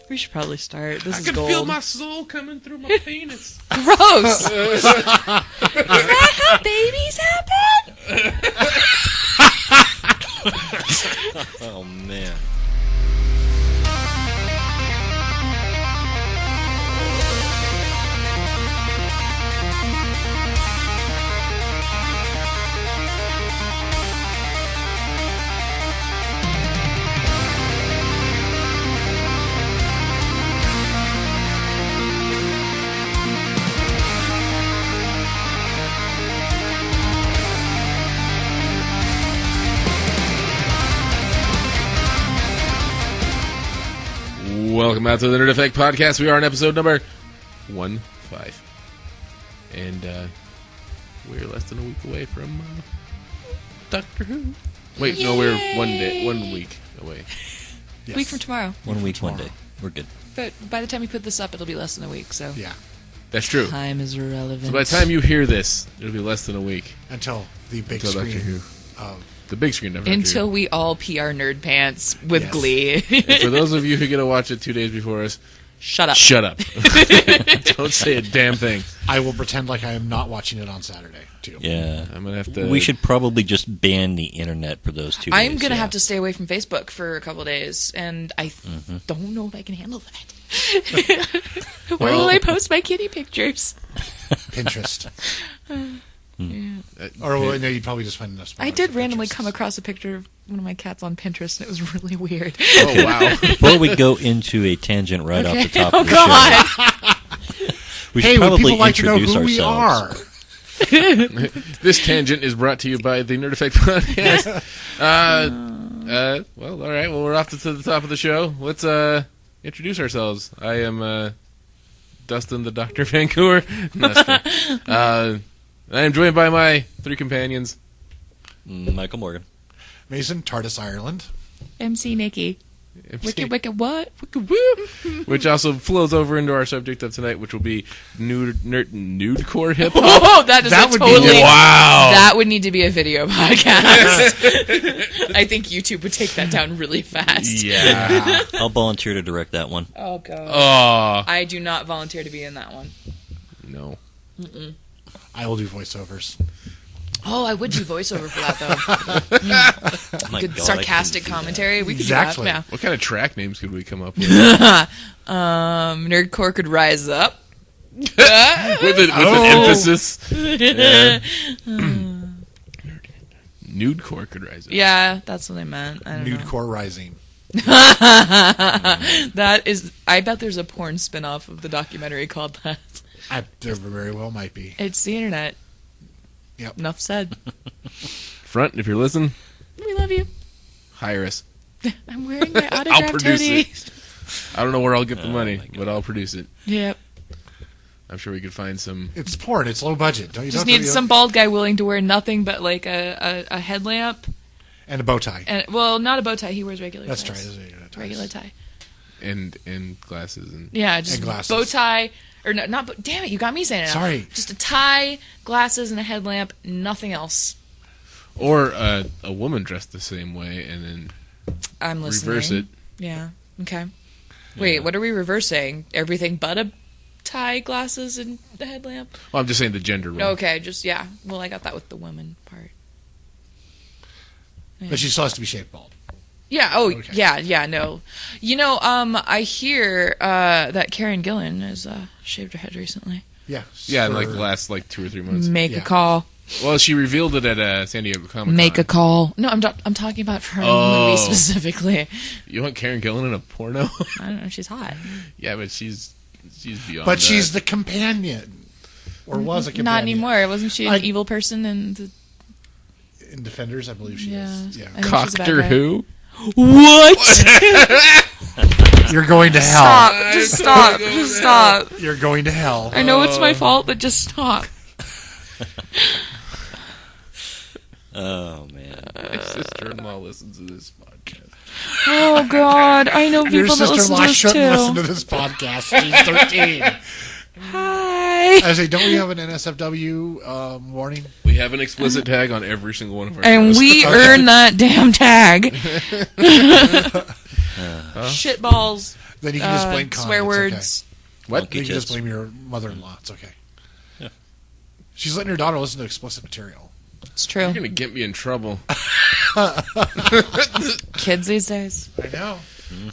We should probably start. This is I can gold. feel my soul coming through my penis. Gross! Is that how babies happen? Oh, man. Welcome out to the Nerd Effect Podcast. We are on episode number 15. And we're less than a week away from Doctor Who. Wait, no, we're 1 week away. Yes. Week from tomorrow. 1 week, 1 day. We're good. But by the time we put this up, it'll be less than a week, so... Yeah. That's true. Time is irrelevant. So by the time you hear this, it'll be less than a week. Until the big Until screen Doctor Who. of... The big screen of Until we all pee our nerd pants with glee. And for those of you who get to watch it 2 days before us, Shut up. shut up. Don't say a damn thing. I will pretend like I am not watching it on Saturday, too. Yeah. I'm gonna have to... We should probably just ban the internet for those 2 days. I'm going to have to stay away from Facebook for a couple of days, and I don't know if I can handle that. Where will I post my kitty pictures? Pinterest. Yeah. Or, well, no, you'd probably just find enough I did randomly come across a picture of one of my cats on Pinterest, and it was really weird. Oh, wow. Before we go into a tangent right off the top of the God. show, we should Hey, would probably people like to know introduce who we are? ourselves. This tangent is brought to you by the Nerd Effect Podcast. Well, all right. Well, we're off to the top of the show. Let's introduce ourselves. I am Dustin, the Dr. Vancouver. No, that's true. I am joined by my 3 companions. Michael Morgan. Mason, TARDIS Ireland. MC Nikki. Wicked what? Which also flows over into our subject of tonight, which will be nudecore hip hop. Oh, that is wow. That would need to be a video podcast. I think YouTube would take that down really fast. Yeah. I'll volunteer to direct that one. Oh, God. Oh. I do not volunteer to be in that one. No. Mm-mm. I will do voiceovers. Oh, I would do voiceover for that, though. Good sarcastic commentary. We could Exactly. do that. What kind of track names could we come up with? Nerdcore could rise up. with an emphasis. Nudecore could rise up. Yeah, that's what I meant. I don't know. Nudecore Rising. That is... I bet there's a porn spin-off of the documentary called that. There very well might be. It's the internet. Yep. Enough said. Front, if you're listening, We love you. hire us. I'm wearing my I'll autographed produce hoodie. it. I don't know where I'll get the money, my God. but I'll produce it. Yep. I'm sure we could find some... It's porn. It's low budget. Don't you Just don't need some bald guy willing to wear nothing but like a headlamp. and a bow tie. And well, not a bow tie. He wears regular That's ties. right. Regular tie. And glasses and... Yeah, just And glasses. bow tie. Or no, not... Damn it, you got me saying it now. Sorry. Just a tie, glasses, and a headlamp. Nothing else. Or a woman dressed the same way and then I'm listening. reverse it. Yeah. Okay. Wait, what are we reversing? Everything but a tie, glasses, and the headlamp? Well, I'm just saying the gender role. Okay, just, yeah. Well, I got that with the woman part. Yeah. But she still has to be shaved bald. Yeah, Okay. yeah, no. You know, I hear that Karen Gillan has shaved her head recently. Yeah. Yeah, in like the last 2 or 3 months. Make Yeah. a call. Well, she revealed it at San Diego Comic-Con. Make a call. No, I'm talking about her movie specifically. You want Karen Gillan in a porno? I don't know, she's hot. Yeah, but she's beyond But that. she's the companion. Or was a companion. Not anymore. Wasn't she an I- evil person in In Defenders, I believe she Yeah. is. Yeah. I think she's a bad Coctor guy. who? What? You're going to hell. Stop. Just stop. Just stop. You're going to hell. I know it's my fault, but just stop. Oh, man. My sister-in-law listens to this podcast. Oh, God. I know Your people that listen to sister-in-law this, shouldn't listen too. to this podcast. She's 13. Hi. I say, don't we have an NSFW warning? We have an explicit tag on every single one of our And shows. we earn that damn tag. Shitballs. Then you can just blame Connie. swear It's words. What? Okay. You can just blame your mother-in-law. It's okay. Yeah. She's letting her daughter listen to explicit material. It's true. You're going to get me in trouble. Kids these days. I know.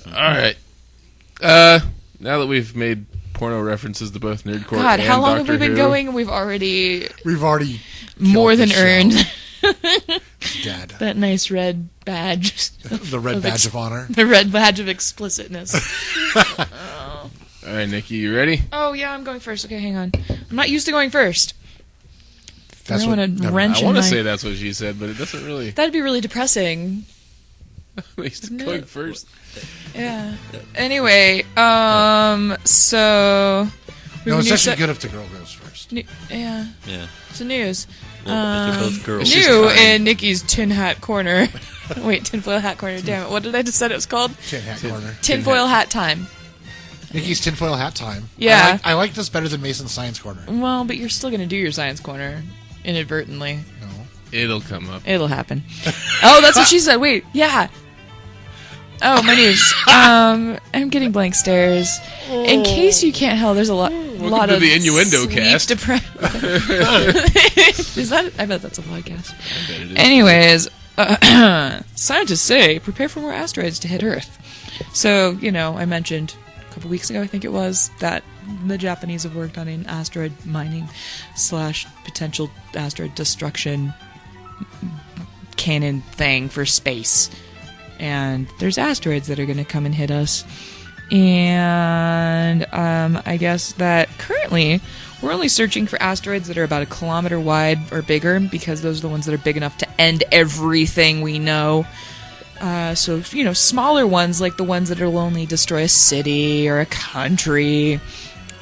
All right. Now that we've made porno references to both Nerdcore God, and how long Doctor have we been Who, going? We've already killed more than the show. earned Dead. that nice red badge. The red badge of honor. The red badge of explicitness. All right, Nikki, you ready? Oh, yeah, I'm going first. Okay, hang on. I'm not used to going first. That's I what. want to never wrench mind. I want to in say my... that's what she said, but it doesn't really. That'd be really depressing. He's going first. Yeah. Anyway, so... No, it's new actually se- good if the girl goes first. Yeah. Yeah. It's the news. Well, if they're both girls. It's just New kind. in Nikki's tin hat corner. Wait, tinfoil hat corner. Damn it. What did I just say it was called? Tin hat corner. Tinfoil hat time. Nikki's tinfoil hat time. Yeah. I like this better than Mason's science corner. Well, but you're still going to do your science corner inadvertently. No. It'll come up. It'll happen. Oh, that's what she said. Wait, yeah. Oh, my news. I'm getting blank stares. In case you can't tell, there's a lot to of the innuendo sleep cast. Is that? I bet that's a podcast. I bet it is. Anyways, scientists say prepare for more asteroids to hit Earth. So, I mentioned a couple weeks ago, I think it was, that the Japanese have worked on an asteroid mining / potential asteroid destruction cannon thing for space. And there's asteroids that are going to come and hit us. And I guess that currently we're only searching for asteroids that are about 1 kilometer wide or bigger, because those are the ones that are big enough to end everything we know. So, smaller ones, like the ones that will only destroy a city or a country,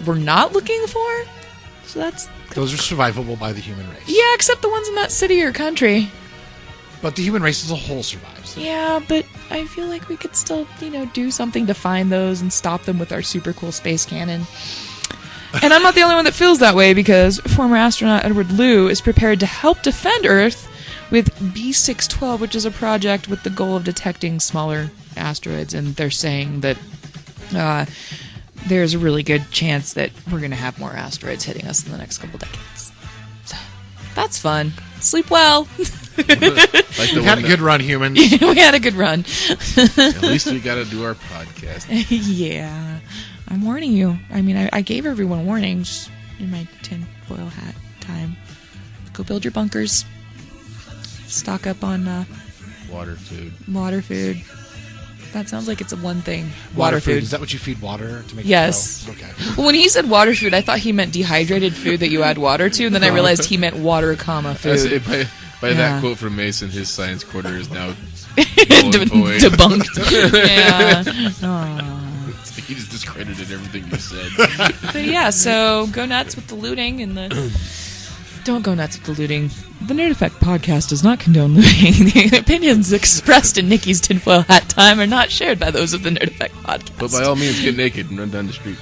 we're not looking for. So Those are survivable by the human race. yeah, except the ones in that city or country. But the human race as a whole survives. Yeah, but I feel like we could still, do something to find those and stop them with our super cool space cannon. And I'm not the only one that feels that way, because former astronaut Edward Liu is prepared to help defend Earth with B612, which is a project with the goal of detecting smaller asteroids. And they're saying that there's a really good chance that we're going to have more asteroids hitting us in the next couple decades. So that's fun. Sleep well. Like the We've had a one good run, humans. We had a good run. At least we got to do our podcast. Yeah. I'm warning you. I mean, I gave everyone warnings in my tinfoil hat time. Go build your bunkers. Stock up on Water, food. water food. That sounds like it's a one thing. Water food. Is that what you feed water to make Yes. it grow? Okay. Well, when he said water food, I thought he meant dehydrated food that you add water to, and then I realized he meant water, food. By Yeah. that quote from Mason, his science quarter is now null and void. Debunked. Yeah. Aw. He just discredited everything you said. But yeah, so go nuts with the looting and the... Don't go nuts with the looting. The Nerd Effect podcast does not condone looting. The opinions expressed in Nikki's tinfoil hat time are not shared by those of the Nerd Effect podcast. But by all means, get naked and run down the street.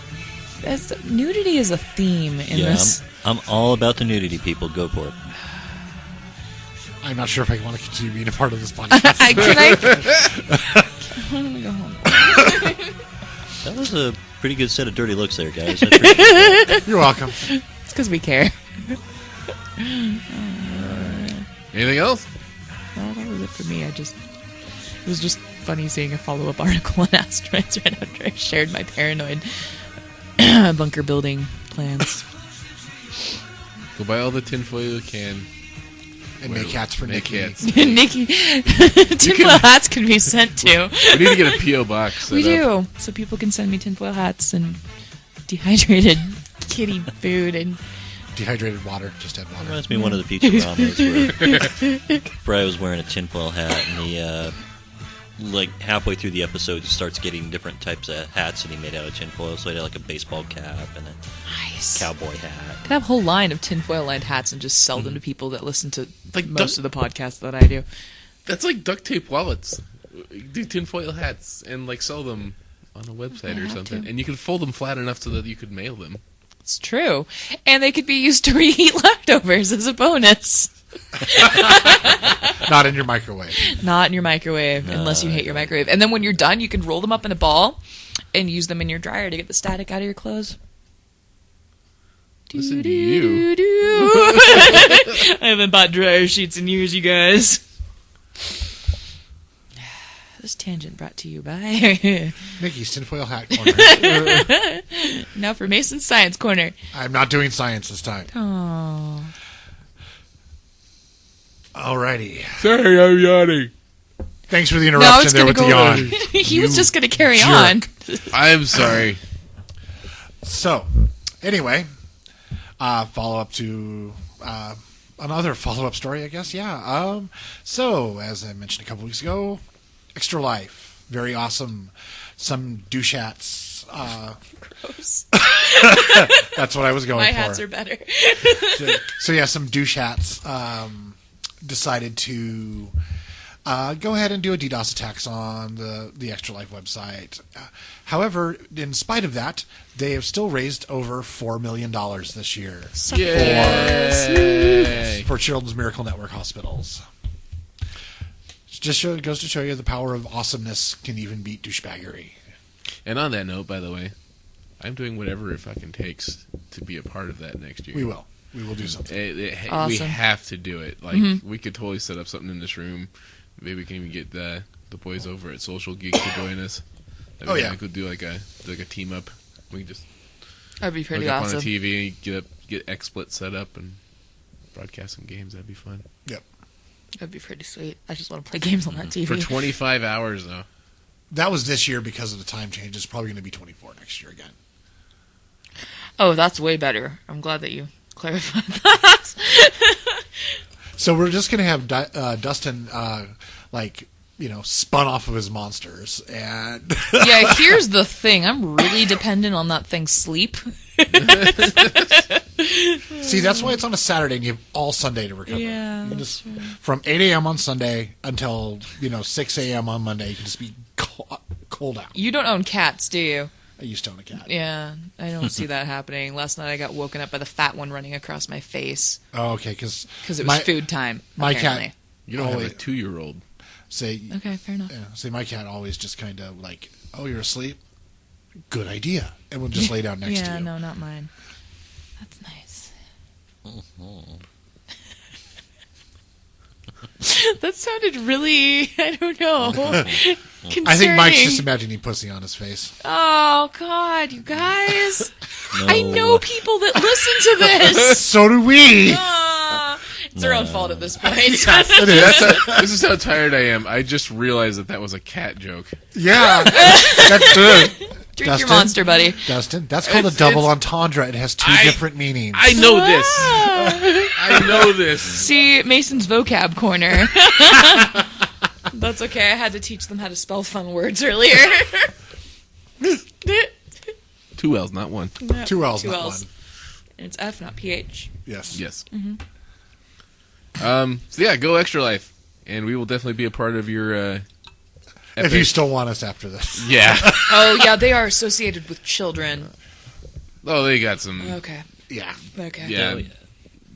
Nudity is a theme in Yeah, this. I'm all about the nudity, people. Go for it. I'm not sure if I want to continue being a part of this podcast. I want to go home. That was a pretty good set of dirty looks there, guys. I appreciate that. You're welcome. It's because we care. Anything else? Well, that was it for me. It was just funny seeing a follow-up article on asteroids right after I shared my paranoid bunker building plans. Go buy all the tinfoil you can. And make hats for Make Nikki. hats. Nikki, tinfoil hats can be sent to. We need to get a P.O. box set We up. do, so people can send me tinfoil hats and dehydrated kitty food and Dehydrated water. Just add water. Reminds me of one of the Futuramas where I was wearing a tinfoil hat, and he, like, halfway through the episode, he starts getting different types of hats that he made out of tinfoil. So he had, like, a baseball cap and a nice. cowboy hat. Could have a whole line of tinfoil-lined hats and just sell them to people that listen to Like most of the podcasts that I do. That's like duct tape wallets. Do tinfoil hats and like sell them on a website or have something. to. And you can fold them flat enough so that you could mail them. It's true. And they could be used to reheat leftovers as a bonus. Not in your microwave. Not in your microwave, unless you hate your microwave. And then when you're done, you can roll them up in a ball and use them in your dryer to get the static out of your clothes. Listen to you. I haven't bought dryer sheets in years, you guys. This tangent brought to you by Nikki's tinfoil hat corner. now for Mason's Science Corner. I'm not doing science this time. Oh, Alrighty. Sorry, I'm yawning. Thanks for the interruption there with the yawn. He was just going to carry jerk. on. I'm sorry. So, anyway, follow up to another follow-up story, I guess. Yeah. So, as I mentioned a couple weeks ago, Extra Life, very awesome. Some douche-hats. Gross. That's what I was going My for. hats are better. So yeah, some douche hats decided to go ahead and do a DDoS attacks on the Extra Life website. However, in spite of that, they have still raised over $4 million this year Yay! for Children's Miracle Network hospitals. Just goes to show you the power of awesomeness can even beat douchebaggery. And on that note, by the way, I'm doing whatever it fucking takes to be a part of that next year. We will do something. We Awesome. have to do it. Like we could totally set up something in this room. Maybe we can even get the boys over at Social Geek to join us. Yeah. We could do like a team up. We can just That'd be pretty look up awesome. on a TV, get XSplit set up, and broadcast some games. That'd be fun. Yep. That'd be pretty sweet. I just want to play games on that TV. For 25 hours though. That was this year because of the time change. It's probably going to be 24 next year again. Oh, that's way better. I'm glad that you clarified that. So we're just going to have Dustin, spun off of his monsters. And Yeah, here's the thing. I'm really dependent on that thing's sleep. see, that's why it's on a Saturday and you have all Sunday to recover. Yeah, You can that's just, from 8 a.m. on Sunday until 6 a.m. on Monday, you can just be cold out. You don't own cats, do you? I used to own a cat. Yeah, I don't see that happening. Last night I got woken up by the fat one running across my face Oh, okay, because because it was food time. my apparently. cat. You don't have a Always- 2-year-old. Say, Okay, fair enough. say my cat always just kind of like, oh, you're asleep? Good idea. And we'll just lay down next to Yeah, you. no, not mine. That's nice. That sounded really, I don't know, concerning. I think Mike's just imagining pussy on his face. Oh, God, you guys. No. I know people that listen to this. So do we. It's their own fault at this point. It is. This is how tired I am. I just realized that was a cat joke. Yeah. That's good. Drink Dustin? your monster, buddy. Dustin, that's called a It's- double it's- entendre. It has two I- different meanings. I know this. Ah. I know this. See, Mason's vocab corner. That's okay. I had to teach them how to spell fun words earlier. 2 L's, not one. Two L's, Two not L's. one. And it's F, not PH. Yes. Yes. So yeah, go Extra Life, and we will definitely be a part of your. If you still want us after this. Yeah. Oh, yeah, they are associated with children. Oh, they got some. Okay. Yeah. Okay. Yeah. Oh, yeah.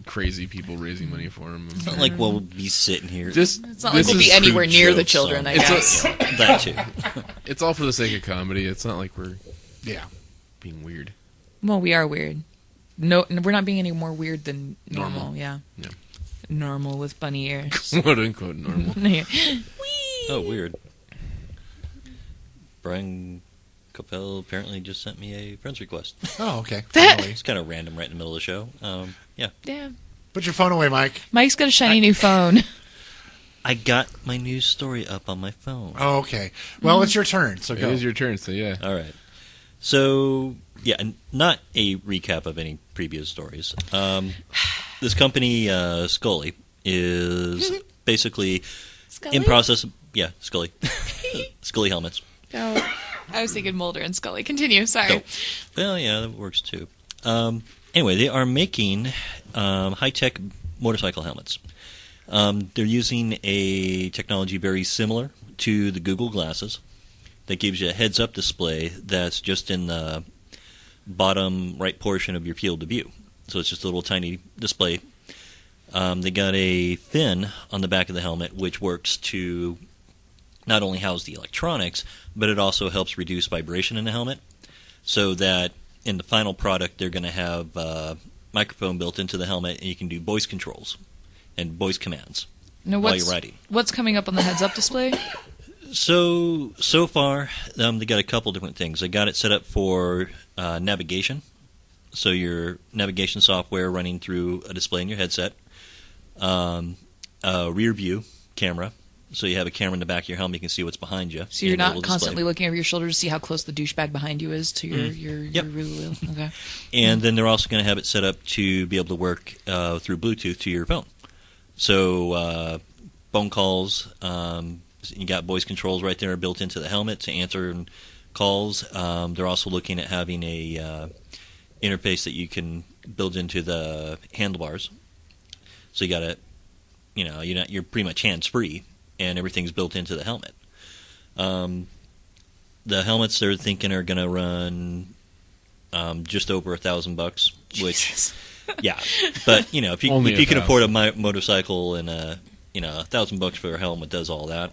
Crazy people raising money for them. It's not like we'll be sitting here. Just It's not like we'll be anywhere near the children, I guess. That too. It's all for the sake of comedy. It's not like we're Yeah. being weird. Well, we are weird. No, we're not being any more weird than normal. Normal. Yeah. Yeah. Normal with bunny ears. Quote unquote normal. Whee! Oh, weird. Brian Coppell apparently just sent me a friend's request. Oh, okay. Finally. It's kind of random right in the middle of the show. Yeah. Yeah. Put your phone away, Mike. Mike's got a shiny new phone. I got my news story up on my phone. Oh, okay. Well, it's your turn, so It go. is your turn, so yeah. All right. So, yeah, not a recap of any previous stories. This company, Scully, is basically Scully? in process of... Yeah, Scully. Scully helmets. Oh, I was thinking Mulder and Scully. Continue. Sorry. No. Well, yeah, that works too. Anyway, they are making high-tech motorcycle helmets. They're using a technology very similar to the Google Glasses that gives you a heads-up display that's just in the bottom right portion of your field of view. So it's just a little tiny display. They got a fin on the back of the helmet which works to not only house the electronics, but it also helps reduce vibration in the helmet, so that in the final product they're going to have a microphone built into the helmet, and you can do voice controls and voice commands while you're riding. What's coming up on the heads-up display? So far, they got a couple different things. They got it set up for navigation, so your navigation software running through a display in your headset, a rear view camera, so you have a camera in the back of your helmet, you can see what's behind you. So you're not constantly looking over your shoulder to see how close the douchebag behind you is to your Yep. rear wheel. Okay. And then they're also going to have it set up to be able to work through Bluetooth to your phone. So phone calls, you got voice controls right there built into the helmet to answer calls. They're also looking at having a interface that you can build into the handlebars. So you got to, you're pretty much hands-free, and everything's built into the helmet. The helmets they're thinking are going to run just over $1,000, which, yeah. But if you can afford a motorcycle and $1,000 for a helmet does all that,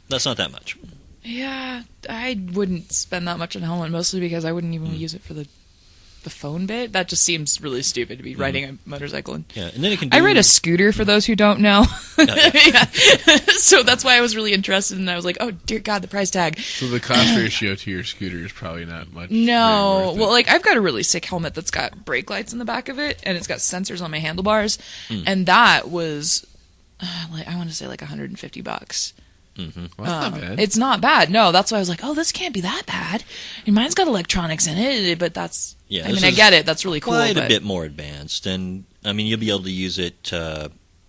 that's not that much. Yeah, I wouldn't spend that much on a helmet, mostly because I wouldn't even use it for the phone bit. That just seems really stupid to be riding a motorcycle. And then it can I ride a scooter, for those who don't know. Yeah. So that's why I was really interested, and I was like, oh, dear God, the price tag. So the cost ratio to your scooter is probably not much. No. Well, I've got a really sick helmet that's got brake lights in the back of it, and it's got sensors on my handlebars, and that was, I want to say $150. Mm-hmm. Well, that's not bad. It's not bad. No, that's why I was like, oh, this can't be that bad. And mine's got electronics in it, but that's... Yeah, I get it. That's really cool. Quite a bit more advanced. And, you'll be able to use it,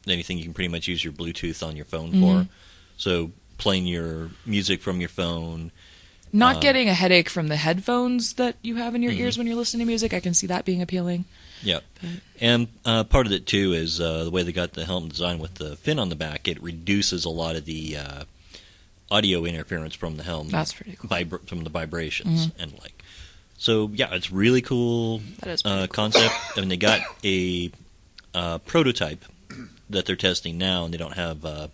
anything you can pretty much use your Bluetooth on your phone for. So playing your music from your phone. Not getting a headache from the headphones that you have in your ears when you're listening to music. I can see that being appealing. Yeah. And part of it, too, is the way they got the helmet designed with the fin on the back. It reduces a lot of the audio interference from the helmet. That's pretty cool. From the vibrations and like. So, yeah, it's really cool concept. They got a prototype that they're testing now, and they don't have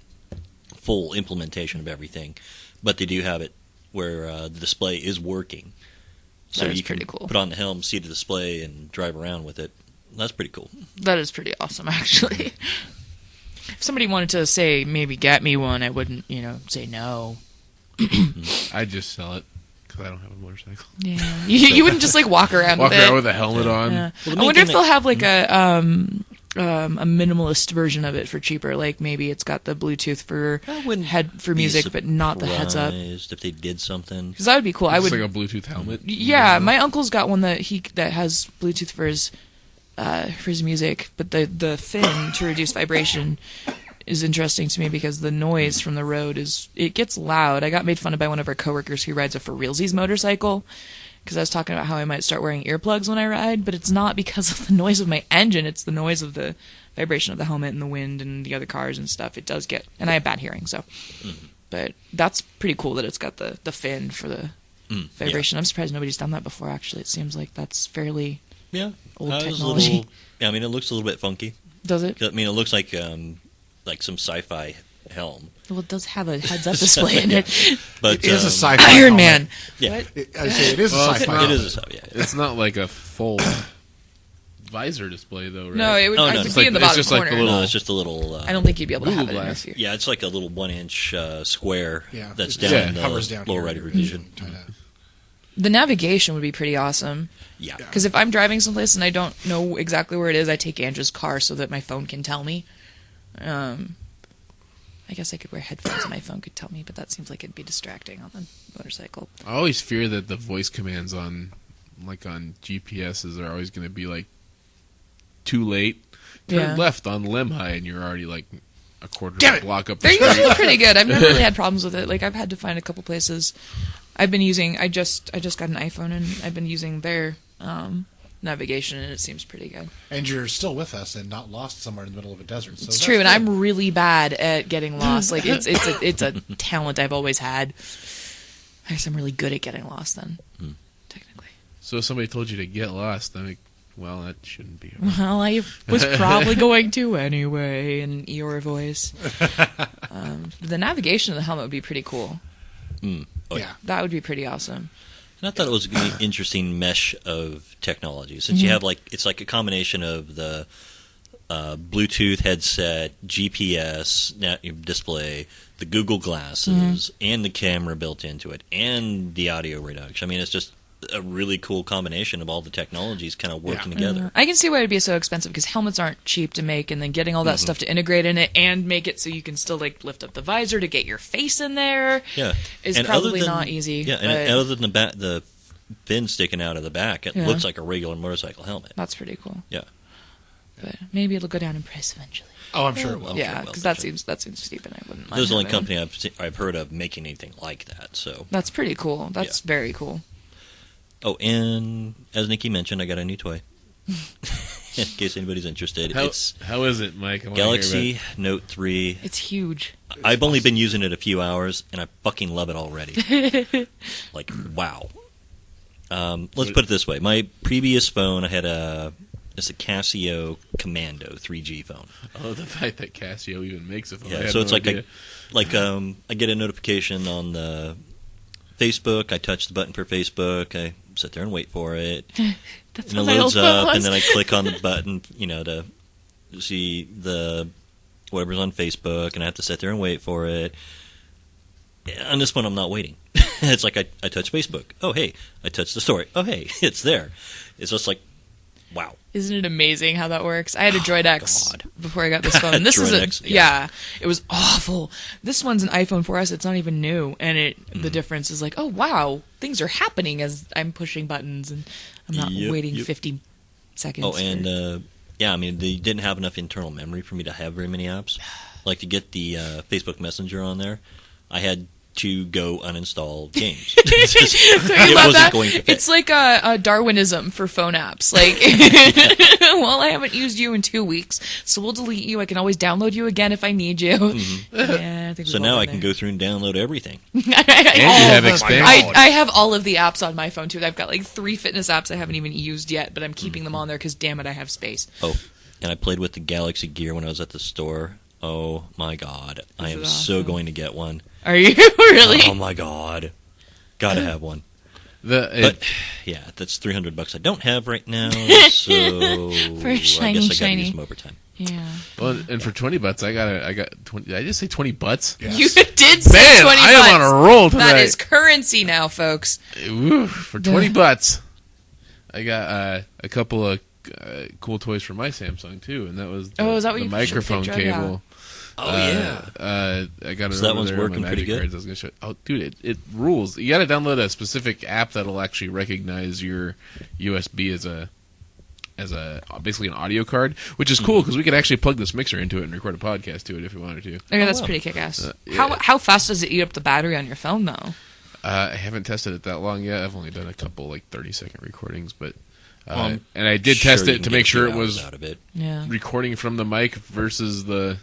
full implementation of everything. But they do have it where the display is working. So you can put on the helm, see the display, and drive around with it. That's pretty cool. That is pretty awesome, actually. If somebody wanted to say, maybe get me one, I wouldn't, say no. I'd just sell it, because I don't have a motorcycle. Yeah. You wouldn't just, walk around with it. Walk around with a helmet on. Yeah. Well, I wonder if they'll have, a minimalist version of it for cheaper. Like, maybe it's got the Bluetooth for music, but not the heads up. If they did something. Because that would be cool. It's like a Bluetooth helmet? Yeah, my uncle's got one that has Bluetooth for his music, but the fin to reduce vibration is interesting to me because the noise from the road it gets loud. I got made fun of by one of our coworkers who rides a for realsies motorcycle because I was talking about how I might start wearing earplugs when I ride, but it's not because of the noise of my engine, it's the noise of the vibration of the helmet and the wind and the other cars and stuff. It does get, and I have bad hearing, so but that's pretty cool that it's got the fin for the vibration. I'm surprised nobody's done that before, actually. It seems like that's fairly old technology. It looks a little bit funky. Does it? It looks like some sci-fi helm. Well, it does have a heads-up display in it. But it is a sci-fi Iron Man. Yeah. I say it is a sci-fi. It is a sci-fi, yeah. It's not like a full visor display, though, right? No, it would be in the bottom corner. Like the little, it's just a little... I don't think you'd be able to have it in glass. here. Yeah, it's like a little 1-inch square that's down down hovers the down lower here. right of your vision. The navigation would be pretty awesome. Yeah. Because if I'm driving someplace and I don't know exactly where it is, I take Andrew's car so that my phone can tell me. I guess I could wear headphones and my phone could tell me, but that seems like it'd be distracting on the motorcycle. I always fear that the voice commands on GPSs are always going to be too late. Turn left on Lemhi, and you're already a quarter of a block up the street. They're usually pretty good. I've never really had problems with it. I've had to find a couple places. I've been using. I just got an iPhone, and I've been using their navigation, and it seems pretty good. And you're still with us and not lost somewhere in the middle of a desert. So it's true, and I'm really bad at getting lost. It's a talent I've always had. I guess I'm really good at getting lost then, technically. So if somebody told you to get lost, well, that shouldn't be. Well, I was probably going to anyway in Eeyore voice. The navigation of the helmet would be pretty cool. Oh, Yeah. That would be pretty awesome. And I thought it was an interesting mesh of technology, since you have it's like a combination of the Bluetooth headset, GPS display, the Google glasses, and the camera built into it, and the audio reduction. I mean, it's just a really cool combination of all the technologies kind of working together. I can see why it'd be so expensive because helmets aren't cheap to make, and then getting all that stuff to integrate in it and make it so you can still like lift up the visor to get your face in there. Yeah, is and probably not easy. Yeah, and other than the fin sticking out of the back, it Yeah. looks like a regular motorcycle helmet. That's pretty cool. Yeah. But maybe it'll go down in price eventually. Oh, I'm sure it will. Yeah, sure it will, because for that sure. seems steep, and I wouldn't mind. This is the only having it. company I've heard of making anything like that. So, That's pretty cool. That's very cool. oh, and as Nikki mentioned, I got a new toy. In case anybody's interested, it's How is it, Mike? I wanna hear Galaxy Note 3. It's huge. I've only been using it a few hours, and I fucking love it already. Like, wow. Let's put it this way. My previous phone, I had it's a Casio Commando 3G phone. Oh, the fact that Casio even makes a phone. I Yeah, had so no it's like idea. I get a notification on the Facebook. I touch the button for Facebook. I sit there and wait for it. That's And it what my old loads phone up, was. and then I click on the button, to see the whatever's on Facebook, and I have to sit there and wait for it. On this one, I'm not waiting. It's like I touch Facebook. Oh, hey. I touch the story. Oh, hey. It's there. It's just like, wow. Isn't it amazing how that works? I had a Droid X God. before I got this phone. This is Droid a X, yeah. it was awful. This one's an iPhone 4S. It's not even new, and the difference is like, oh wow, things are happening as I'm pushing buttons, and I'm not waiting 50 seconds. Oh, and I mean, they didn't have enough internal memory for me to have very many apps. Like to get the Facebook Messenger on there, I had to go uninstall games. Don't you love that? Going to fit. It's like a Darwinism for phone apps. Like, well, I haven't used you in 2 weeks, so we'll delete you. I can always download you again if I need you. Yeah, I think So now I can go through and download everything. And you have expansion. I have all of the apps on my phone too. I've got like 3 fitness apps I haven't even used yet, but I'm keeping them on there because damn it, I have space. Oh, and I played with the Galaxy Gear when I was at the store. Oh my god, I am is so awesome. going to get one. Are you really? Oh my god, gotta have one. But Yeah, that's $300 I don't have right now. So For shiny, I guess I gotta shiny. use some overtime. Yeah. well, and for $20, I got 20. Did I just say 20 butts? Yes. You did say Man, 20 I am on bucks. a roll tonight. That is currency now, folks. Ooh, for 20 butts, I got a couple of cool toys for my Samsung too, and that was Oh, is that what the you microphone showed the picture of? cable. Oh yeah. I got it. So that over one's there on working my pretty Magic good? Cards. I was gonna show. Oh, dude, it rules. You got to download a specific app that'll actually recognize your USB as a basically an audio card, which is cool because we could actually plug this mixer into it and record a podcast to it if we wanted to. Okay, that's wow. pretty kick-ass. yeah. How fast does it eat up the battery on your phone, though? I haven't tested it that long yet. I've only done a couple 30-second recordings, but I'm and I did sure test you it can to get make a sure few it was hours out of it. Yeah. recording from the mic versus the.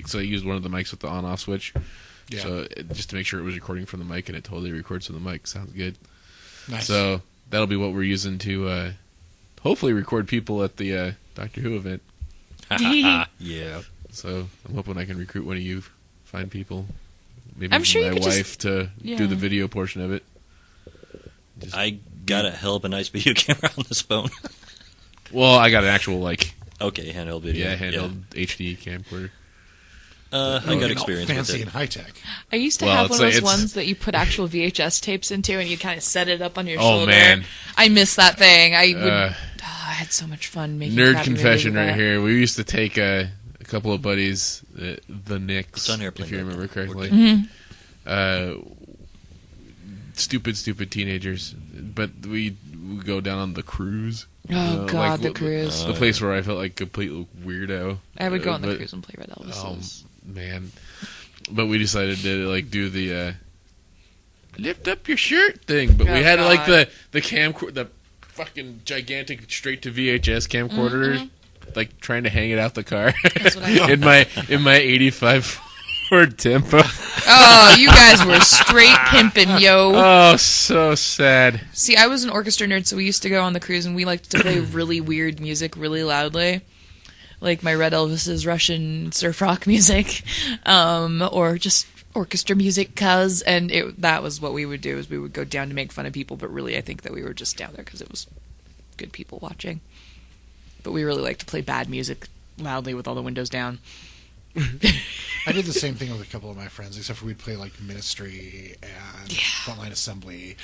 So I used one of the mics with the on-off switch. Yeah. So just to make sure it was recording from the mic, and it totally records from the mic. Sounds good. Nice. So that'll be what we're using to hopefully record people at the Doctor Who event. Yeah. So I'm hoping I can recruit one of you, find people. Maybe I'm sure my you could wife to Yeah. do the video portion of it. I got a hell of a nice video camera on this phone. Well, I got an actual Okay, handheld video. handheld HD camcorder. I got experience with fancy it. and high tech. I used to Well, have one of it's those like- ones that you put actual VHS tapes into, and you kind of set it up on your Oh, shoulder. man. I miss that thing. I would. Uh, I had so much fun making Nerd crappy confession videos right of that. here. We used to take a couple of buddies, the Knicks, It's on Airplane if you Mode remember now. correctly. Mm-hmm. Stupid teenagers. But we go down on the cruise. Oh God, the cruise! The place where I felt like a complete weirdo. I would go on the but- cruise and play Red Elvis. Oh man! But we decided to do the lift up your shirt thing. But we Oh, had God. the the fucking gigantic straight to VHS camcorder, trying to hang it out the car That's what I in my 85 Ford Tempo. Oh, you guys were straight pimping, yo. Oh, so sad. See, I was an orchestra nerd, so we used to go on the cruise and we liked to play really weird music really loudly. Like my Red Elvis's Russian surf rock music, or just orchestra music, that was what we would do, is we would go down to make fun of people, but really I think that we were just down there because it was good people watching. But we really liked to play bad music loudly with all the windows down. I did the same thing with a couple of my friends, except for we'd play like Ministry and Frontline Assembly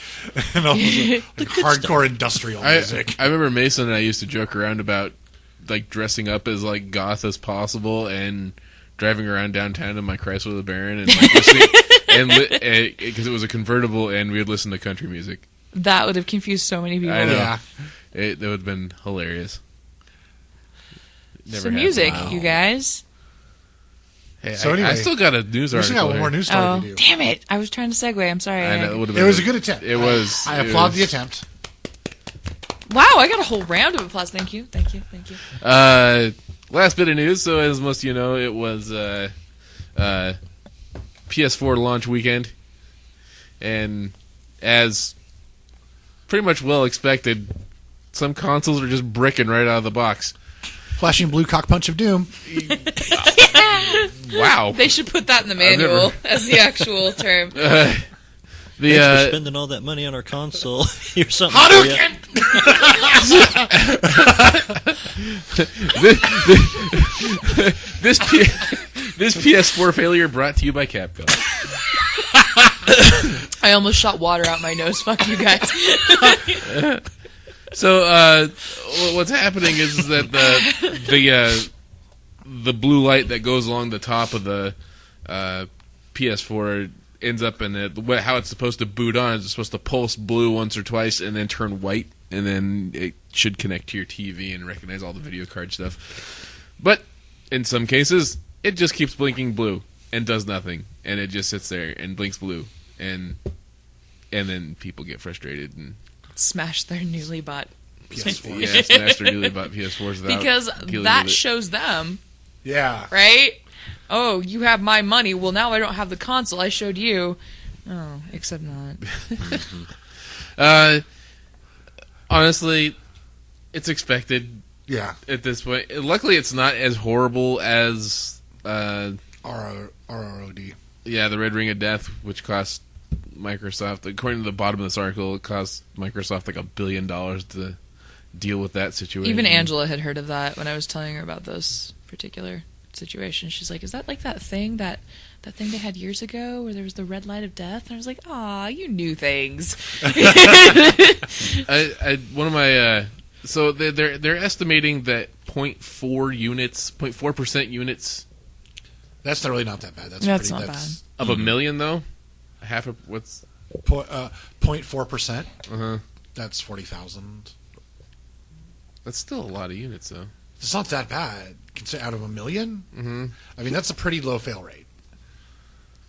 and all those, like hardcore industrial music. I remember Mason and I used to joke around about like dressing up as like goth as possible and driving around downtown in my Chrysler LeBaron and like listening, because it was a convertible and we would listen to country music. That would have confused so many people. I know. Yeah. That would have been hilarious. Never So happened. music, Wow. you guys. Hey, So anyway, I still got a news We article. still got one more here. news story Oh, to do. damn it. I was trying to segue. I'm sorry. I know, it It was a good attempt. It was. I it applaud was- the attempt. Wow, I got a whole round of applause. Thank you. Last bit of news. So as most of you know, it was PS4 launch weekend, and as pretty much well expected, some consoles are just bricking right out of the box. Flashing blue cock punch of doom. Wow. They should put that in the manual as the actual term. Thanks for The spending all that money on our console. Here's something for you. this PS4 failure brought to you by Capcom. I almost shot water out my nose. Fuck you guys. So what's happening is that the blue light that goes along the top of the PS4 ends up in how it's supposed to boot on. It's supposed to pulse blue once or twice and then turn white, and then it should connect to your TV and recognize all the video card stuff. But in some cases, it just keeps blinking blue and does nothing, and it just sits there and blinks blue, and then people get frustrated and Smash their newly bought. PS4. yeah, smash their newly bought PS4s without Because dealing that with it. shows them, Yeah. right? Oh, you have my money. Well, now I don't have the console. I showed you. Oh, except not. Honestly, it's expected Yeah. at this point. Luckily, it's not as horrible as RROD. the Red Ring of Death, which cost Microsoft, according to the bottom of this article, it cost Microsoft like $1 billion to deal with that situation. Even Angela had heard of that when I was telling her about this particular situation. She's like, "Is that like that thing that thing they had years ago where there was the red light of death?" And I was like, "Aw, you knew things." One of my so they're estimating that 0.4% units That's really not that bad. That's not that's of a million though. Half of what's 0.4%. uh-huh. That's 40,000. That's still a lot of units though. It's not that bad. Out of a million? Mm-hmm. I mean, that's a pretty low fail rate.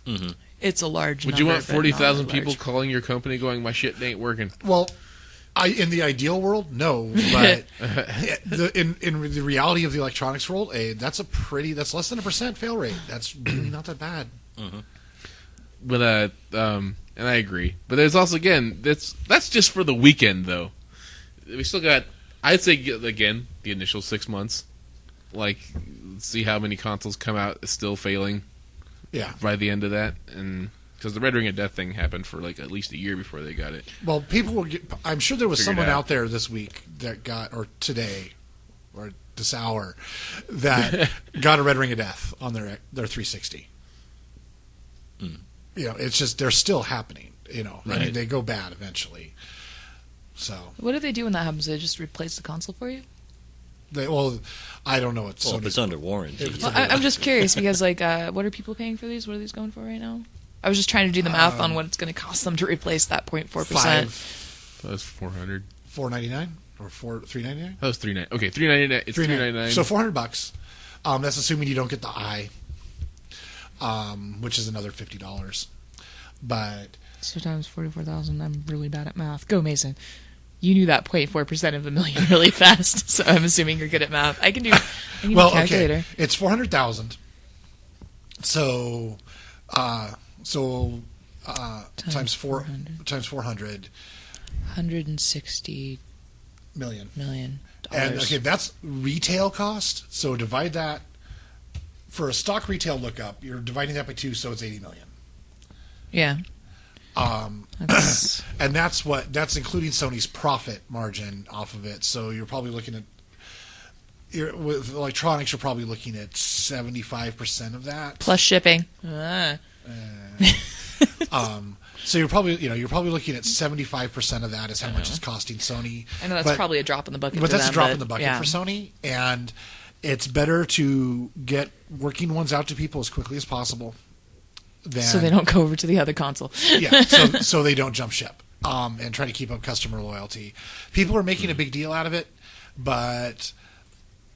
Mm-hmm. It's a large. Would you number, want but 40,000 not people large. calling your company going, "My shit ain't working"? Well, in the ideal world, no. But in the reality of the electronics world, that's less than 1% fail rate. That's really not that bad. But and I agree. But there's also that's just for the weekend though. We still got, I'd say again, the initial 6 months. Like, see how many consoles come out still failing Yeah. by the end of that, and because the Red Ring of Death thing happened for like at least a year before they got it. Well, people will get. I'm sure there was Figured someone out. out there this week that got, or today, or this hour, that got a Red Ring of Death on their 360. You know, it's just they're still happening. You know, I mean, Right. they go bad eventually. So What do they do when that happens? They just replace the console for you? I don't know what Well, if it's under warranty. If it's Well, I'm just curious because, like, what are people paying for these? What are these going for right now? I was just trying to do the math on what it's going to cost them to replace that 0.4%. That was 400. $4.99 or $3.99. That was $3.99. Okay, $3.99. It's $3.99. So $400. That's assuming you don't get the eye, which is another $50. But So times 44,000. I'm really bad at math. Go, Mason. You knew that 0.4% of a million really fast, so I'm assuming you're good at math. I can do a calculator. okay, it's 400,000. So So times 400. times 400 $160 million. million. And okay, that's retail cost. So divide that for a stock retail lookup. You're dividing that by 2, so it's 80 million. Yeah. That's... And that's including Sony's profit margin off of it. So you're probably looking at with electronics. You're probably looking at 75% of that plus shipping. So you're probably looking at 75% of that is how much it's costing Sony. I know that's probably a drop in the bucket. But for that's them, a drop in the bucket yeah. for Sony, and it's better to get working ones out to people as quickly as possible. So they don't go over to the other console. Yeah, so they don't jump ship and try to keep up customer loyalty. People are making a big deal out of it, but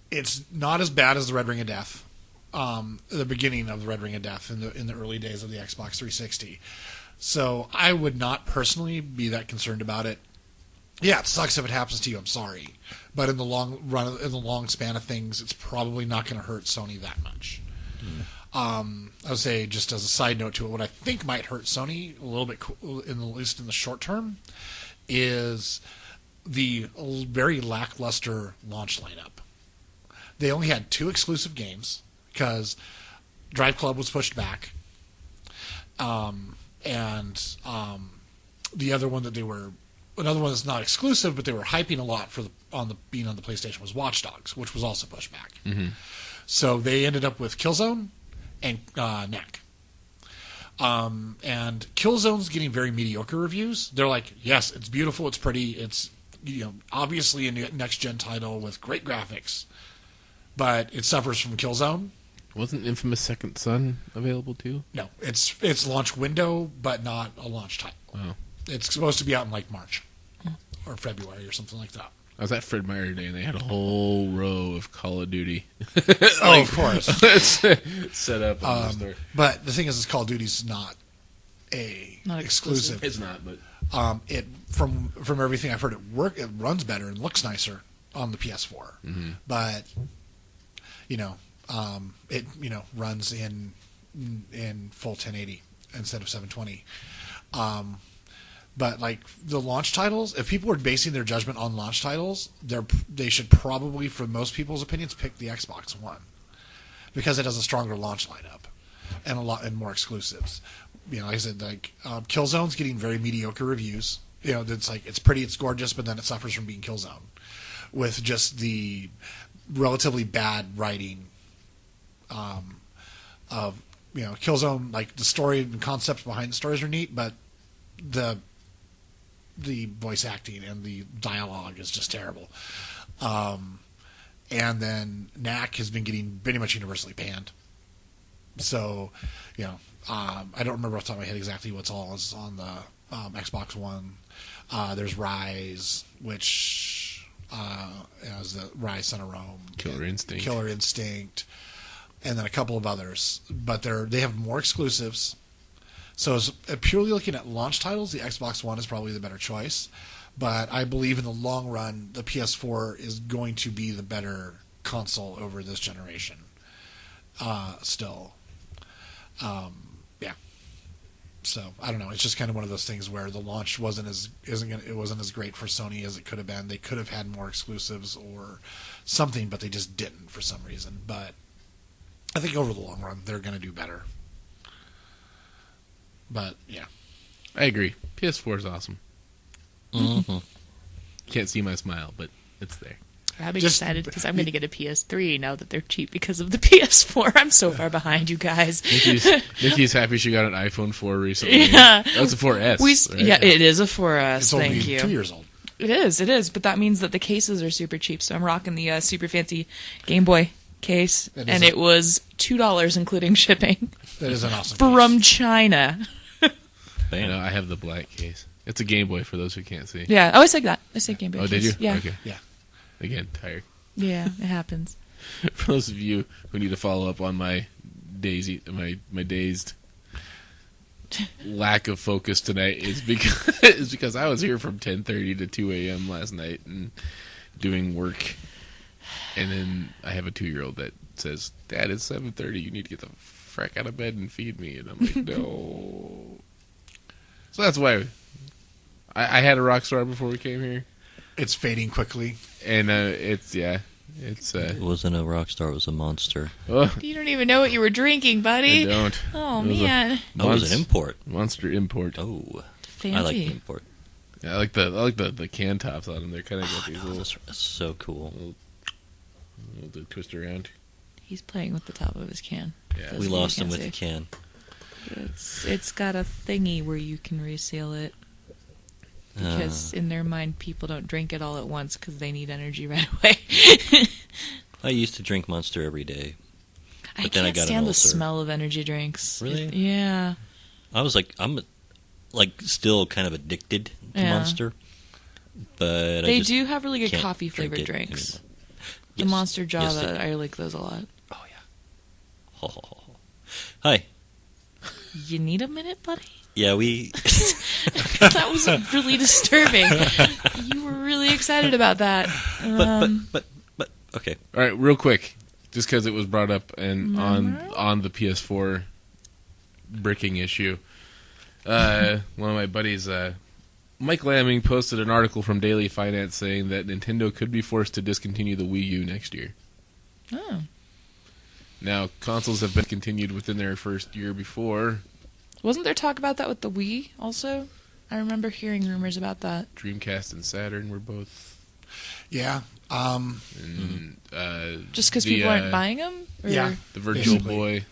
it's not as bad as the Red Ring of Death. The beginning of the Red Ring of Death in the early days of the Xbox 360. So I would not personally be that concerned about it. Yeah, it sucks if it happens to you. I'm sorry, but in the long span of things, it's probably not going to hurt Sony that much. I would say, just as a side note to it, what I think might hurt Sony a little bit, at least in the short term, is the very lackluster launch lineup. They only had 2 exclusive games because Drive Club was pushed back, and the other one another one that's not exclusive, but they were hyping a lot for being on the PlayStation was Watch Dogs, which was also pushed back. Mm-hmm. So they ended up with Killzone and Knack. And Killzone's getting very mediocre reviews. They're like, yes, it's beautiful, it's pretty, it's obviously a next gen title with great graphics, but it suffers from Killzone. Wasn't Infamous Second Son available too? No, it's launch window, but not a launch title. Wow. It's supposed to be out in like March or February or something like that. I was at Fred Meyer today, and they had a whole row of Call of Duty. Oh, of course. set up on the store. But the thing is Call of Duty's not exclusive. It's not, but it from everything I've heard, it runs better and looks nicer on the PS4. Mm-hmm. But it runs in full 1080 instead of 720. But like the launch titles, if people are basing their judgment on launch titles, they should probably, for most people's opinions, pick the Xbox One because it has a stronger launch lineup and more exclusives. Like I said, like Killzone's getting very mediocre reviews. It's like it's pretty, it's gorgeous, but then it suffers from being Killzone with just the relatively bad writing of Killzone. Like the story and concepts behind the stories are neat, but the voice acting and the dialogue is just terrible. And then Knack has been getting pretty much universally banned. So, I don't remember off the top of my head exactly what's all is on the Xbox One. There's Rise, which has the Rise Son of Rome, Killer Instinct, and then a couple of others. But they have more exclusives. So purely looking at launch titles, the Xbox One is probably the better choice. But I believe in the long run, the PS4 is going to be the better console over this generation. Still. Yeah. So I don't know. It's just kind of one of those things where the launch wasn't as great for Sony as it could have been. They could have had more exclusives or something, but they just didn't for some reason. But I think over the long run, they're going to do better. But yeah, I agree. PS4 is awesome. Mm-hmm. Can't see my smile, but it's there. I'm excited because I'm going to get a PS3 now that they're cheap because of the PS4. I'm so far behind you guys. Nikki's happy she got an iPhone 4 recently. Yeah, that's a 4S. Right? Yeah, it is a 4S. It's Thank only you. 2 years old. It is. But that means that the cases are super cheap. So I'm rocking the super fancy Game Boy case, and it was $2 including shipping. That is an awesome from case. China. I have the black case. It's a Game Boy for those who can't see. Yeah. Oh, I said that. I said Game Boy. Oh, did you? Yeah. Okay. Yeah. Again, tired. Yeah, it happens. For those of you who need to follow up on my dazed lack of focus tonight is because I was here from 10:30 to 2 a.m. last night and doing work, and then I have a 2-year-old that says, "Dad, it's 7:30. You need to get the frack out of bed and feed me. And I'm like, no. So that's why I had a Rockstar before we came here. It's fading quickly. And it's. It wasn't a Rockstar, it was a Monster. Oh, You don't even know what you were drinking, buddy. I don't. Oh, It was man. Oh, it was an import. Monster import. Oh, Fancy. I like the import. Yeah, I like the can tops on them. They're kind of got these Oh, little that's so cool. to twist around. He's playing with the top of his can. Yeah. Those We of you lost him can't with the see. can. It's got a thingy where you can reseal it. Because in their mind, people don't drink it all at once because they need energy right away. I used to drink Monster every day. I But then I can't got an stand the ulcer. smell of energy drinks. Really? Yeah. I'm still kind of addicted to Yeah. Monster. But They I just do have really good can't coffee drink flavored it drinks. anymore. The Yes. Monster Yes, they Java, do. I like those a lot. Oh, yeah. Ho, ho, ho, ho. Hi. You need a minute, buddy? Yeah, we... That was really disturbing. You were really excited about that. But, okay. All right, real quick, just because it was brought up and on the PS4 bricking issue. One of my buddies, Mike Lamming, posted an article from Daily Finance saying that Nintendo could be forced to discontinue the Wii U next year. Oh. Now, consoles have been continued within their first year before. Wasn't there talk about that with the Wii also? I remember hearing rumors about that. Dreamcast and Saturn were both. Yeah. And, Just because the, people aren't buying them? Or Yeah. The Virtual Basically. Boy.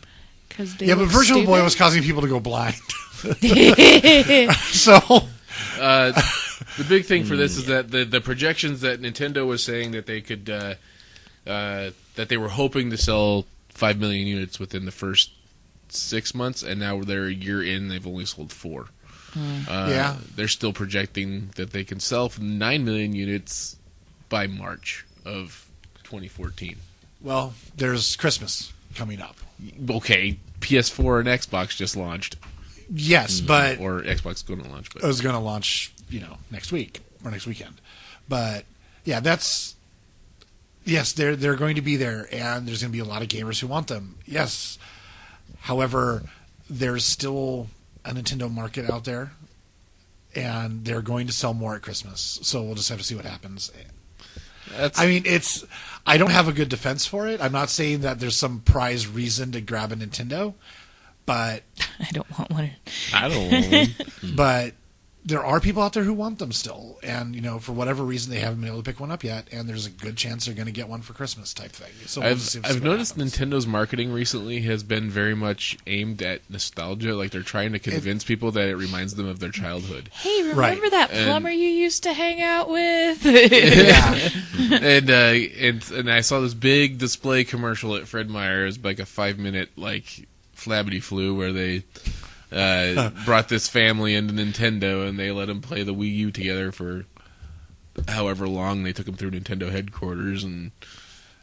Cause they Yeah, but look Virtual Boy stupid? was causing people to go blind. So, The big thing for this is that the projections that Nintendo was saying that they could that they were hoping to sell 5 million units within the first 6 months, and now they're a year in, they've only sold 4. Yeah. They're still projecting that they can sell 9 million units by March of 2014. well, there's Christmas coming up. Okay, PS4 and Xbox just launched, Yes, but or Xbox is going to launch, it but was going to launch, next week or next weekend. But yeah, they're going to be there, and there's going to be a lot of gamers who want them. Yes. However, there's still a Nintendo market out there, and they're going to sell more at Christmas. So we'll just have to see what happens. that's I mean, I don't have a good defense for it. I'm not saying that there's some prize reason to grab a Nintendo, but I don't want one. I don't know. but there are people out there who want them still, and for whatever reason they haven't been able to pick one up yet, and there's a good chance they're going to get one for Christmas type thing. So we'll just see I've what noticed happens. Nintendo's marketing recently has been very much aimed at nostalgia. Like they're trying to convince people that it reminds them of their childhood. Hey, remember Right. that And- plumber you used to hang out with? Yeah. and I saw this big display commercial at Fred Meyer's, like a 5-minute Flabbity Flu, where they brought this family into Nintendo and they let them play the Wii U together for however long. They took them through Nintendo headquarters, and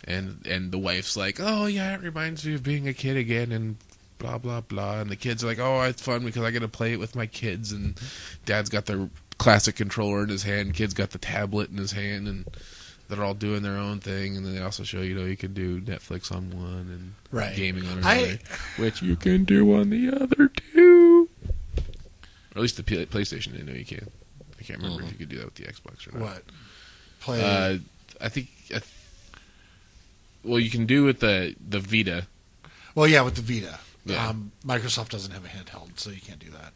the wife's like, "Oh yeah, it reminds me of being a kid again," and blah blah blah. And the kids are like, "Oh, it's fun because I get to play it with my kids." And Dad's got the classic controller in his hand, kid's got the tablet in his hand, and they're all doing their own thing. And then they also show you can do Netflix on one and Right. gaming on another, which you can do on the other too. Or at least the PlayStation, I know you can. I can't remember if you could do that with the Xbox or not. What? Play. I think. Well, you can do with the Vita. Well, yeah, with the Vita. Yeah. Microsoft doesn't have a handheld, so you can't do that.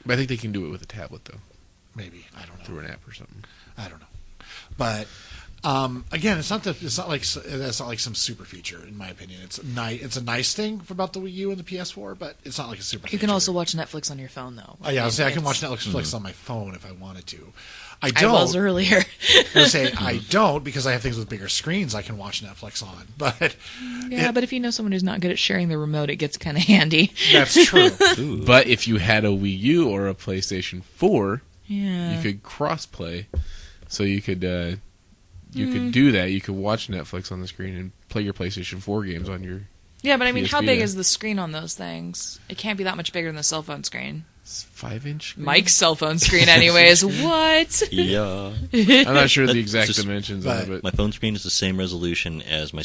But I think they can do it with a tablet though, Maybe, I don't know. through an app or something. I don't know. But again, it's not like some super feature in my opinion. It's a nice thing about the Wii U and the PS4, but it's not like a super. You can feature. also watch Netflix on your phone, though. Yeah, I can watch It's- Netflix on my phone if I wanted to. I I don't. was earlier. I don't because I have things with bigger screens I can watch Netflix on. But Yeah, but if you know someone who's not good at sharing the remote, it gets kind of handy. that's true. But if you had a Wii U or a PlayStation 4, Yeah. you could cross-play. So you could do that. You could watch Netflix on the screen and play your PlayStation 4 games on your Yeah, but I mean, PS how big Vita. is the screen on those things? It can't be that much bigger than the cell phone screen. 5-inch screen. Mike's cell phone screen, anyways. What? Yeah. I'm not sure the That's exact just- dimensions but- of it. My phone screen is the same resolution as my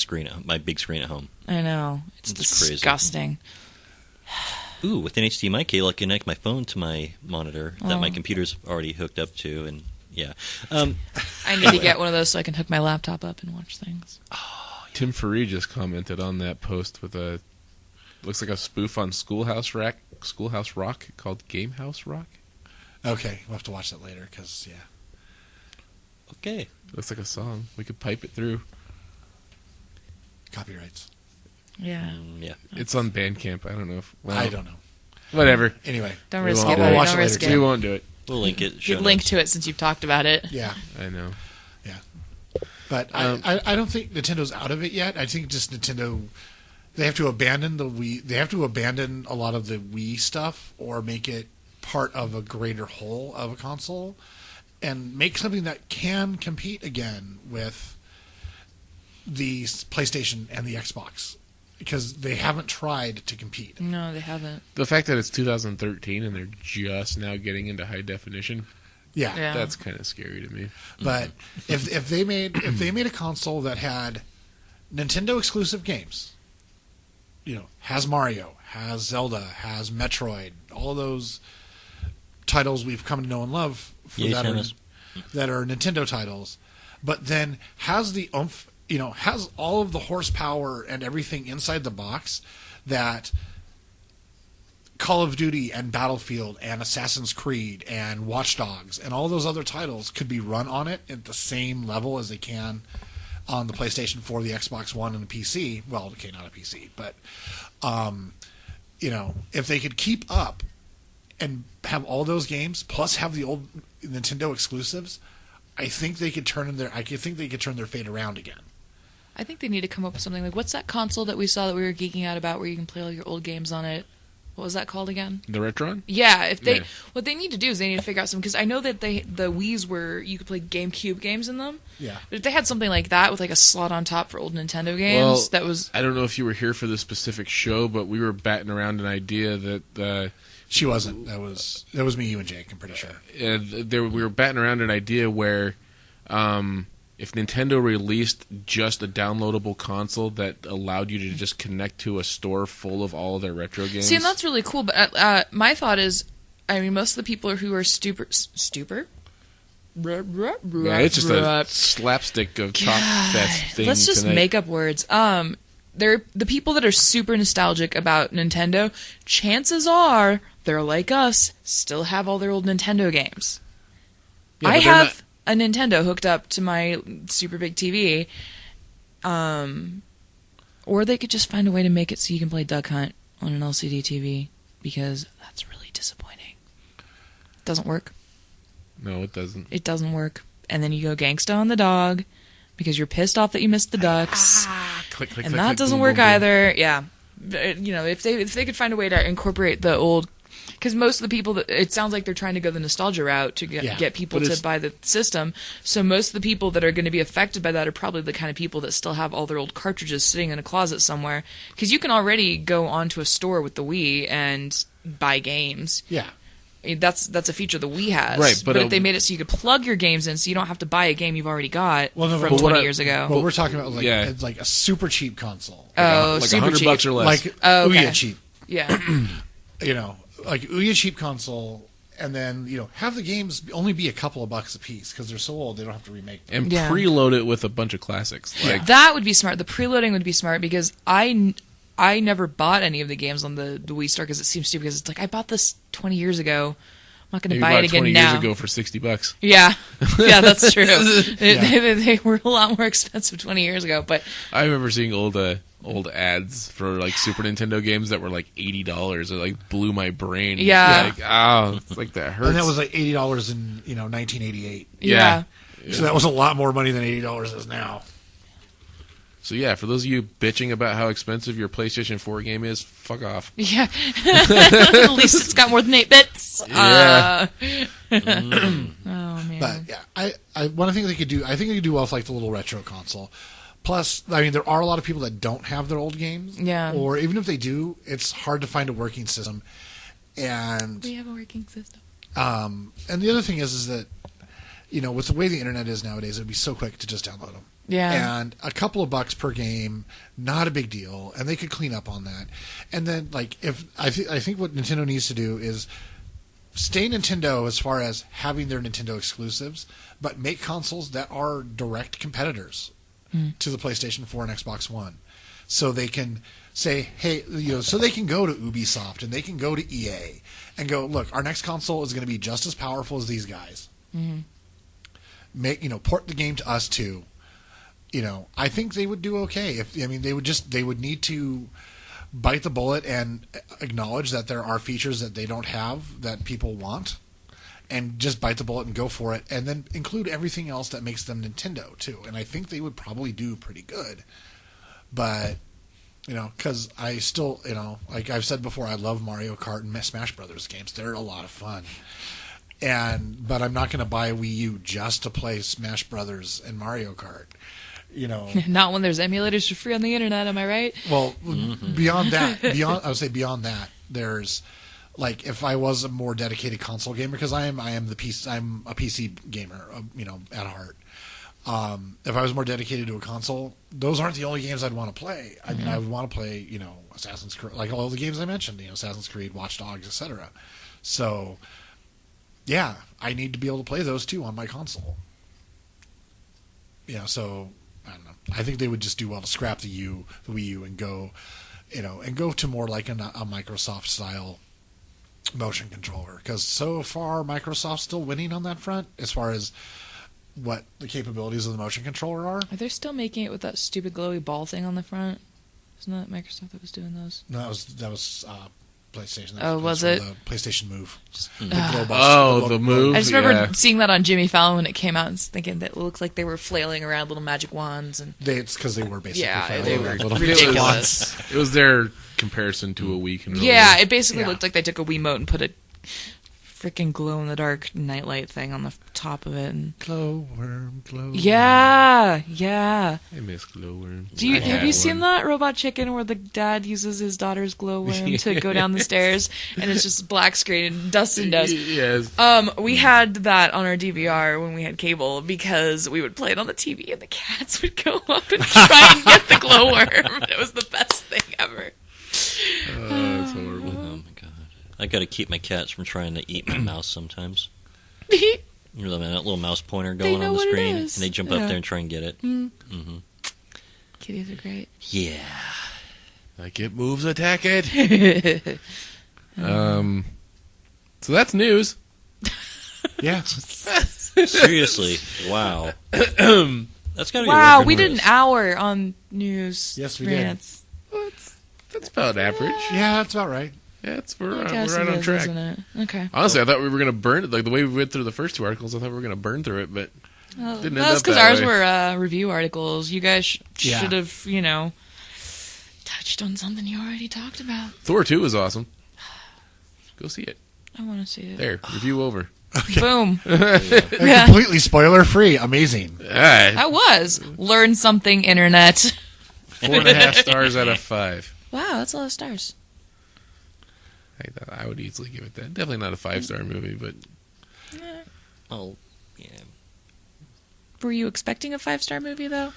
big screen at home. I know. It's It's crazy. disgusting. Ooh, with an HDMI cable, I can connect my phone to my monitor that my computer's already hooked up to, and yeah. I need to get one of those so I can hook my laptop up and watch things. Tim Faree just commented on that post with looks like a spoof on Schoolhouse Rock called Gamehouse Rock. Okay, we'll have to watch that later because Okay. Looks like a song. We could pipe it through. copyrights. Yeah. Yeah. It's on Bandcamp. I don't know if... Well, I don't know. Whatever. Anyway, Don't We risk won't it. do it. Watch Don't it risk later, We it. won't do it. We'll link it. Give link to it since you've talked about it. yeah, I know. yeah. But I don't think Nintendo's out of it yet. I think just Nintendo, they have to abandon the Wii. They have to abandon a lot of the Wii stuff or make it part of a greater whole of a console and make something that can compete again with the PlayStation and the Xbox because they haven't tried to compete. No, they haven't. The fact that it's 2013 and they're just now getting into high definition, Yeah. Yeah. that's kind of scary to me. But if they made a console that had Nintendo exclusive games, has Mario, has Zelda, has Metroid, all of those titles we've come to know and love that are Nintendo titles, but then has the oomph, has all of the horsepower and everything inside the box that Call of Duty and Battlefield and Assassin's Creed and Watch Dogs and all those other titles could be run on it at the same level as they can on the PlayStation 4, the Xbox One, and the PC. Well, okay, not a PC, but if they could keep up and have all those games plus have the old Nintendo exclusives, I think they could turn their fate around again. I think they need to come up with something like, what's that console that we saw that we were geeking out about where you can play all your old games on it? What was that called again? The Retron? Yeah, what they need to do is they need to figure out something, because I know that the Wii's you could play GameCube games in them. Yeah. But if they had something like that with like a slot on top for old Nintendo games, that was... I don't know if you were here for this specific show, but we were batting around an idea that... She wasn't. That was me, you, and Jake, I'm pretty sure. We were batting around an idea where if Nintendo released just a downloadable console that allowed you to just connect to a store full of all of their retro games. See, and that's really cool, but my thought is, most of the people who are stupor? Yeah, it's just a slapstick of top fest thing. Let's just tonight. make up words. They're the people that are super nostalgic about Nintendo. Chances are they're like us, still have all their old Nintendo games. Yeah, I but they're have a Nintendo hooked up to my super big TV. Or they could just find a way to make it so you can play Duck Hunt on an LCD TV, because that's really disappointing. Doesn't work. No, it doesn't. It doesn't work. And then you go gangsta on the dog because you're pissed off that you missed the ducks. Click, click, And click, that click, doesn't boom, work boom, boom. either. Yeah. If they could find a way to incorporate the old, because most of the people it sounds like they're trying to go the nostalgia route to get people But to it's- buy the system. So most of the people that are going to be affected by that are probably the kind of people that still have all their old cartridges sitting in a closet somewhere. Because you can already go onto a store with the Wii and buy games. Yeah. That's a feature the Wii has. Right, but if they made it so you could plug your games in, so you don't have to buy a game you've already got Well, no, from but 20 years ago. What we're talking about is Yeah. it's like a super cheap console. Oh, Like super cheap. $100 or less. Like Oh, okay. Ouya cheap. Yeah. Like Ouya cheap console, and then have the games only be a couple of bucks a piece because they're so old they don't have to remake them. And Yeah. preload it with a bunch of classics. Like That would be smart. The preloading would be smart, because I never bought any of the games on the Wii Store because it seems stupid. Because it's like, I bought this 20 years ago. I'm not going you to buy bought it again 20 now. years ago for $60. Yeah, yeah, that's true. They were a lot more expensive 20 years ago, but I remember seeing old ads for like Super Nintendo games that were like $80. It like blew my brain. Yeah. It's like that hurts. And that was like $80 in 1988. yeah. So that was a lot more money than $80 is now. So yeah, for those of you bitching about how expensive your PlayStation 4 game is, fuck off. Yeah. At least it's got more than 8 bits. Yeah. Oh, man. But yeah, one thing they could do, I think they could do well with like the little retro console. Plus, I mean, there are a lot of people that don't have their old games. Yeah. Or even if they do, it's hard to find a working system. And We have a working system. and the other thing is that with the way the internet is nowadays, it'd be so quick to just download them. Yeah. And a couple of bucks per game, not a big deal, and they could clean up on that. And then, if I think what Nintendo needs to do is stay Nintendo as far as having their Nintendo exclusives, but make consoles that are direct competitors to the PlayStation 4 and Xbox One, so they can say, hey, so they can go to Ubisoft and they can go to EA and go, look, our next console is going to be just as powerful as these guys. Port the game to us too. I think they would do okay. They would need to bite the bullet and acknowledge that there are features that they don't have that people want, and just bite the bullet and go for it, and then include everything else that makes them Nintendo too. And I think they would probably do pretty good. But because I still, like I've said before, I love Mario Kart and Smash Brothers games. They're a lot of fun. But I'm not going to buy a Wii U just to play Smash Brothers and Mario Kart. Not when there's emulators for free on the internet, am I right? Well, beyond that, I would say beyond that, there's if I was a more dedicated console gamer, because I'm a PC gamer, at heart. If I was more dedicated to a console, those aren't the only games I'd want to play. I mean, I would want to play, Assassin's Creed, like all the games I mentioned, Assassin's Creed, Watch Dogs, etc. So, yeah, I need to be able to play those too on my console. So I don't know. I think they would just do well to scrap the Wii U, and go, and go to more like a Microsoft style motion controller. Because so far, Microsoft's still winning on that front as far as what the capabilities of the motion controller are. Are they still making it with that stupid glowy ball thing on the front? Isn't that Microsoft that was doing those? No, that was PlayStation. Oh, was it? The PlayStation Move. The Move. I just remember seeing that on Jimmy Fallon when it came out and thinking that it looked like they were flailing around little magic wands. And it's because they were basically they were little ridiculous. It was their comparison to a Wii controller. Yeah, it basically looked like they took a Wiimote and put a freaking glow-in-the-dark nightlight thing on the top of it. And glowworm. Yeah. I miss glowworm. Have you seen that Robot Chicken where the dad uses his daughter's glowworm to go down the stairs, and it's just black screen and dust and dust? Yes. We had that on our DVR when we had cable because we would play it on the TV and the cats would go up and try and get the glowworm. It was the best thing ever. That's horrible. Oh my god! I got to keep my cats from trying to eat my mouse sometimes. That little mouse pointer going on the screen, and they jump up there and try and get it. Kitties are great. Yeah. Like it moves, attack it. So that's news. Yeah. Seriously, wow. That's gotta be Wow, a we record did an for us. hour on news. Yes, we rants. That's about average. Yeah, that's about right. Yeah, we're I guess right it on is, track. isn't it? Okay. Honestly, I thought we were going to burn it. Like the way we went through the first two articles, I thought we were going to burn through it, but didn't end That's up because that ours way. were review articles. You guys Yeah. should have, touched on something you already talked about. Thor 2 was awesome. Go see it. I want to see it. There, review over. Boom. And completely spoiler free. Amazing. I was. Learn something, internet. 4.5 stars out of 5. Wow, that's a lot of stars. I would easily give it that. Definitely not a 5-star movie, but Oh, yeah. Were you expecting a 5-star movie, though?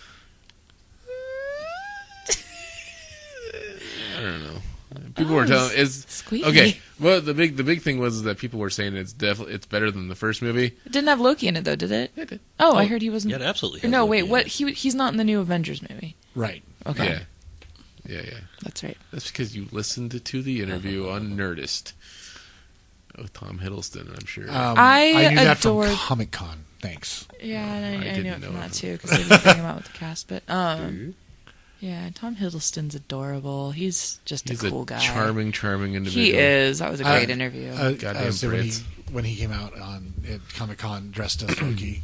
I don't know. People were telling Squeaky. okay. Well, the big thing was that people were saying it's better than the first movie. It didn't have Loki in it, though, did it? It did. Oh, I heard he wasn't. Yeah, it absolutely. Or has no, Loki wait. in What? it. He's not in the new Avengers movie. Right. Okay. Yeah. That's right. That's because you listened to the interview on Nerdist with Tom Hiddleston, I'm sure. I knew that from adored- Comic Con. Thanks. Yeah, and I didn't knew it know from it. that too because they didn't bring him out with the cast. But yeah, Tom Hiddleston's adorable. He's just He's a cool guy. charming individual. He is. That was a great interview. Goddamn So Brits. when he came out on at Comic Con dressed as Loki,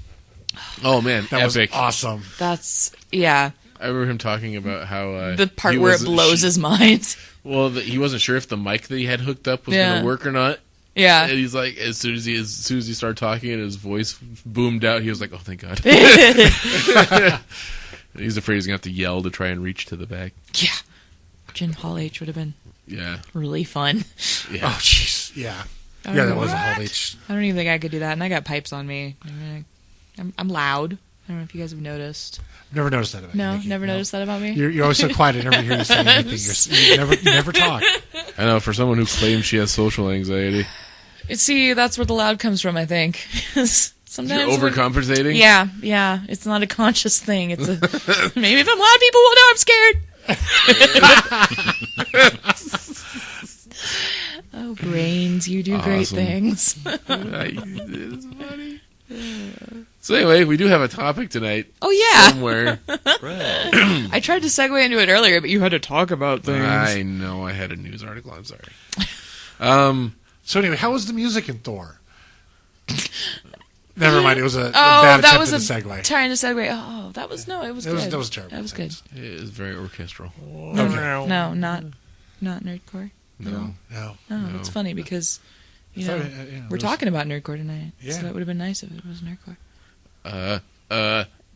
Oh man, that epic! was awesome. That's I remember him talking about how the part he where it wasn't blows his mind. Well, he wasn't sure if the mic that he had hooked up was Yeah. going to work or not. Yeah. And he's like, as soon as he started talking and his voice boomed out, he was like, "Oh, thank God." He's afraid he's going to have to yell to try and reach to the back. Yeah. Jim Hall H would have been Yeah. really fun. Yeah. Oh, jeez. Yeah. I don't Yeah, know that was a what? Hall H. I don't even think I could do that, and I got pipes on me. I'm loud. I don't know if you guys have noticed. Never noticed that about you. No, Nikki. never noticed that about me. You're always so quiet. I never hear you say anything. You never talk. I know, for someone who claims she has social anxiety. See, that's where the loud comes from, I think. Sometimes You're overcompensating? Yeah. It's not a conscious thing. It's a maybe if I'm loud, people will know I'm scared. Oh, brains, you do great Awesome. things. It's funny. So anyway, we do have a topic tonight. Oh, yeah. Somewhere. Right. I tried to segue into it earlier, but you had to talk about things. I know, I had a news article. I'm sorry. So anyway, how was the music in Thor? Never mind. It was a Oh, bad that attempt was at a a segue. trying to segue. Oh, that was no, it was good. That was terrible. That was good. It is very orchestral. No, not Nerdcore. No. No. Oh, it's funny because you know Sorry, yeah, we're talking about Nerdcore tonight. Yeah. So that would have been nice if it was Nerdcore.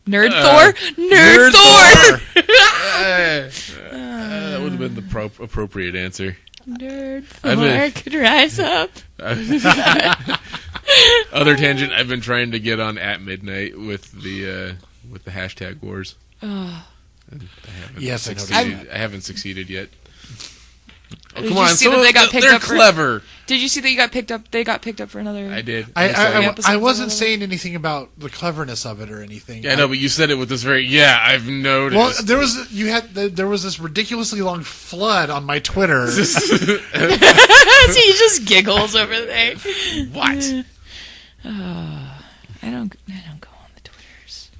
Nerd Thor. that would have been the appropriate answer. Nerd I've been- Thor could rise up. Other tangent. I've been trying to get on at midnight with the hashtag wars. Oh. And I haven't Yes, I noticed succeeded. that. I haven't succeeded yet. Oh, Did come you on! see So that they got picked they're up for- clever. Did you see that you got picked up? They got picked up for another. I did. I episodes wasn't or saying anything about the cleverness of it or anything. Yeah, I know, but you said it with this very. Yeah, I've noticed. Well, there was this ridiculously long flood on my Twitter. So he just giggles over there. What? I don't go on the Twitters.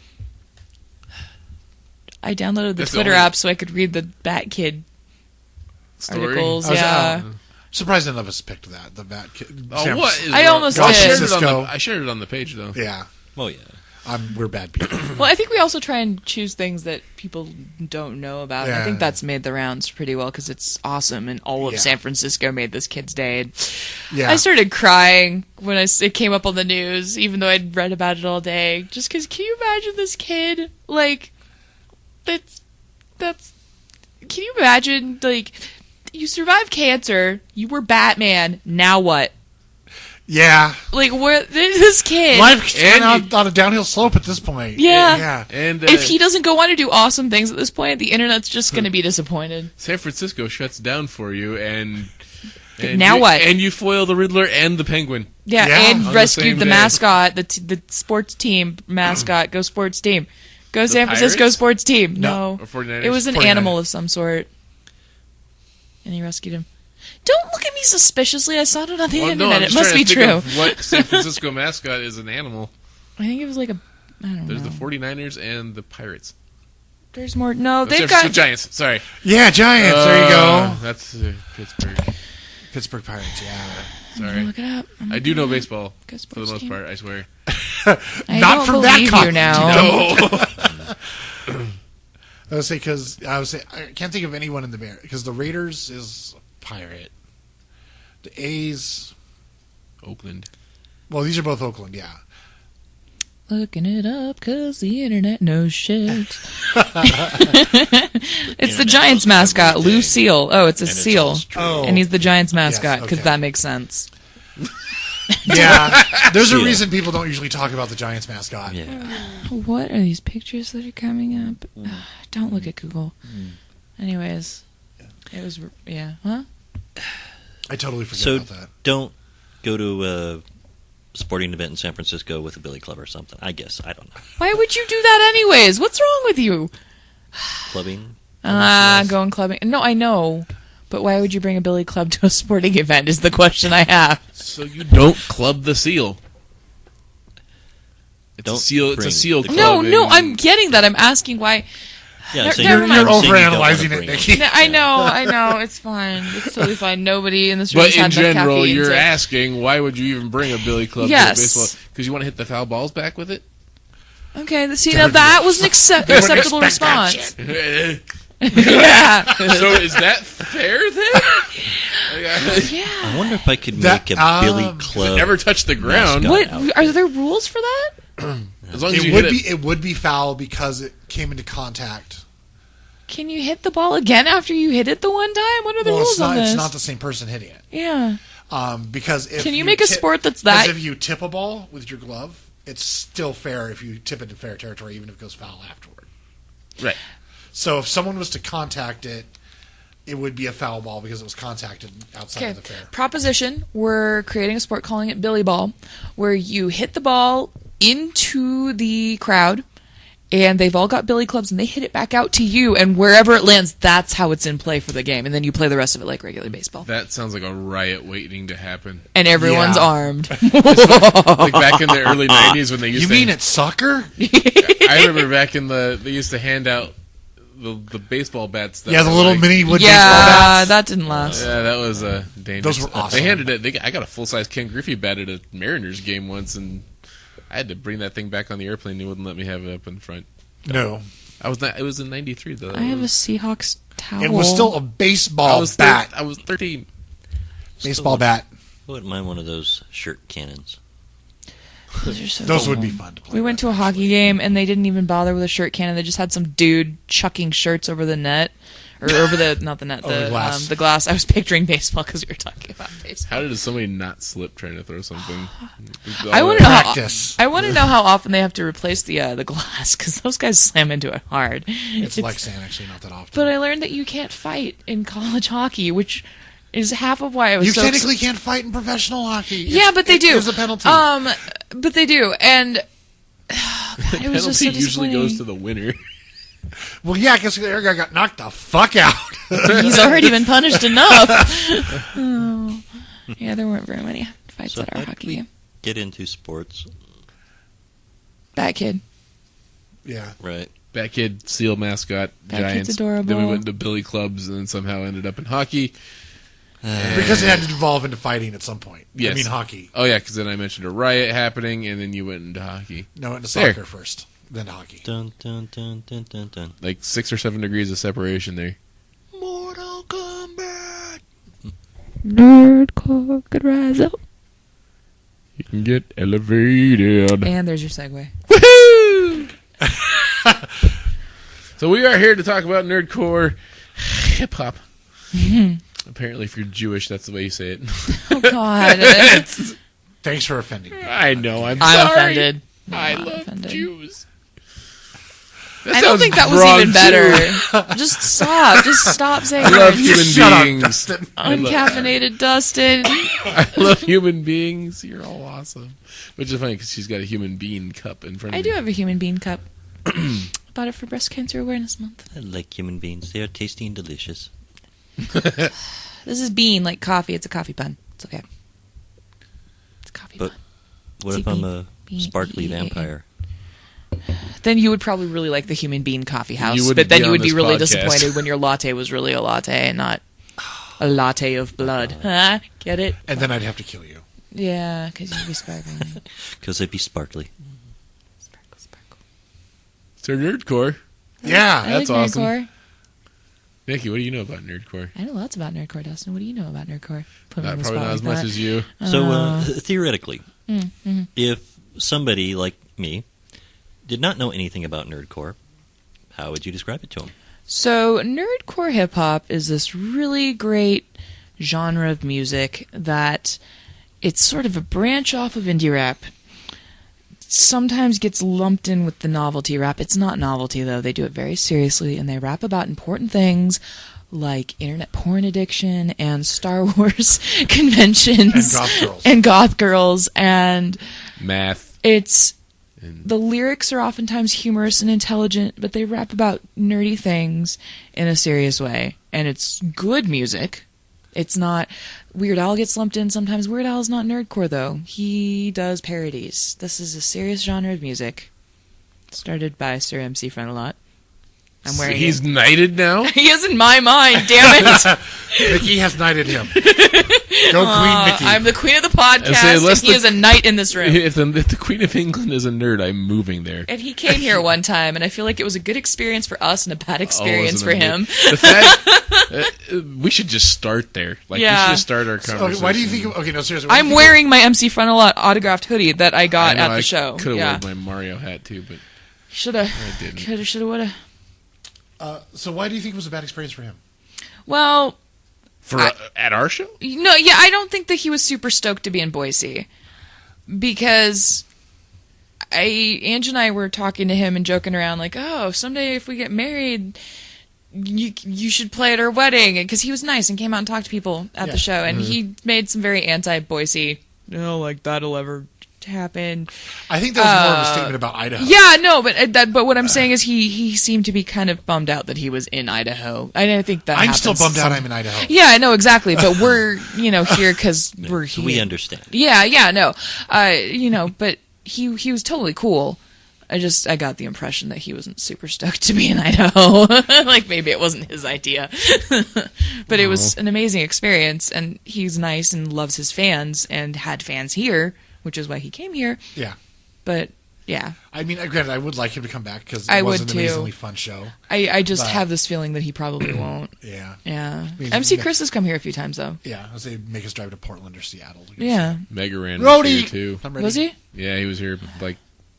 I downloaded the That's the Twitter only- app so I could read the Bat Kid Story? articles. I was- Yeah. Surprised none of us picked that. The Bat Kid. Oh, what? Is I wrong? almost I did. shared it on Cisco. I shared it on the page though. Yeah, Oh, yeah. we're bad people. Well, I think we also try and choose things that people don't know about. And I Yeah. think that's made the rounds pretty well because it's awesome, and all of Yeah. San Francisco made this kid's day. And Yeah, I started crying when it came up on the news, even though I'd read about it all day. Just because, can you imagine this kid? Like, that's. Can you imagine? Like, you survived cancer. You were Batman. Now what? yeah. Like, where this kid? Life's And kind on a downhill slope at this point. Yeah. yeah. And If he doesn't go on to do awesome things at this point, the internet's just going to be disappointed. San Francisco shuts down for you, and Now you, what? And you foil the Riddler and the Penguin. Yeah, Yeah. and On the same rescued the day. mascot, the sports team mascot. Go sports team. Go San Francisco Pirates? sports team. No. No. Or 49ers? It was an 49ers. animal of some sort. And he rescued him. Don't look at me suspiciously. I saw it on the Well, no, internet. I'm It just must trying be to true. think of what San Francisco mascot is an animal? I think it was like a. I don't There's know. the 49ers and the Pirates. There's more. No, Oh, they've San Francisco got. Giants. Sorry. Yeah, Giants. There you go. That's Pittsburgh. Pittsburgh Pirates. Yeah. Sorry. Look it up. I do know baseball Good for the sports most team. part. I swear. I Not don't from that believe con- you now. No. I would say because I can't think of anyone in the Bear because the Raiders is Pirate. The A's. Oakland. Well, these are both Oakland. Yeah. Looking it up because the internet knows shit. It's the internet Giants knows mascot, everything. Lou Seal. Oh, it's a And it's seal. all true. Oh. And he's the Giants mascot because okay. that makes sense. Yeah. There's a Seal. reason people don't usually talk about the Giants mascot. Yeah. What are these pictures that are coming up? Don't look at Google. Anyways, it was, yeah. Huh? I totally forget So about that. don't go to a sporting event in San Francisco with a billy club or something. I guess. I don't know. Why would you do that anyways? What's wrong with you? Clubbing? Going clubbing. No, I know. But why would you bring a billy club to a sporting event is the question I have. So you don't club the seal. It's Don't a seal. It's a bring seal the club. No, and- I'm getting that. I'm asking why. Yeah, Ne- so never you're, mind. I'm saying you don't wanna overanalyzing it, bring Nikki. No, I know. It's fine. It's totally fine. Nobody in this room But has in had enough general, caffeine you're to- asking why would you even bring a billy club Yes. to a baseball? Because you want to hit the foul balls back with it. Okay, see, now that was an acceptable expect that response. shit. Yeah. So is that fair then? Yeah. I wonder if I could That, make a billy club. Never touch the ground. Mascot. What are there rules for that? As long as It you would hit be it. it would be foul because it came into contact. Can you hit the ball again after you hit it the one time? What are the Well, rules it's not. on this? It's not the same person hitting it. Yeah. Because if Can you make a sport that's that- Because if you tip a ball with your glove it's still fair if you tip it in fair territory, even if it goes foul afterward. Right. So if someone was to contact it, it would be a foul ball because it was contacted outside of the fair. Proposition, we're creating a sport calling it Billy Ball, where you hit the ball into the crowd, and they've all got billy clubs, and they hit it back out to you, and wherever it lands, that's how it's in play for the game, and then you play the rest of it like regular baseball. That sounds like a riot waiting to happen. And everyone's armed. Like back in the early 90s when they used You to... mean it's soccer? I remember back in they used to hand out the baseball bats. That Yeah, the were little like- mini wood baseball Yeah, bats. that didn't last. Yeah, that was dangerous. Those were awesome. They handed it. I got a full-size Ken Griffey bat at a Mariners game once, and I had to bring that thing back on the airplane. They wouldn't let me have it up in front. No. It was in '93 though. I have a Seahawks towel. It was still a baseball I bat. I was 13. Baseball bat. I wouldn't mind one of those shirt cannons. Those are so Those cool. would be fun to play. We went to a hockey game, and they didn't even bother with a shirt cannon. They just had some dude chucking shirts over the net. Or over not the net, Over the glass. The glass. I was picturing baseball because we were talking about baseball. How did somebody not slip trying to throw something? I want to know Practice. I want to know how often they have to replace the glass because those guys slam into it hard. It's like sand, actually, not that often. But I learned that you can't fight in college hockey, which is half of why I was You so technically can't fight in professional hockey. Yeah, but they do. There's a penalty. But they do, and God, it was just so penalty usually goes to disappointing. the winner. Well, yeah, because the other guy got knocked the fuck out. He's already been punished enough. Oh. Yeah, there weren't very many fights So at our how did hockey we game. get into sports? Bat Kid. Yeah. Right. Bat Kid, Seal mascot, That kid's Giants. adorable. Then we went into Billy Clubs, and then somehow ended up in hockey. Because it had to devolve into fighting at some point. Yes. I mean, hockey. Oh yeah, because then I mentioned a riot happening, and then you went into hockey. No, into There. soccer first, then hockey. Dun dun dun dun dun dun. Like 6 or 7 degrees of separation there. Mortal Kombat. Nerdcore could rise up. You can get elevated. And there's your segue. Woohoo! So we are here to talk about nerdcore hip hop. Apparently, if you're Jewish, that's the way you say it. Oh God, Thanks for offending me. I know. I'm I'm sorry. offended. I I'm not love offended. Jews. I don't think that was wrong, even too. better. Just stop. Just stop saying I love words. human Shut up, beings. Dustin. Uncaffeinated Dustin. I love human beings. You're all awesome. Which is funny because she's got a human bean cup in front of I me. do have a human bean cup. Bought it for Breast Cancer Awareness Month. I like human beings. They are tasty and delicious. This is bean, like coffee. It's a coffee pun. It's okay. It's a coffee But pun. what See, if I'm bean- a bean- sparkly yeah. vampire? Then you would probably really like the human bean coffee house. You wouldn't But then be you on would be this really podcast. disappointed when your latte was really a latte and not a latte of blood. Huh? Get it? And then I'd have to kill you. Yeah, because you'd be sparkling. Because they'd be sparkly. Sparkle, sparkle. So nerdcore. Yeah. I That's like awesome. Nerdcore. Nikki, what do you know about nerdcore? I know lots about Nerdcore, Dustin. What do you know about Nerdcore? Put me on the Probably spot not as like much that. as you. So theoretically, mm-hmm. if somebody like me did not know anything about nerdcore, how would you describe it to them? So, nerdcore hip hop is this really great genre of music that it's sort of a branch off of indie rap. Sometimes gets lumped in with the novelty rap. It's not novelty, though. They do it very seriously, and they rap about important things like internet porn addiction and Star Wars conventions. And goth girls. And goth girls, and Math. it's And the lyrics are oftentimes humorous and intelligent, but they rap about nerdy things in a serious way. And it's good music. It's not... Weird Al gets lumped in sometimes. Weird Al's not nerdcore, though. He does parodies. This is a serious genre of music. Started by Sir MC Frontalot. I'm wearing he's it. knighted now? He is in my mind, damn it! Mickey has knighted him. Go Queen Mickey. I'm the queen of the podcast, And say, and unless he the- is a knight in this room. If the Queen of England is a nerd, I'm moving there. And he came here one time, and I feel like it was a good experience for us and a bad experience for Wasn't it? him. The fact, we should just start there. Like, we Yeah. should just start our Okay, conversation. why do you think... Okay, no, seriously. why do I'm you think- wearing my MC Frontalot autographed hoodie that I got I know, at the show. Could have Yeah, worn my Mario hat too, but shoulda, I didn't. coulda, shoulda, woulda. So why do you think it was a bad experience for him? Well, for at our show. no, yeah, I don't think that he was super stoked to be in Boise because Ange and I were talking to him and joking around like, oh, someday if we get married, you should play at our wedding, because he was nice and came out and talked to people at the show, and he made some very anti-Boise, like that'll ever happen. I think that was more of a statement about Idaho. Yeah, no, but what I'm saying is he seemed to be kind of bummed out that he was in Idaho. I think that I'm still bummed out I'm in Idaho. Yeah, I know, exactly, but we're, here because we're here. We understand. Yeah, no. But he was totally cool. I got the impression that he wasn't super stoked to be in Idaho. Like, maybe it wasn't his idea. But it was an amazing experience, and he's nice and loves his fans, and had fans here, which is why he came here. Yeah. But, yeah. I mean, granted, I would like him to come back, because it was an amazingly fun show. I just have this feeling that he probably won't. Yeah. Yeah. MC Chris has come here a few times, though. Yeah, I'll say make us drive to Portland or Seattle. Yeah. Mega Ran was here, too. Was he? Yeah, he was here,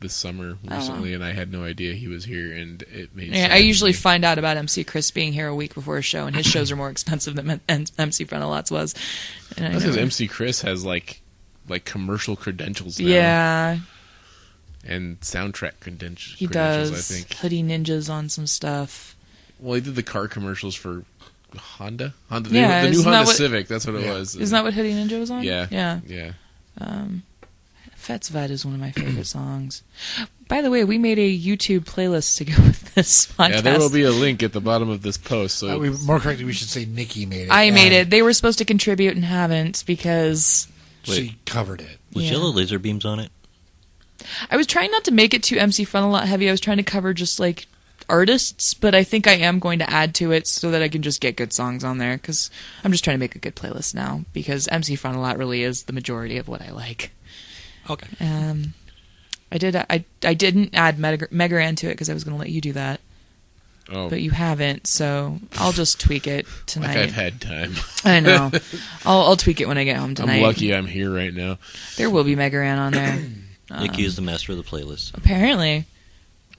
this summer recently, and I had no idea he was here, and it made sense. I usually find out about MC Chris being here a week before a show, and his shows are more expensive than MC Frontalot's was. That's because MC Chris has like commercial credentials now. Yeah. And soundtrack credentials. He does. I think Hoodie Ninjas on some stuff. Well, he did the car commercials for Honda. The new Honda Civic. That's what it was. Isn't that what Hoodie Ninja was on? Yeah. Yeah. Fetzvet is one of my favorite songs. By the way, we made a YouTube playlist to go with this podcast. Yeah, there will be a link at the bottom of this post. So more correctly, we should say Nikki made it. I made it. They were supposed to contribute and haven't, because she covered it. Was Yellow Laser Beams on it? I was trying not to make it too MC Frontalot heavy. I was trying to cover just like artists, but I think I am going to add to it so that I can just get good songs on there, because I'm just trying to make a good playlist now, because MC Frontalot really is the majority of what I like. Okay. I didn't add Megaran to it because I was going to let you do that. Oh. But you haven't, so I'll just tweak it tonight. Like I've had time. I know. I'll tweak it when I get home tonight. I'm lucky I'm here right now. There will be Megaran on there. Nikki is the master of the playlist. Apparently.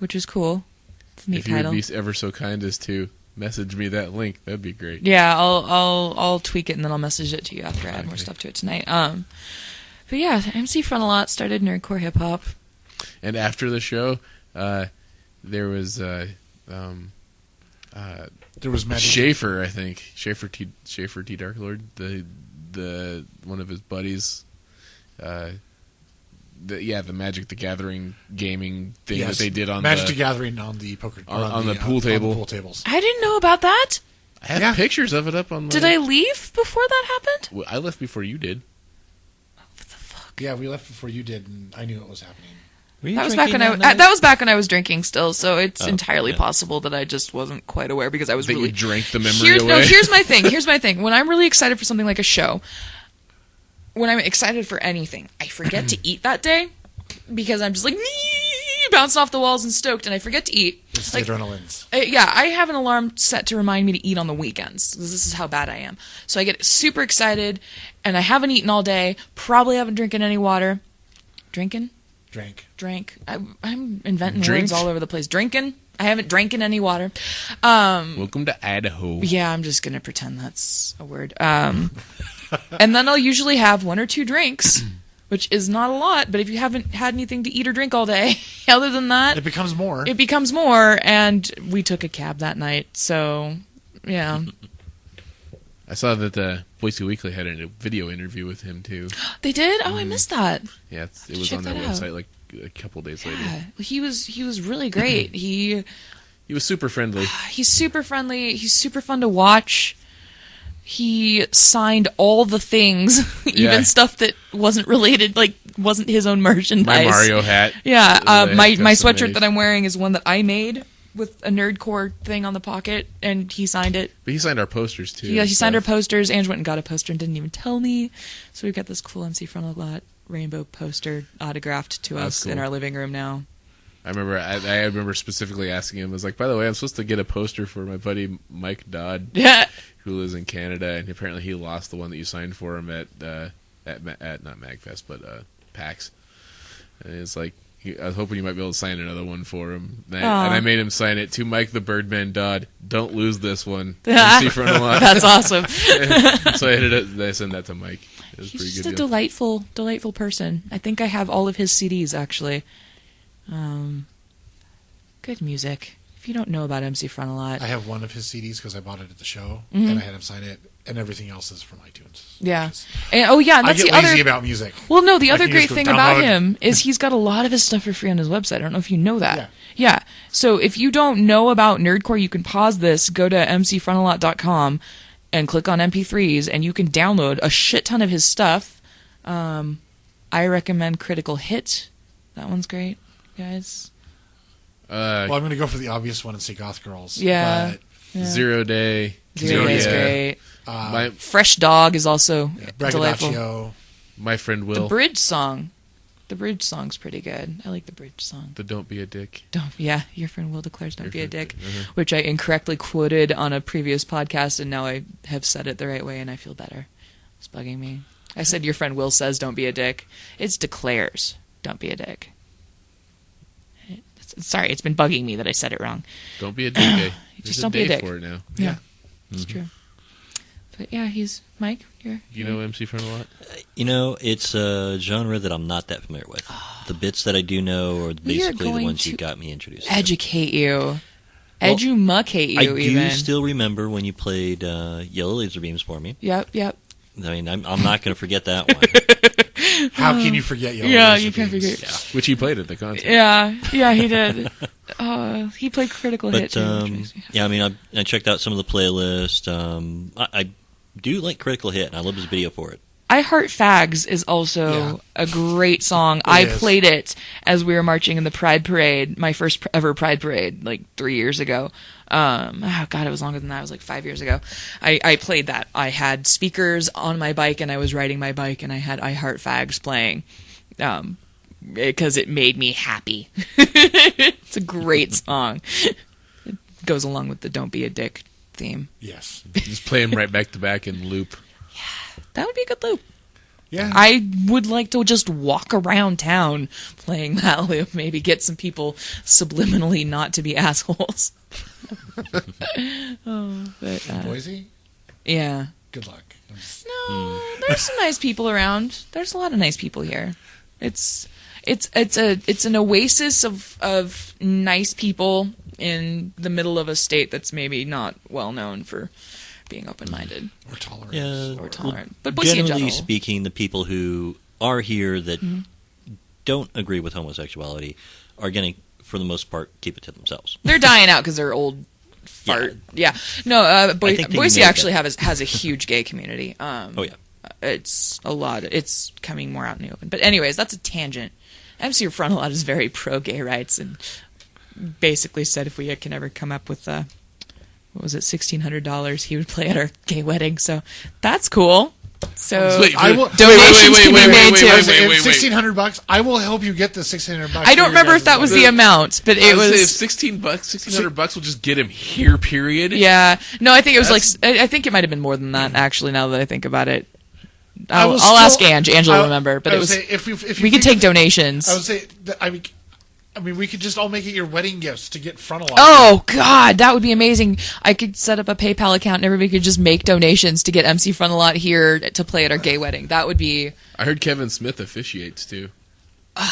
Which is cool. It's a neat title. If you would be ever so kind as to message me that link, that'd be great. Yeah, I'll tweak it and then I'll message it to you after I add more stuff to it tonight. But yeah, MC Frontalot started Nerdcore Hip Hop. And after the show, there was Magic. Schaefer, I think. Schaefer T Dark Lord, the one of his buddies. The Magic the Gathering gaming thing that they did on Magic the Gathering on the poker on the pool table. On the pool tables. I didn't know about that. I have pictures of it up on. Did I leave before that happened? Well, I left before you did. What the fuck? Yeah, we left before you did, and I knew it was happening. That was back when I was drinking still, so it's entirely possible that I just wasn't quite aware, because I was really... you drank the memory away? No, here's my thing. When I'm really excited for something like a show, when I'm excited for anything, I forget to eat that day, because I'm just like bouncing off the walls and stoked, and I forget to eat. It's the adrenalines. I have an alarm set to remind me to eat on the weekends, because this is how bad I am. So I get super excited, and I haven't eaten all day, probably haven't drinking any water. Drank. I'm inventing words all over the place. Drinking. I haven't dranken any water. Welcome to Idaho. Yeah, I'm just going to pretend that's a word. And then I'll usually have one or two drinks, which is not a lot, but if you haven't had anything to eat or drink all day, other than that... It becomes more. And we took a cab that night, so, yeah. I saw that Boise Weekly had a video interview with him, too. They did? Oh, I missed that. Yeah, it was on their website like a couple days later. He was really great. He was super friendly. He's super friendly. He's super fun to watch. He signed all the things, even stuff that wasn't related, like wasn't his own merchandise. My Mario hat. Yeah, my sweatshirt that I'm wearing is one that I made with a Nerdcore thing on the pocket, and he signed it. But he signed our posters, too. Yeah, he signed our posters. Ange went and got a poster and didn't even tell me. So we've got this cool MC Frontalot rainbow poster autographed to us in our living room now. I remember specifically asking him, I was like, by the way, I'm supposed to get a poster for my buddy Mike Dodd, who lives in Canada, and apparently he lost the one that you signed for him at not MagFest, but PAX. And it's like, I was hoping you might be able to sign another one for him. And I made him sign it to Mike the Birdman Dodd. Don't lose this one. That's awesome. So I sent that to Mike. It was He's pretty just good a delightful person. I think I have all of his CDs, actually. Good music. If you don't know about MC Frontalot, I have one of his CDs because I bought it at the show, Mm-hmm. and I had him sign it, and everything else is from iTunes. yeah. Just- And I that's get the lazy other. about music. Well, no, the I other can great just go thing about download. him is he's got a lot of his stuff for free on his website. I don't know if you know that. Yeah. Yeah. So if you don't know about Nerdcore, you can pause this, go to mcfrontalot.com, and click on MP3s, and you can download a shit ton of his stuff. I recommend Critical Hit. That one's great, guys. Well, I'm going to go for the obvious one and say Goth Girls. Yeah. But, Yeah. 0 Day. Zero Day is Yeah. great. My Fresh Dog is also delightful. Braggadocio. my friend The Will. bridge song. The bridge song's pretty good. I like the bridge song. The Don't Be a Dick. Yeah, your friend Will declares don't be a dick, Uh-huh. which I incorrectly quoted on a previous podcast, and now I have said it the right way, and I feel better. It's bugging me. I said your friend Will says don't be a dick. It's declares don't be a dick. Sorry, it's been bugging me that I said it wrong. Don't be a dick. Eh? Just There's don't be a day dick. for it now. Yeah, it's true. But yeah, he's Mike. You know MC Friend a lot? You know, it's a genre that I'm not that familiar with. The bits that I do know are We are basically the going ones you to got me introduced to. educate you, Well, edumucate you. I do even. still remember when you played Yellow Laser Beams for me. Yep. I mean, I'm not going to forget that one. How can you forget Yellow Yeah, Laser you can't Beams? forget. Which he played at the concert. Yeah, he did. He played Critical Hit. But too. yeah, I mean, I checked out some of the playlist. I do like Critical Hit, and I love his video for it. I Heart Fags is also Yeah. a great song. I is. played it as we were marching in the Pride Parade, my first ever Pride Parade, like 3 years ago. Oh God, it was longer than that. It was like 5 years ago. I played that. I had speakers on my bike, and I was riding my bike, and I had I Heart Fags playing, because it made me happy. It's a great song. It goes along with the Don't Be a Dick theme. Yes. Just play him right back to back in loop. That would be a good loop. Yeah. I would like to just walk around town playing that loop. Maybe get some people subliminally not to be assholes. Boise? Yeah. Good luck. No, there's some nice people around. There's a lot of nice people here. It's an oasis of nice people in the middle of a state that's maybe not well known for being open-minded Or tolerant. Yeah, or tolerant. But Boise in generally general. speaking, the people who are here that don't agree with homosexuality are going to, for the most part, keep it to themselves. They're dying out because they're old fart. Yeah. No, think they Boise made actually that. has a huge gay community. Oh, yeah. It's a lot. It's coming more out in the open. But anyways, that's a tangent. MC Frontalot is very pro-gay rights and basically said if we can ever come up with, what was it, $1,600, he would play at our gay wedding. So that's cool. So Wait, I will- donations can be made too. wait. $1,600. I will help you get the $1,600. I don't remember if that was the amount, but it I would say was... if $1,600 will just get him here. Period. Yeah. No, I think it was That's- I think it might have been more than that, actually, now that I think about it. I I'll will ask still- Ange. Ange will I- remember. But I it would was... say if you we could think- take donations. I would say that, I mean, we could just all make it your wedding gifts to get Frontalot. Oh, God, that would be amazing. I could set up a PayPal account and everybody could just make donations to get MC Frontalot here to play at our gay wedding. That would be... I heard Kevin Smith officiates too. I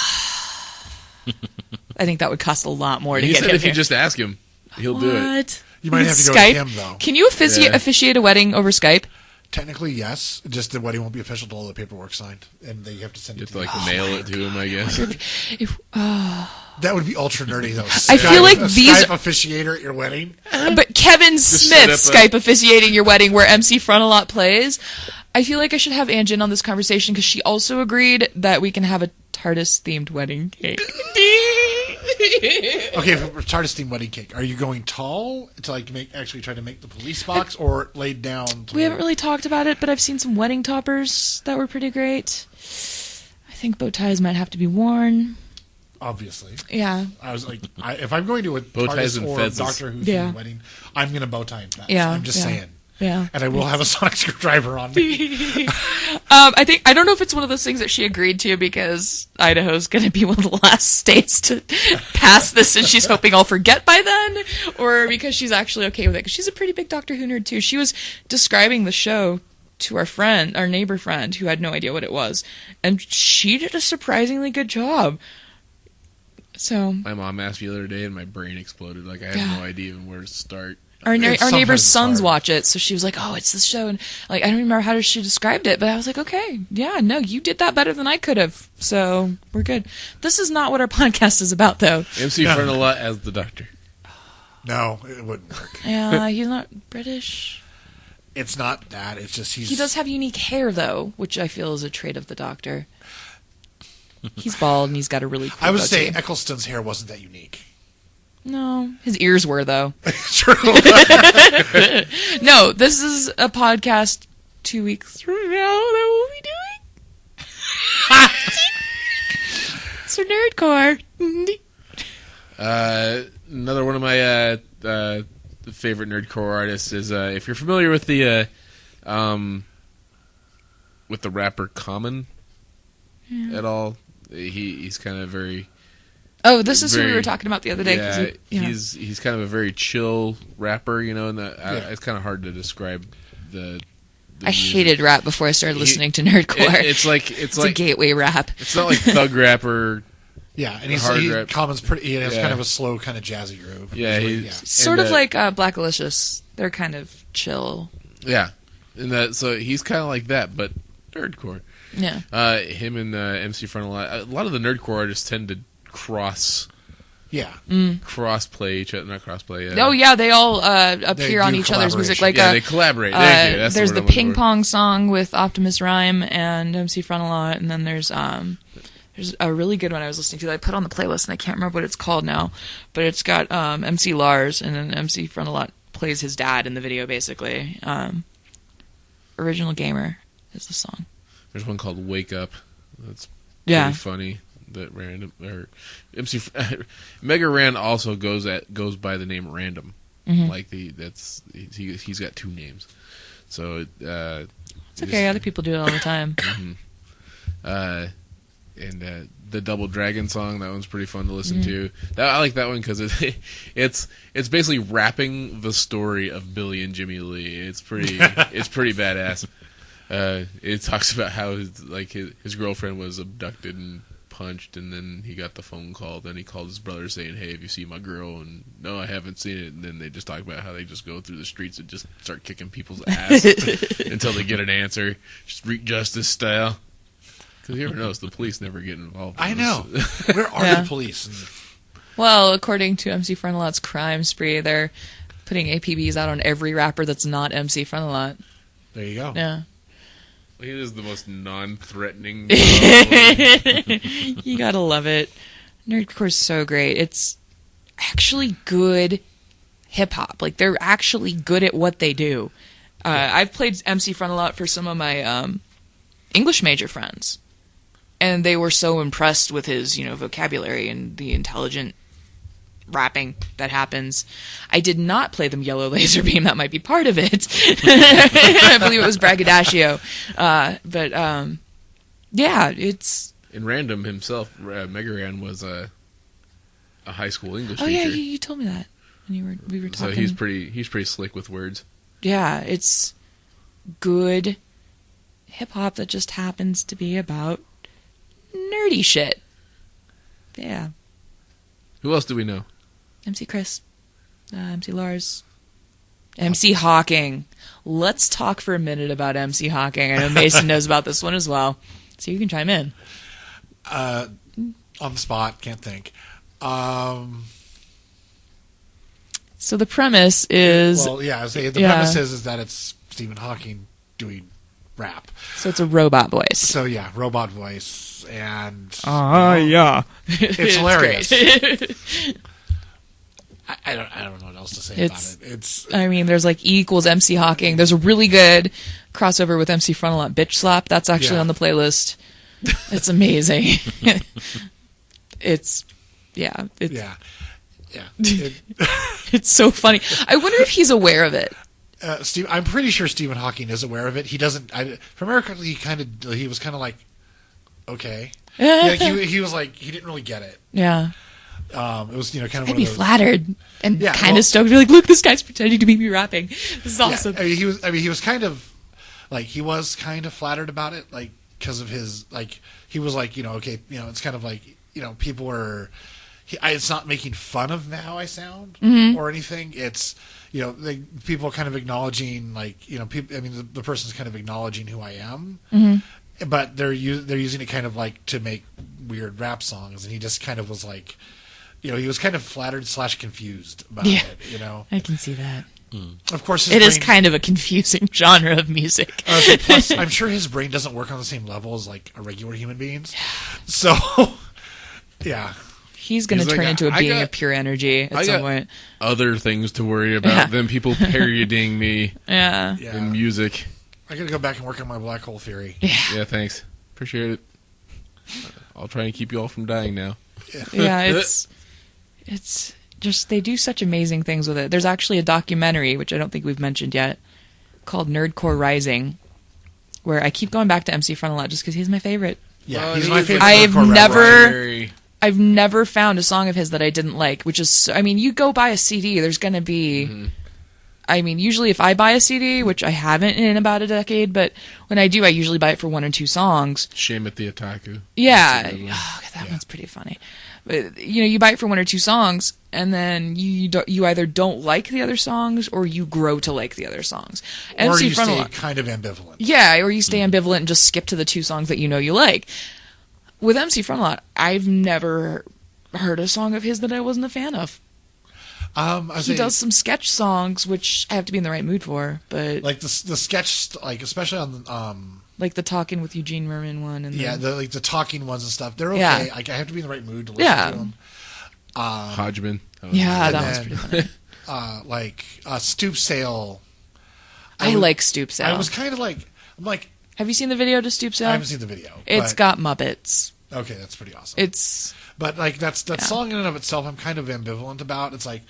think that would cost a lot more to He get said him if you here. just ask him, he'll do it. What? You might have to go Skype? with him, though. Can you Yeah. officiate a wedding over Skype? Technically, yes. Just the wedding won't be official until all the paperwork's signed, and they have to send You it have to to you. mail it to him, I guess. That would be ultra nerdy, though. I feel like a these- Skype officiator at your wedding. But Kevin set Smith up a- Skype officiating your wedding where MC Frontalot plays. I feel like I should have Ange in on this conversation because she also agreed that we can have a TARDIS-themed wedding cake. Okay, for TARDIS themed wedding cake, are you going tall to actually try to make the police box, or laid down? We haven't really talked about it, but I've seen some wedding toppers that were pretty great. I think bow ties might have to be worn. Obviously, Yeah. I was like, if I'm going to a Bow ties TARDIS and or fezzes. Doctor Who Yeah. themed wedding, I'm going to bow tie and fez. Yeah, I'm just yeah. saying. Yeah. And I will have a sonic screwdriver on me. I don't know if it's one of those things that she agreed to because Idaho's going to be one of the last states to pass this and she's hoping I'll forget by then, or because she's actually okay with it because she's a pretty big Doctor Who nerd too. She was describing the show to our neighbor friend who had no idea what it was, and she did a surprisingly good job. So My mom asked me the other day, and my brain exploded. Like, I had no idea even where to start. our Sometimes neighbor's it's sons hard. watch it, so she was like, "Oh, it's this show," and like I don't remember how she described it, but I was like, "Okay, yeah, no, you did that better than I could have." So we're good. This is not what our podcast is about, though. MC Frontalot as the Doctor. No, it wouldn't work. Yeah, he's not British. It's not that. It's just He does have unique hair, though, which I feel is a trait of the Doctor. He's bald and he's got a really cool I would say goatee. Eccleston's hair wasn't that unique. No, his ears were, though. True. No, this is a podcast 2 weeks from now that we'll be doing. So Nerdcore. Another one of my favorite nerdcore artists is if you're familiar with the rapper Common at all. He's kind of very. Oh, this is who we very- were talking about the other day. 'cause Yeah, he's kind of a very chill rapper, you know, and Yeah. it's kind of hard to describe the I music. hated rap before I started listening to Nerdcore. It's like it's a gateway rap. it's not like thug rapper. Yeah, and Hard rap. Common's pretty. He has Yeah. kind of a slow, kind of jazzy groove. Yeah, Usually, he's- Sort And, of like Blackalicious. They're kind of chill. Yeah, and so he's kind of like that, but nerdcore. Yeah. Him and MC Frontalot. A lot of the nerdcore artists tend to cross yeah. play each other, not cross play. Oh yeah, they all They appear on do each other's music. Like yeah, they collaborate. Thank you. That's there's word the I'm looking ping for. pong song with Optimus Rhyme and MC Frontalot, and then there's a really good one I was listening to that I put on the playlist, and I can't remember what it's called now, but it's got MC Lars, and then MC Frontalot plays his dad in the video, basically. Original Gamer is the song. There's one called "Wake Up." That's Yeah. pretty funny. That Random or MC Mega Ran also goes by the name Random. Mhm. Like he's got two names. So It's okay, other people do it all the time. And the Double Dragon song, that one's pretty fun to listen to. I like that one because it's basically rapping the story of Billy and Jimmy Lee. It's pretty badass. It talks about how his girlfriend was abducted and punched, and then he got the phone call. Then he called his brother saying, "Hey, have you seen my girl?" And no, I haven't seen it. And then they just talk about how they just go through the streets and just start kicking people's ass until they get an answer, street justice style. Because you ever notice the police never get involved. I in know. this. Where are Yeah. the police? Well, according to MC Frontalot's crime spree, they're putting APBs out on every rapper that's not MC Frontalot. There you go. Yeah. He is the most non-threatening. You gotta love it. Nerdcore's so great. It's actually good hip hop. Like, they're actually good at what they do. I've played MC Frontalot for some of my English major friends, and they were so impressed with his, vocabulary and the intelligent rapping that happens. I did not play them Yellow Laser Beam. That might be part of it. I believe it was Braggadocio. Yeah, it's... And Random himself, Megaran, was a high school English Oh teacher. yeah, you told me that when we were So talking. he's pretty slick with words. Yeah, it's good hip hop that just happens to be about nerdy shit. Yeah. Who else do we know? MC Chris, MC Lars, MC Hawking. Let's talk for a minute about MC Hawking. I know Mason knows about this one as well, so you can chime in. On the spot, can't think. So the premise is, Well, yeah, the Yeah. premise is that it's Stephen Hawking doing rap. so it's a robot voice. So yeah, robot voice, and Yeah. it's hilarious. great. I don't know what else to say It's- about it. It's I mean, there's like E equals MC Hawking. There's a really good crossover with MC Frontalot, Bitch Slap. That's actually Yeah. on the playlist. It's amazing. It's yeah. it's so funny. I wonder if he's aware of it. Steve, I'm pretty sure Stephen Hawking is aware of it. He doesn't. From America, he was kind of like, okay, yeah, he was like, he didn't really get it. Yeah. It was kind of I'd one be of those. flattered and Yeah, kind well- of stoked. Be like, look, this guy's pretending to be me rapping. This is awesome. Yeah, he was kind of like, he was kind of flattered about it, like, because of his, like, he was like, okay, it's kind of like, people were, it's not making fun of how I sound or anything. It's people kind of acknowledging people. I mean, the person's kind of acknowledging who I am, but they're using it kind of like to make weird rap songs, and he just kind of was like, he was kind of flattered / confused about it. I can see that. Of course, it is kind of a confusing genre of music. Plus, I'm sure his brain doesn't work on the same level as like a regular human being's. So, yeah. He's going to turn into a being of pure energy at some point. Other things to worry about than people parodying me in music. I got to go back and work on my black hole theory. Yeah, thanks. Appreciate it. I'll try and keep you all from dying now. Yeah, it's just, they do such amazing things with it. There's actually a documentary, which I don't think we've mentioned yet, called Nerdcore Rising, where I keep going back to MC Frontalot just because he's my favorite. Yeah, he's my favorite. I've never found a song of his that I didn't like, which is, I mean, you go buy a CD, there's going to be, I mean, usually if I buy a CD, which I haven't in about a decade, but when I do, I usually buy it for 1 or 2 songs. Shame at the Otaku. Yeah. That one's pretty funny. But, you buy it for 1 or 2 songs, and then you either don't like the other songs, or you grow to like the other songs. Or you stay kind of ambivalent. Yeah, or you stay ambivalent and just skip to the 2 songs that you like. With MC Frontalot, I've never heard a song of his that I wasn't a fan of. He does some sketch songs, which I have to be in the right mood for, but like the sketch, like especially on like the Talking with Eugene Merman one, and the talking ones and stuff. They're okay. Yeah. Like, I have to be in the right mood to listen to them. Hodgman. That one's pretty funny. Stoop Sale. I like Stoop Sale. I was kind of like, have you seen the video to Stoop Sale? I haven't seen the video. It's got Muppets. Okay, that's pretty awesome. But like that song in and of itself, I'm kind of ambivalent about. It's like,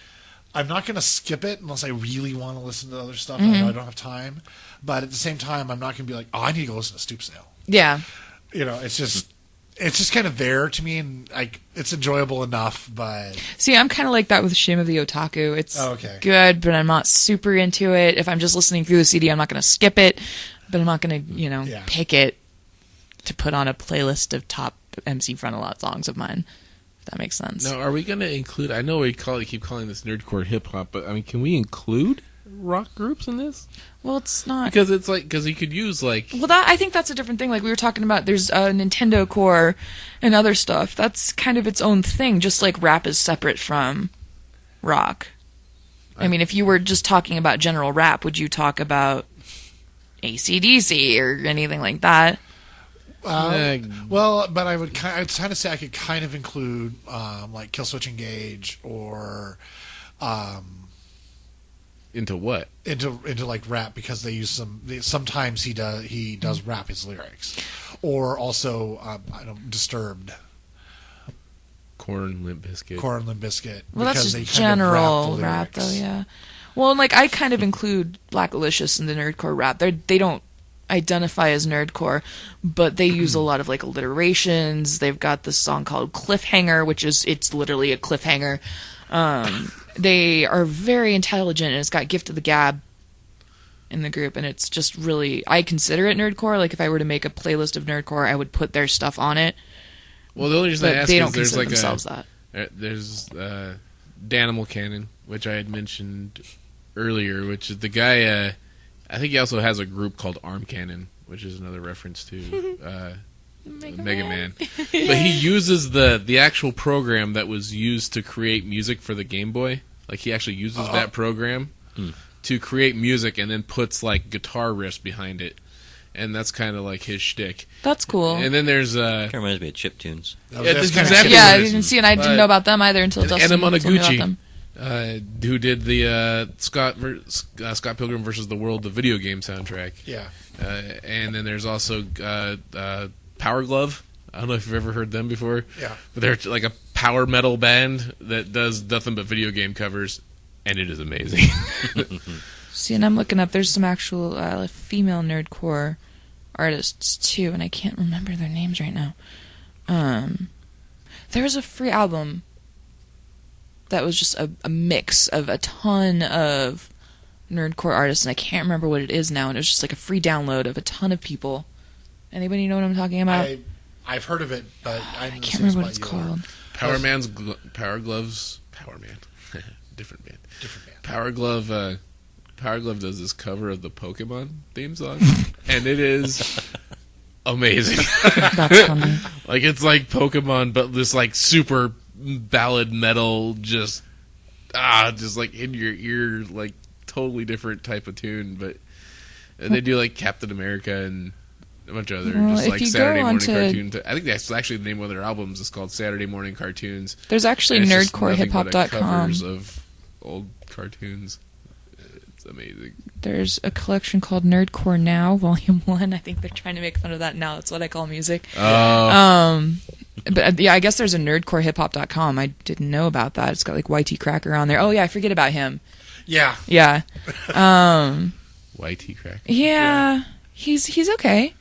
I'm not going to skip it unless I really want to listen to other stuff. I know I don't have time, but at the same time, I'm not going to be like, I need to go listen to Stoop Sale. Yeah, it's just kind of there to me, and like it's enjoyable enough. But see, I'm kind of like that with Shame of the Otaku. It's good, but I'm not super into it. If I'm just listening through the CD, I'm not going to skip it, but I'm not going to pick it to put on a playlist of top MC Frontalot songs of mine. That makes sense. Now, are we going to include? I know we keep calling this nerdcore hip hop, but I mean, can we include rock groups in this? Well, it's not because it's like you could use like. Well, I think that's a different thing. Like we were talking about, there's Nintendo Core and other stuff. That's kind of its own thing. Just like rap is separate from rock. I mean, if you were just talking about general rap, would you talk about AC/DC or anything like that? Well, but I'd kind of say I could kind of include like Killswitch Engage or into what? Into like rap, because they use sometimes he does rap his lyrics, or also Disturbed. Korn, Limp Bizkit. Well, that's just general rap, though. Yeah. Well, like I kind of include Black Alicious in the nerdcore rap. They don't identify as nerdcore, but they use a lot of like alliterations. They've got this song called Cliffhanger, which it's literally a cliffhanger. They are very intelligent, and it's got Gift of the Gab in the group, and it's just really, I consider it nerdcore. Like if I were to make a playlist of nerdcore, I would put their stuff on it. Well, the only reason I ask they is don't there's consider like themselves that. There's Danimal Cannon, which I had mentioned earlier, which is the guy. I think he also has a group called Arm Cannon, which is another reference to Mega Man. But he uses the actual program that was used to create music for the Game Boy. Like he actually uses that program to create music, and then puts like guitar riffs behind it. And that's kind of like his shtick. That's cool. And then there's kind of reminds me of Chiptunes. I didn't see, and I didn't know about them either until Dustin told me about them. Who did the Scott Pilgrim versus the World, the video game soundtrack. Yeah. And then there's also Power Glove. I don't know if you've ever heard them before. Yeah. But they're like a power metal band that does nothing but video game covers, and it is amazing. See, and I'm looking up, there's some actual female nerdcore artists too, and I can't remember their names right now. There was a free album that was just a mix of a ton of nerdcore artists, and I can't remember what it is now, and it was just like a free download of a ton of people. Anybody know what I'm talking about? I've heard of it, but I can't remember what it's called. Power Man's Power Gloves. Power Man, different band. Power Glove does this cover of the Pokemon theme song, and it is amazing. That's funny. Like it's like Pokemon, but this like super ballad metal, just like in your ear, like totally different type of tune. But they do like Captain America and a bunch of other just like Saturday morning cartoons. I think that's actually the name of their albums. It's called Saturday Morning Cartoons. There's actually nerdcorehiphop.com. Covers of old cartoons. It's amazing. There's a collection called Nerdcore Now, Volume 1. I think they're trying to make fun of that now. That's what I call music. Oh. But yeah, I guess there's a nerdcorehiphop.com. I didn't know about that. It's got like YT Cracker on there. Oh yeah, I forget about him. Yeah. Yeah. YT Cracker. Yeah. He's okay.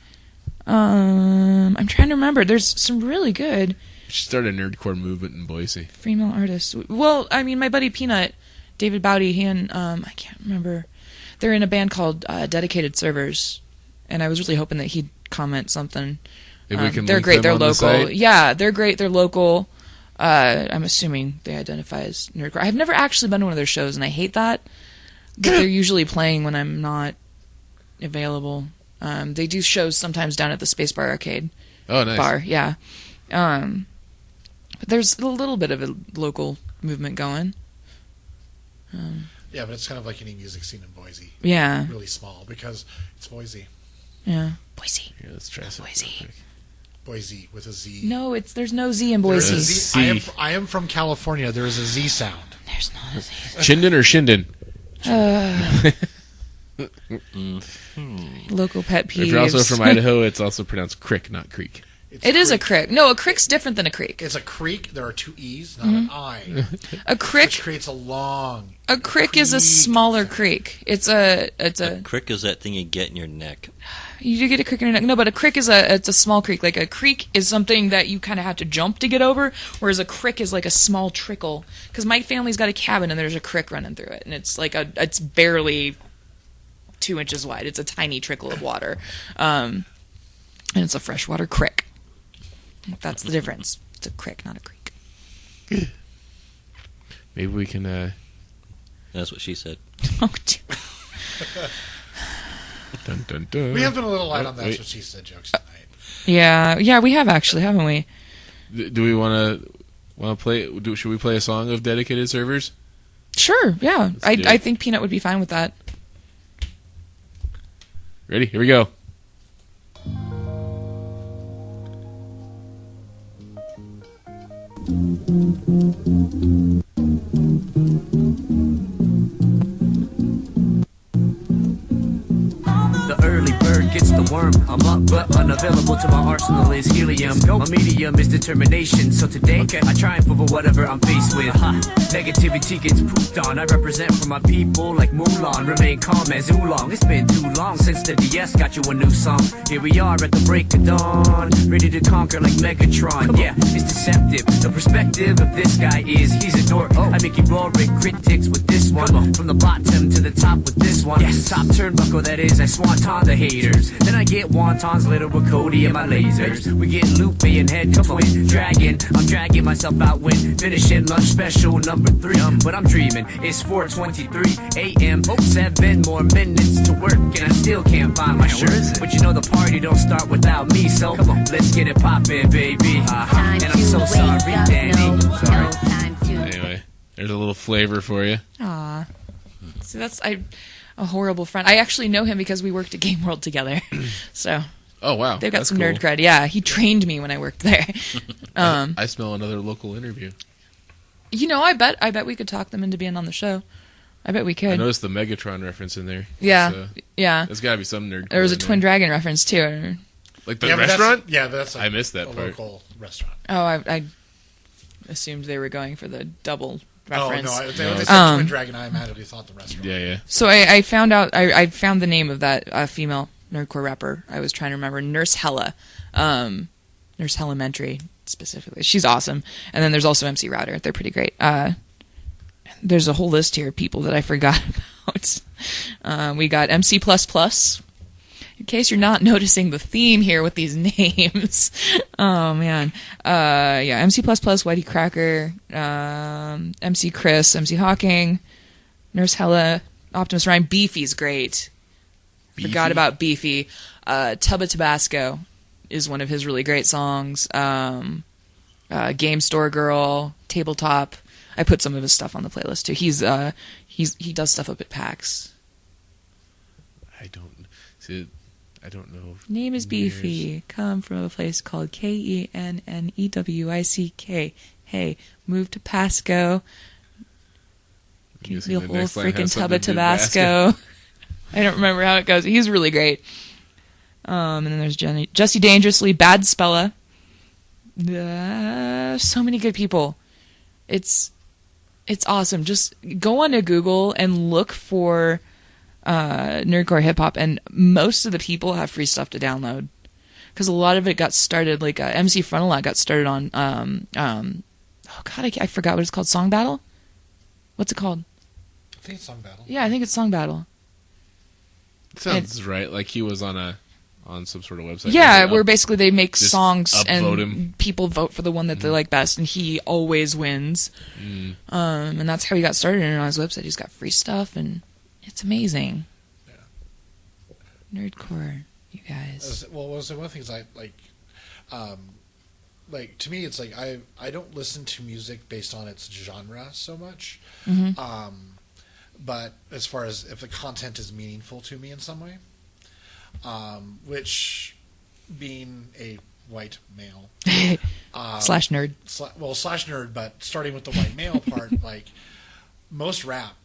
I'm trying to remember. There's some really good. You should start a nerdcore movement in Boise. Female artists. Well, I mean, my buddy Peanut, David Bowdy, he and I can't remember. They're in a band called Dedicated Servers, and I was really hoping that he'd comment something. Maybe we can they're link great. them They're on the local. site. Yeah, they're great. They're local. I'm assuming they identify as nerdcore. I've never actually been to one of their shows, and I hate that. But they're usually playing when I'm not available. They do shows sometimes down at the Space Bar Arcade. Oh, nice. Bar, yeah. But there's a little bit of a local movement going. Yeah, but it's kind of like any music scene in Boise. Yeah. Really small because it's Boise. Yeah. Boise. Here, let's try something Boise. real quick. Boise with a Z. No, there's no Z in There is Boise. a Z. C. I am from California. There is a Z sound. There's not a Z. Chinden or Shinden? Local pet peeves. If you're also from Idaho, it's also pronounced crick, not creek. It is a crick. No, a crick's different than a creek. It's a creek. There are two E's, not an I. A crick. Which creates a long. A crick is a smaller creek. It's a Crick is that thing you get in your neck. you do get a crick in your neck. No, but a crick is it's a small creek. Like a creek is something that you kind of have to jump to get over, whereas a crick is like a small trickle. Because my family's got a cabin and there's a crick running through it, and it's like it's barely 2 inches wide. It's a tiny trickle of water, and it's a freshwater crick. That's the difference. It's a crick, not a creek. Maybe we can. That's what she said. Oh, dear. Dun, dun, dun. We have been a little light on Wait. That's What She Said jokes tonight. Yeah, we have actually, haven't we? Do we want to play? Should we play a song of Dedicated Servers? Sure, yeah. Let's do it. I think Peanut would be fine with that. Ready? Here we go. The early bird gets the worm. I'm up, but unavailable to my arsenal is helium. My medium is determination. So today, I triumph over whatever I'm faced with. Negativity gets pooped on. I represent for my people like Mulan. Remain calm as oolong. It's been too long since the DS got you a new song. Here we are at the break of dawn, ready to conquer like Megatron. Yeah, it's deceptive. The perspective of this guy is he's a dork. I make you roar with critics with this one. From the bottom to the top with this one. Yes, top turnbuckle that is. I swanton the haters. Then I get wontons later with Cody and my lasers. We get loopy and head twin dragon. I'm dragging myself out when finishing lunch special number 3. But I'm dreaming. It's 4:23 a.m. 7 more minutes to work and I still can't find my shirt. But you know the party don't start without me, so come on, let's get it poppin', baby. And I'm so sorry, Danny. Sorry. Anyway, there's a little flavor for you. Aw. So that's a horrible friend. I actually know him because we worked at Game World together. So Oh wow, they've got that's some cool. nerd cred. Yeah, he trained me when I worked there. I smell another local interview. You know, I bet we could talk them into being on the show. I bet we I could. noticed the Megatron reference in there. Yeah, So, yeah. there's got to be some nerd. There was a in Twin there. Dragon reference too. Like the Yeah, but restaurant. that's like I missed that a part. local restaurant. Oh, I assumed they were going for the double reference. Oh, no, they said Twin Dragon, I automatically thought the restaurant. Yeah. So I found out. I found the name of that female nerdcore rapper. I was trying to remember. Nurse Hella, Nurse Elementary specifically. She's awesome. And then there's also MC Router. They're pretty great. There's a whole list here of people that I forgot about. We got MC++, In case you're not noticing the theme here with these names. Oh, man. Yeah, MC++, Whitey Cracker, MC Chris, MC Hawking, Nurse Hella, Optimus Rhyme. Beefy's great. Beefy? Forgot about Beefy. Tub of Tabasco is one of his really great songs. Game Store Girl, Tabletop. I put some of his stuff on the playlist too. He does stuff up at PAX. I don't know. Name is Beefy. Come from a place called Kennewick. Hey, move to Pasco. Give me a whole freaking tub of Tabasco. I don't remember how it goes. He's really great. And then there's Jesse Dangerously, Bad Spella. So many good people. It's awesome. Just go onto Google and look for Nerdcore hip hop, and most of the people have free stuff to download. Because a lot of it got started, like MC Frontalot got started on. Oh God, I forgot what it's called. Song Battle. What's it called? I think it's Song Battle. Yeah, I think it's Song Battle. Sounds right. Like he was on some sort of website. Yeah, where basically they make songs upvote and him. people vote for the one that they like best, and he always wins. And that's how he got started. And on his website, he's got free stuff, and it's amazing. Yeah. Nerdcore, you guys. Well, one of the things I like, to me, it's like I don't listen to music based on its genre so much. But as far as if the content is meaningful to me in some way, which being a white male Slash nerd. slash nerd, but starting with the white male part, like most rap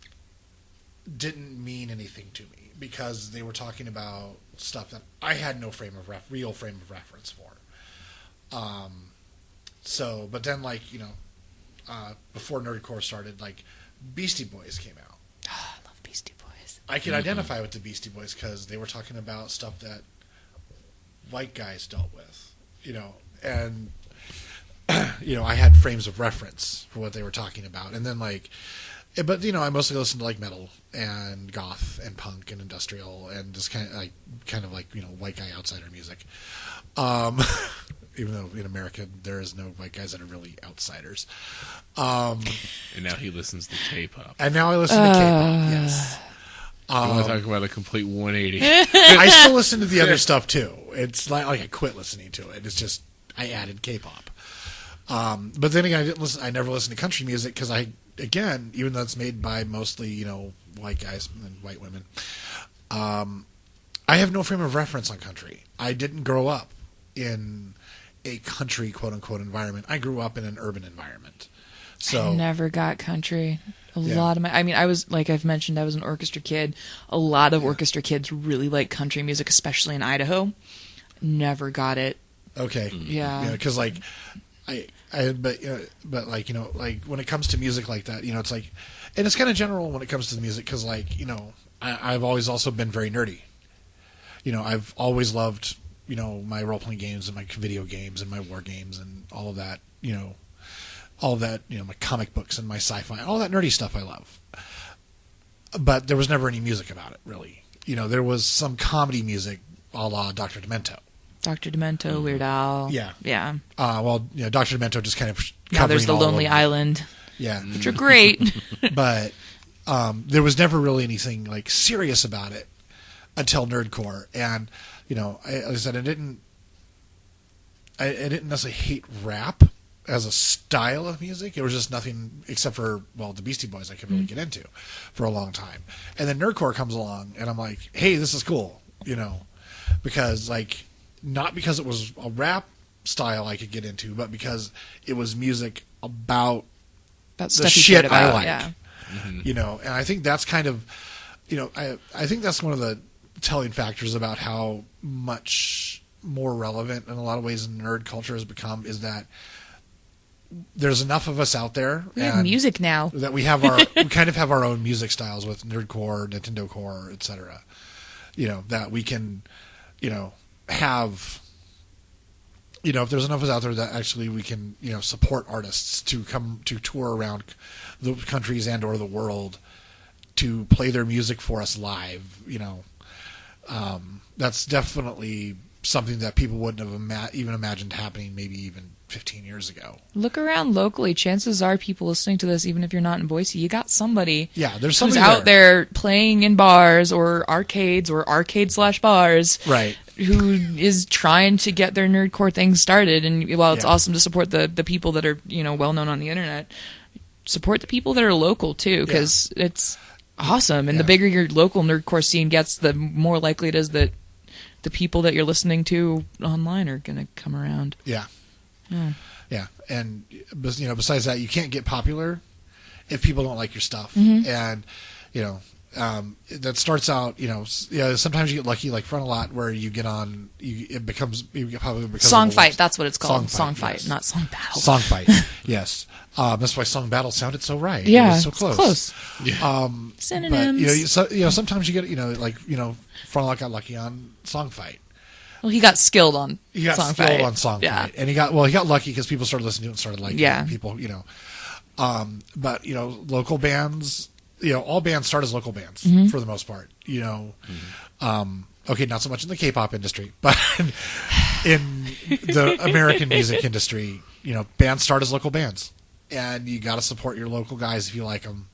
didn't mean anything to me because they were talking about stuff that I had no real frame of reference for. So, but then before Nerdcore started, like Beastie Boys came out. Oh, I love Beastie Boys. I could identify with the Beastie Boys because they were talking about stuff that white guys dealt with, and I had frames of reference for what they were talking about, and then but I mostly listened to like metal and goth and punk and industrial and just kind of like white guy outsider music. Even though in America there is no white guys that are really outsiders. And now he listens to K-pop. And now I listen to K-pop. Yes. I want to talk about a complete 180. I still listen to the other stuff too. It's like I quit listening to it. It's just I added K-pop. But then again, I never listened to country music because even though it's made by mostly white guys and white women, I have no frame of reference on country. I didn't grow up in a country quote unquote environment. I grew up in an urban environment. So I never got country. Lot of I was, like I've mentioned, I was an orchestra kid. A lot of orchestra kids really like country music, especially in Idaho. Never got it. Okay. Yeah. Because but when it comes to music like that, it's like, and it's kind of general when it comes to the music because I've always also been very nerdy. I've always loved my role-playing games and my video games and my war games and all of that, my comic books and my sci-fi, all that nerdy stuff I love. But there was never any music about it, really. There was some comedy music a la Dr. Demento. Dr. Demento, Weird Al. Yeah. Yeah. Dr. Demento just kind of Now there's The all Lonely of Island. Yeah. Which are great. But there was never really anything serious about it until Nerdcore. And like I said, I didn't necessarily hate rap as a style of music. It was just nothing except for the Beastie Boys I could really get into for a long time. And then Nerdcore comes along, and I'm like, hey, this is cool, because not because it was a rap style I could get into, but because it was music about the stuff you shit cared about, I like. yeah. And I think that's kind of, I think that's one of the telling factors about how much more relevant in a lot of ways nerd culture has become is that there's enough of us out there. We have music now. That we kind of have our own music styles with Nerdcore, Nintendo Core, etc. That we can, have, if there's enough of us out there that actually we can, support artists to come to tour around the countries and or the world to play their music for us live, That's definitely something that people wouldn't have even imagined happening maybe even 15 years ago. Look around locally. Chances are people listening to this, even if you're not in Boise, you got somebody Yeah, there's who's somebody out there playing in bars or arcades or arcade/bars. Right. Who is trying to get their nerdcore thing started. And while it's awesome to support the people that are, well known on the internet, support the people that are local too, because it's awesome. And the bigger your local nerdcore scene gets, the more likely it is that the people that you're listening to online are going to come around. Yeah. Yeah. And, besides that, you can't get popular if people don't like your stuff. And, that starts out, sometimes you get lucky, like Front a Lot, where you get on, you get popular because Song of Fight, that's what it's called. Song Fight, yes. not Song Battle. Song Fight, yes. That's why Song Battle sounded so right. Yeah, it was so close. Yeah. Synonyms. But, sometimes you get, Front a Lot got lucky on Song Fight. Well, he got skilled on He got Song skilled Fight. on Song Yeah. Fight. And he got lucky because people started listening to it and started liking it. People, but, local bands, all bands start as local bands for the most part, okay, not so much in the K-pop industry, but in the American music industry, bands start as local bands, and you got to support your local guys if you like them,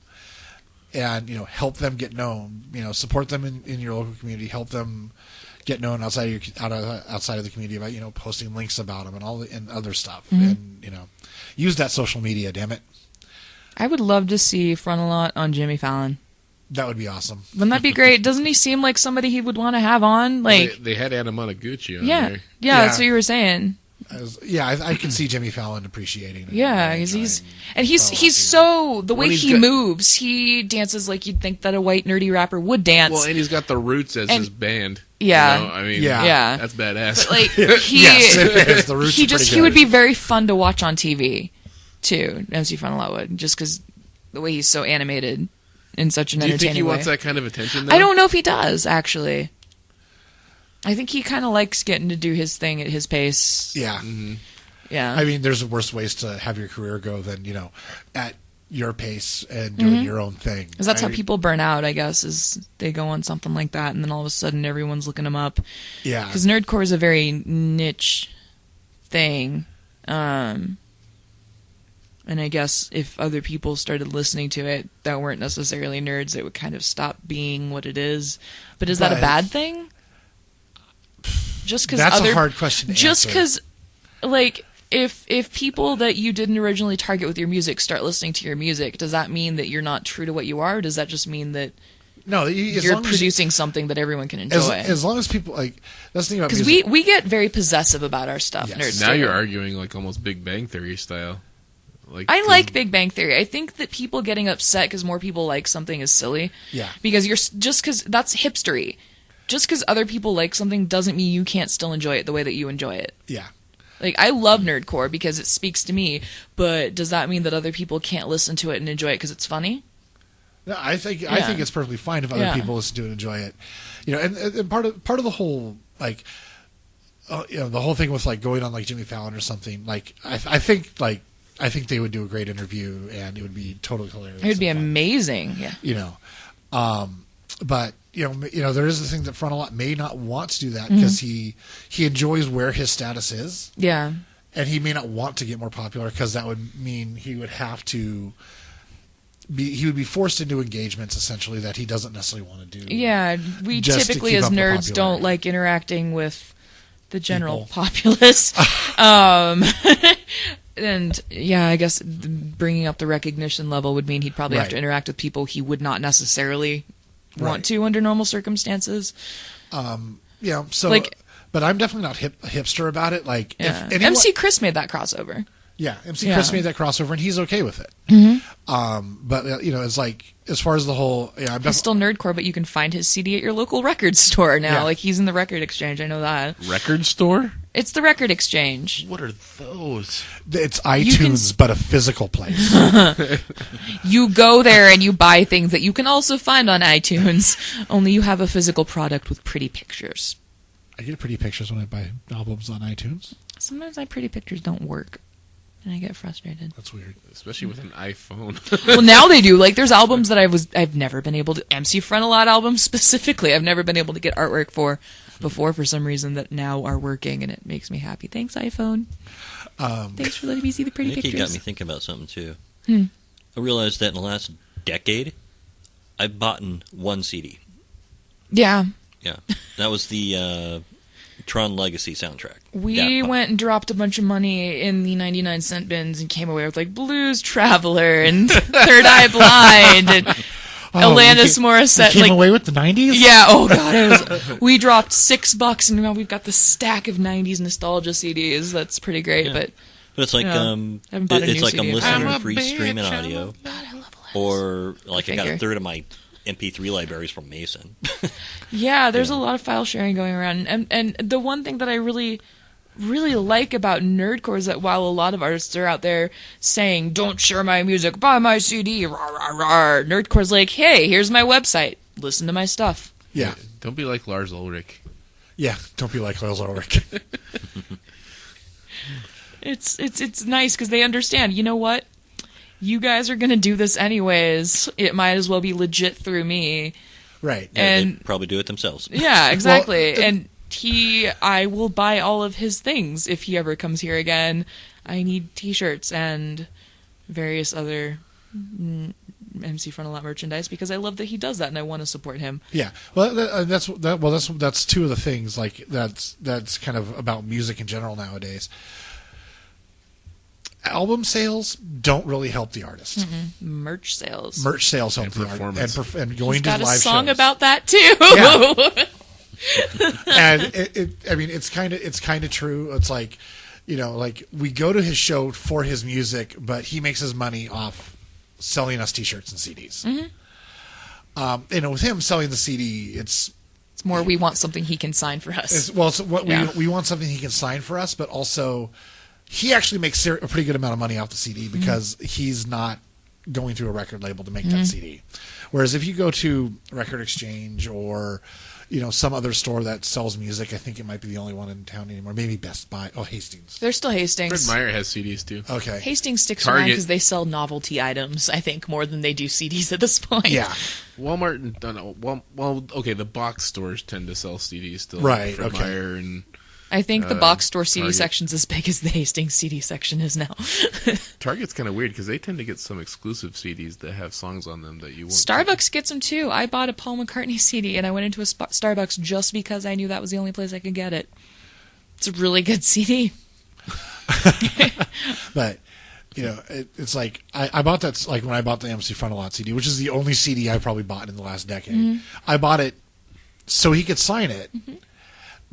and help them get known. Support them in your local community. Help them get known outside of the community about posting links about them and other stuff, and use that social media. Damn it, I would love to see Front a Lot on Jimmy Fallon. that would be awesome. Wouldn't that be great? Doesn't he seem like somebody he would want to have on? Like, They had Anna Monoguchi on yeah, there. yeah, that's what you were saying. I can see Jimmy Fallon appreciating it. Yeah, because he's so the way When he's he got- moves, he dances like you'd think that a white nerdy rapper would dance. Well, and he's got the Roots as his band. Yeah. I mean, Yeah. that's badass. But, like he, Yes, it is. The Roots he are pretty he good. would be very fun to watch on TV too. MC Front a Lot would, just because the way he's so animated in such an Do you entertaining think he way. wants that kind of attention, though? I don't know if he does, actually. I think he kind of likes getting to do his thing at his pace. Yeah. Mm-hmm. Yeah. I mean, there's worse ways to have your career go than, at your pace and doing your own thing. Because that's how people burn out, I guess, is they go on something like that, and then all of a sudden everyone's looking them up. Yeah. Because nerdcore is a very niche thing. And I guess if other people started listening to it that weren't necessarily nerds, it would kind of stop being what it is. But is that a But- bad thing? Just because That's a hard question to Just answer. because, if people that you didn't originally target with your music start listening to your music, does that mean that you're not true to what you are? Or does that just mean that No, as you're long as producing something that everyone can enjoy? as long as people that's the thing about Because music. we get very possessive about our stuff. Yes. Nerds Now do. you're arguing like almost Big Bang Theory style. I like Big Bang Theory. I think that people getting upset because more people like something is silly. Yeah. Because just because that's hipstery. Just because other people like something doesn't mean you can't still enjoy it the way that you enjoy it. Yeah. Like, I love Nerdcore because it speaks to me, but does that mean that other people can't listen to it and enjoy it because it's funny? No, I think Yeah. it's perfectly fine if other Yeah. people listen to it and enjoy it. And part of the whole the whole thing with like going on like Jimmy Fallon or something, like I think they would do a great interview and it would be totally hilarious. It would be and fun. amazing. Yeah. But there is the thing that Front a Lot may not want to do that because he enjoys where his status is, Yeah. and he may not want to get more popular because that would mean he would have to he would be forced into engagements essentially that he doesn't necessarily want to do. Yeah, we Just to typically keep as up the nerds don't popularity. like interacting with the general People. populace. And yeah, I guess bringing up the recognition level would mean he'd probably have to Right. interact with people he would not necessarily Right. want to under normal circumstances. But I'm definitely not hipster about it. Like, Yeah. if anyone, MC Chris made that crossover. MC Yeah. Chris made that crossover, and he's okay with it. But it's like as far as the whole, I'm He's still nerdcore, but you can find his CD at your local record store now. Yeah. Like, he's in the record exchange. I know that. Record store? It's the record exchange. What are those? it's can iTunes, but a physical place. You go there and you buy things that you can also find on iTunes, only you have a physical product with pretty pictures. I get pretty pictures when I buy albums on iTunes. Sometimes my pretty pictures don't work. and I get frustrated. That's weird. Especially with an iPhone. Well, now they do. Like, there's albums that I've never been able to... MC Frontalot albums specifically, I've never been able to get artwork for before some reason that now are working, and it makes me happy. Thanks, iPhone. Thanks for letting me see the pretty Nikki pictures. got me thinking about something, too. I realized that in the last decade, I've bought one CD. Yeah. Yeah. That was the Tron Legacy soundtrack. We went and dropped a bunch of money in the 99-cent bins and came away with, like, Blues Traveler and Third Eye Blind and Alanis Morissette. Came away with the 90s? Yeah, oh god, we dropped $6 and now we've got the stack of 90s nostalgia CDs. That's pretty great, Yeah. but it's like haven't bought a it's new like CD. I'm listening I'm to a free bitch, streaming I'm a- audio, God, I love Alanis. or like I got figure. a third of my MP3 libraries from Mason. Yeah, there's a lot of file sharing going around, and the one thing that I really like about Nerdcore is that while a lot of artists are out there saying, don't share my music, buy my CD, rah, rah, rah, Nerdcore's like, hey, here's my website, listen to my stuff. Yeah. Don't be like Lars Ulrich. Yeah. Don't be like Lars Ulrich. It's nice because they understand, you know what? You guys are going to do this anyways. It might as well be legit through me. Right. And They'd probably do it themselves. yeah, exactly. Well, and I will buy all of his things if he ever comes here again. I need T-shirts and various other MC Frontalot merchandise because I love that he does that and I want to support him. Yeah, well, that's two of the things like that's kind of about music in general nowadays. Album sales don't really help the artist. Merch sales. Merch sales help And the artist, performance. and going He's to got a live song shows. about that too. Yeah. And I mean, it's kind of true. It's like, like we go to his show for his music, but he makes his money off selling us T-shirts and CDs. With him selling the CD, it's more we want something he can sign for us. We want something he can sign for us, but also he actually makes a pretty good amount of money off the CD because he's not going through a record label to make that CD. Whereas if you go to Record Exchange or some other store that sells music, I think it might be the only one in town anymore. Maybe Best Buy. Oh, Hastings. They're still Fred Hastings. Meyer has CDs too. Okay. Hastings sticks around Target. because they sell novelty items, I think, more than they do CDs at this point. Yeah. Walmart, okay, the box stores tend to sell CDs still. Right, Fred okay. Meyer and I think the box store CD Target. section's as big as the Hastings CD section is now. Target's kind of weird because they tend to get some exclusive CDs that have songs on them that you won't. Starbucks gets them too. I bought a Paul McCartney CD and I went into a Starbucks just because I knew that was the only place I could get it. It's a really good CD. But it's like I bought that, like when I bought the MC Frontalot CD, which is the only CD I probably bought in the last decade. I bought it so he could sign it,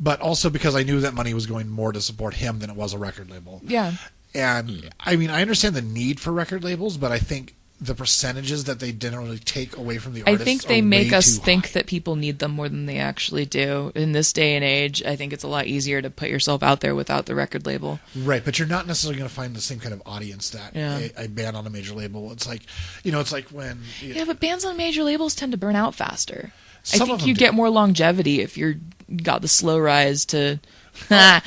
but also because I knew that money was going more to support him than it was a record label. Yeah. And I mean, I understand the need for record labels, but I think the percentages that they generally take away from the I artists think they are make way us too think high. that people need them more than they actually do. In this day and age, I think it's a lot easier to put yourself out there without the record label. Right, but you're not necessarily going to find the same kind of audience that Yeah. a band on a major label. It's like, it's like when Yeah, but bands on major labels tend to burn out faster. Some I of think them you do. get more longevity if you're got the slow rise to. That's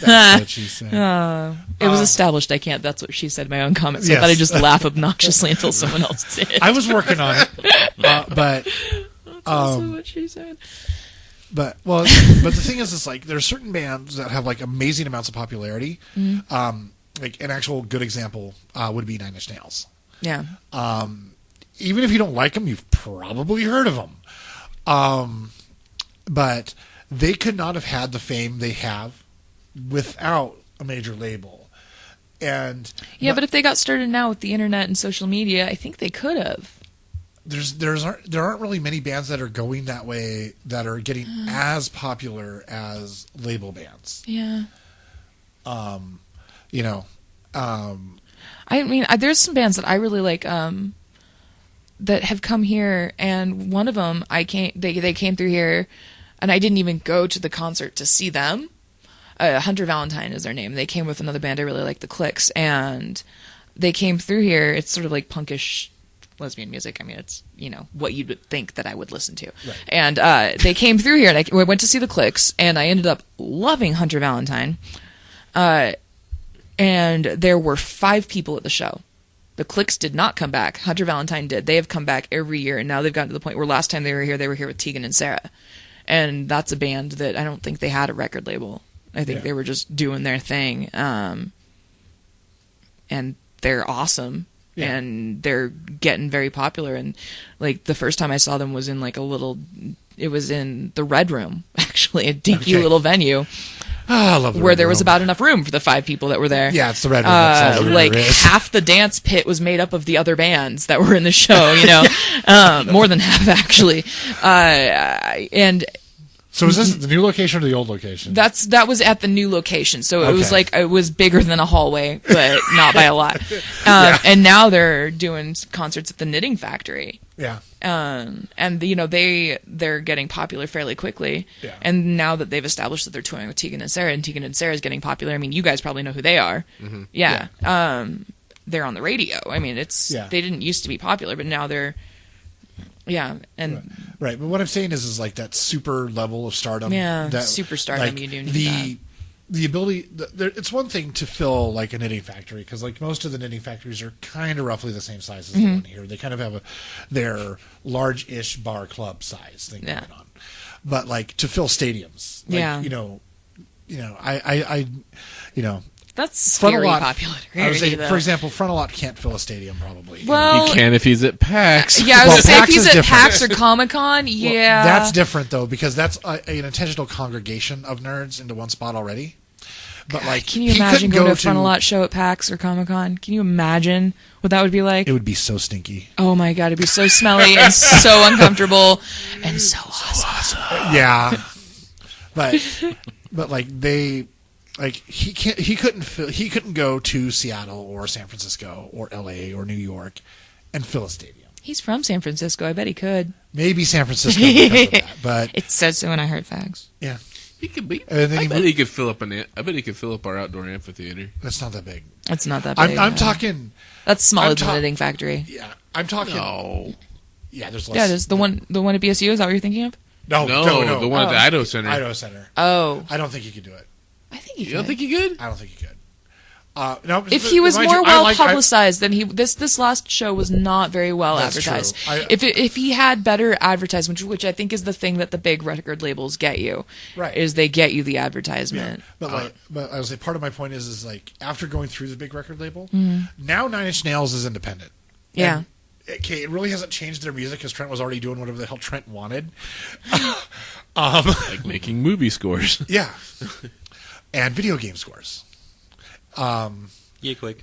what she said. It was established. I can't. That's what she said in my own comments. So I Yes. thought I'd just laugh obnoxiously until someone else did. I was working on it, but also what she said. but the thing is, it's like there are certain bands that have like amazing amounts of popularity. Like an actual good example would be Nine Inch Nails. Yeah. Even if you don't like them, you've probably heard of them. But they could not have had the fame they have without a major label. And Yeah, but if they got started now with the internet and social media, I think they could have. there aren't really many bands that are going that way that are getting as popular as label bands. Yeah. I mean, there's some bands that I really like that have come here, and one of them they came through here, and I didn't even go to the concert to see them. Hunter Valentine is their name. They came with another band I really like, the Clicks, and they came through here. It's sort of like punkish lesbian music. I mean, it's what you would think that I would listen to. Right. And they came through here, and I went to see the Clicks, and I ended up loving Hunter Valentine. And there were 5 people at the show. The Clicks did not come back. Hunter Valentine did. They have come back every year, and now they've gotten to the point where last time they were here with Tegan and Sarah. And that's a band that I don't think they had a record label. I think they were just doing their thing. And they're awesome. Yeah. And they're getting very popular. And like the first time I saw them was in like it was in the Red Room, actually, a dinky little venue. I love the where Red there Room. was about enough room for the 5 people that were there. Yeah, it's the Red Room. That's all like there is. half the dance pit was made up of the other bands that were in the show, more than half actually. And so is this the new location or the old location? that was at the new location. So it was like, it was bigger than a hallway, but not by a lot. And now they're doing concerts at the Knitting Factory. Yeah. And they're getting popular fairly quickly. Yeah. And now that they've established that they're touring with Tegan and Sarah, and Tegan and Sarah is getting popular, I mean, you guys probably know who they are. Mm-hmm. Yeah. They're on the radio. I mean, they didn't used to be popular, but now they're, and right. But what I'm saying is like that super level of stardom. Yeah, super stardom. Like, you do need the ability. It's one thing to fill like a Knitting Factory, because like most of the knitting factories are kind of roughly the same size as the one here. They kind of have their large-ish bar club size thing going on. But like to fill stadiums, that's scary popular. I would say, for example, Frontalot can't fill a stadium probably. Well, he can if he's at PAX. Yeah, I was going to say, if he's at PAX or Comic-Con, Well, that's different, though, because that's an intentional congregation of nerds into one spot already. But God, like, can you imagine going to a Frontalot show at PAX or Comic-Con? Can you imagine what that would be like? It would be so stinky. Oh my God, it'd be so smelly and so uncomfortable and so awesome. Yeah. But like they... Like he couldn't go to Seattle or San Francisco or LA or New York and fill a stadium. He's from San Francisco. I bet he could. Maybe San Francisco because of that, but it says so when I heard facts. Yeah, he could be. I bet he could fill up our outdoor amphitheater. That's not that big. That's not that big. I'm talking. That's smaller than the Knitting Factory. Yeah, I'm talking. No. Yeah, there's less. Yeah, there's the one at BSU. Is that what you're thinking of? No, the one at the Idaho Center. Idaho Center. Oh, I don't think he could do it. I think he could. You don't think he could? I don't think he could. No, if he was more well publicized, then this last show was not very well advertised. If he had better advertisement, which I think is the thing that the big record labels get you, right? Is they get you the advertisement. Yeah. But I would say part of my point is like after going through the big record label, now 9 Inch Nails is independent. Yeah. And, okay, it really hasn't changed their music because Trent was already doing whatever the hell Trent wanted. Like making movie scores. Yeah. And video game scores. Yay, Quake.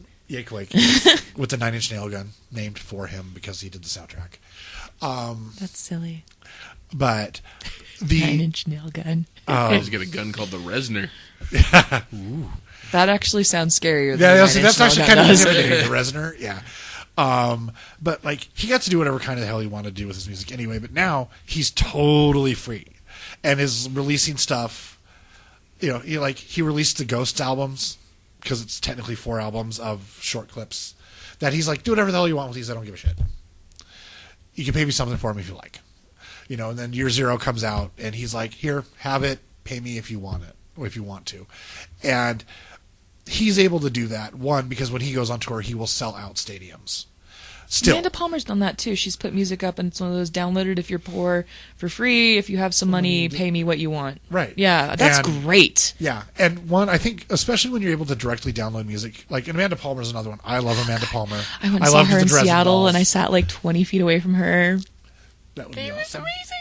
With the 9 Inch Nail gun named for him because he did the soundtrack. That's silly. But the 9 Inch Nail gun. He's got a gun called the Resner. Ooh. That actually sounds scarier. That's actually kind of intimidating. The Resner, yeah. But like he got to do whatever kind of hell he wanted to do with his music anyway. But now he's totally free and is releasing stuff. You know, he released the Ghost albums because it's technically 4 albums of short clips that he's like, do whatever the hell you want with these. I don't give a shit. You can pay me something for them if you like. You know, and then Year Zero comes out and he's like, here, have it. Pay me if you want it or if you want to. And he's able to do that, one, because when he goes on tour, he will sell out stadiums. Still. Amanda Palmer's done that too. She's put music up, and it's one of those downloaded if you're poor for free. If you have some money, pay me what you want. Right. Yeah, that's great. Yeah, and one, I think, especially when you're able to directly download music, like Amanda Palmer's another one. I love Amanda Palmer. I went and saw her in Seattle, and I sat like 20 feet away from her. That would be awesome. Amazing.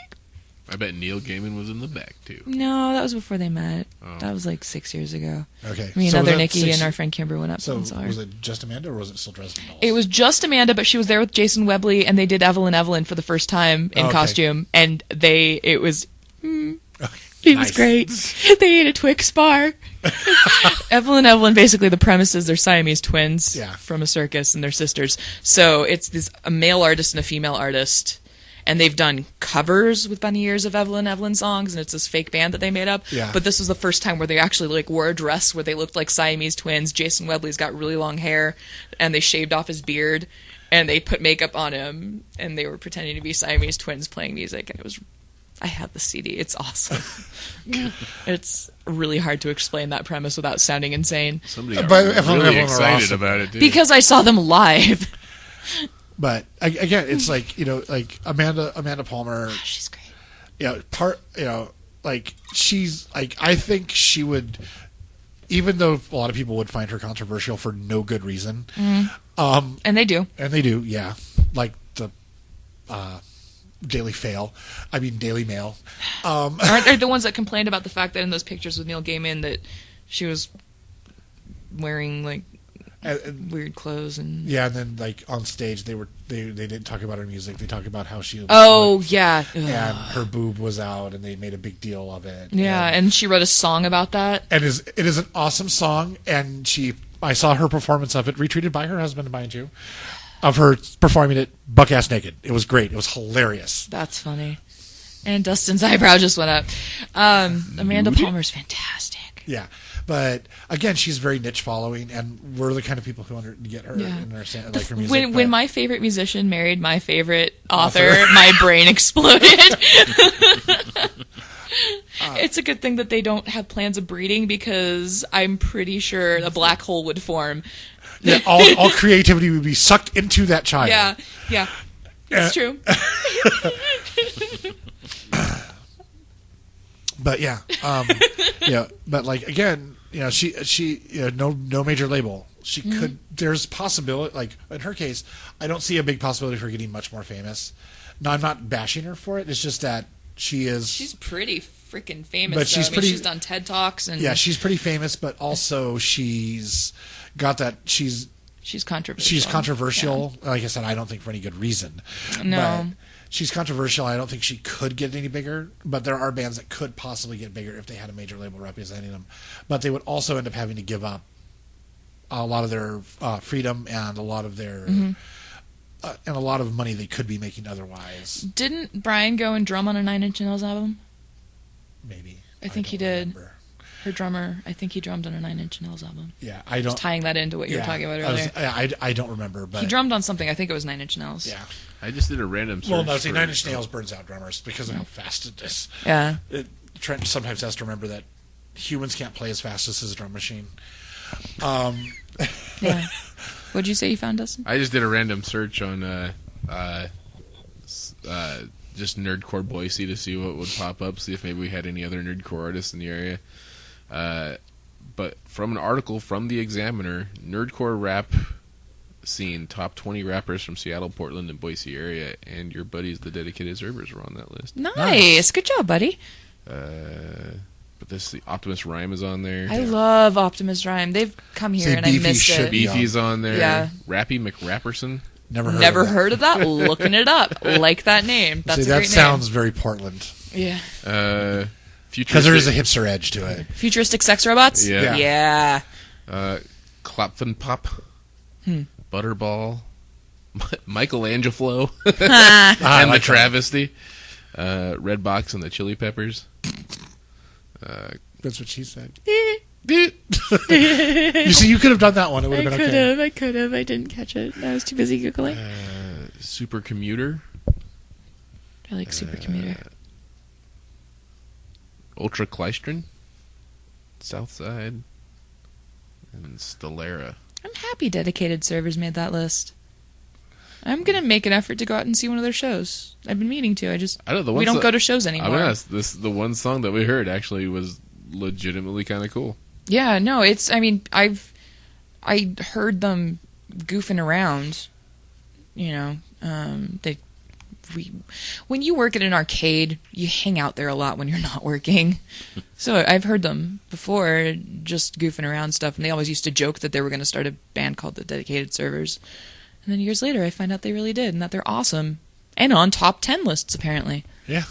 I bet Neil Gaiman was in the back too. No, that was before they met. Oh. That was like 6 years ago. Okay. Me and other Nikki and our friend Kimber went up and saw her. Was it just Amanda or was it still Dresden Dolls? It was just Amanda, but she was there with Jason Webley, and they did Evelyn for the first time in costume, and it was great. They ate a Twix bar. Evelyn, basically the premise is they're Siamese twins from a circus, and they're sisters. So it's a male artist and a female artist. And they've done covers with many years of Evelyn songs, and it's this fake band that they made up. Yeah. But this was the first time where they actually like wore a dress where they looked like Siamese twins. Jason Webley's got really long hair, and they shaved off his beard, and they put makeup on him, and they were pretending to be Siamese twins playing music, and it was I have the CD. It's awesome. It's really hard to explain that premise without sounding insane. Somebody got But really everyone excited awesome. about it, dude. Because I saw them live. But again, it's like like Amanda Palmer. She's great. Like she's like I think she would, even though a lot of people would find her controversial for no good reason. And they do. And they do, yeah. Like the Daily Mail. Aren't they the ones that complained about the fact that in those pictures with Neil Gaiman that she was wearing like weird clothes and Yeah, and then like on stage they didn't talk about her music. They talked about how she yeah. and her boob was out, and they made a big deal of it. Yeah, and she wrote a song about that. And it is an awesome song, and I saw her performance of it, retweeted by her husband, mind you, of her performing it buck-ass naked. It was great. It was hilarious. That's funny. And Dustin's eyebrow just went up. Amanda Palmer's fantastic. Yeah. But again, she's very niche following, and we're the kind of people who get her and understand like her music. When my favorite musician married my favorite author, my brain exploded. It's a good thing that they don't have plans of breeding, because I'm pretty sure a black hole would form. Yeah, all creativity would be sucked into that child. Yeah, it's true. But yeah, but like again, she no major label. She could. There's possibility. Like in her case, I don't see a big possibility for her getting much more famous. No, I'm not bashing her for it. It's just that she's pretty freaking famous. But she's done TED Talks and she's pretty famous. But also she's got that She's controversial. She's controversial. Yeah. Like I said, I don't think for any good reason. No. But she's controversial. I don't think she could get any bigger, but there are bands that could possibly get bigger if they had a major label representing them. But they would also end up having to give up a lot of their freedom and a lot of their and a lot of money they could be making otherwise. Didn't Brian go and drum on a 9 Inch Nails album? Maybe. I think he did. Remember. Her drummer, I think he drummed on a 9 Inch Nails album. Yeah, I don't. Just tying that into what you were talking about earlier. I don't remember, but he drummed on something. I think it was 9 Inch Nails. Yeah. I just did a random search. Well, no, see, 9 Inch Nails burns out drummers because of how fast it is. Yeah. Trent sometimes has to remember that humans can't play as fast as his drum machine. Yeah. What'd you say you found, Dustin? I just did a random search on just Nerdcore Boise to see what would pop up, see if maybe we had any other Nerdcore artists in the area. But from an article from the Examiner, Nerdcore rap scene, top 20 rappers from Seattle, Portland, and Boise area, and your buddies, the Dedicated Servers, were on that list. Nice. Good job, buddy. But the Optimus Rhyme is on there. I love Optimus Rhyme. They've come here and I missed it. Beefy's on there. Yeah. Rappy McRapperson. Never heard of that. Looking it up. Like that name. That's a great name. That sounds very Portland. Yeah. Because there is a hipster edge to it. Futuristic sex robots? Yeah. Klopfen Pop. Butterball. Michelangelo. And the Travesty. Red Box and the Chili Peppers. That's what she said. You see, you could have done that one. It would have been okay. I could have. I didn't catch it. I was too busy Googling. Super Commuter. I like Super Commuter. Ultra Klystron. Southside. And Stellara. I'm happy Dedicated Servers made that list. I'm going to make an effort to go out and see one of their shows. I've been meaning to. We don't go to shows anymore. I'm honest, the one song that we heard actually was legitimately kind of cool. Yeah, no, I heard them goofing around, when you work at an arcade, you hang out there a lot when you're not working. So I've heard them before just goofing around stuff, and they always used to joke that they were going to start a band called the Dedicated Servers. And then years later, I find out they really did, and that they're awesome. And on top 10 lists, apparently. Yeah.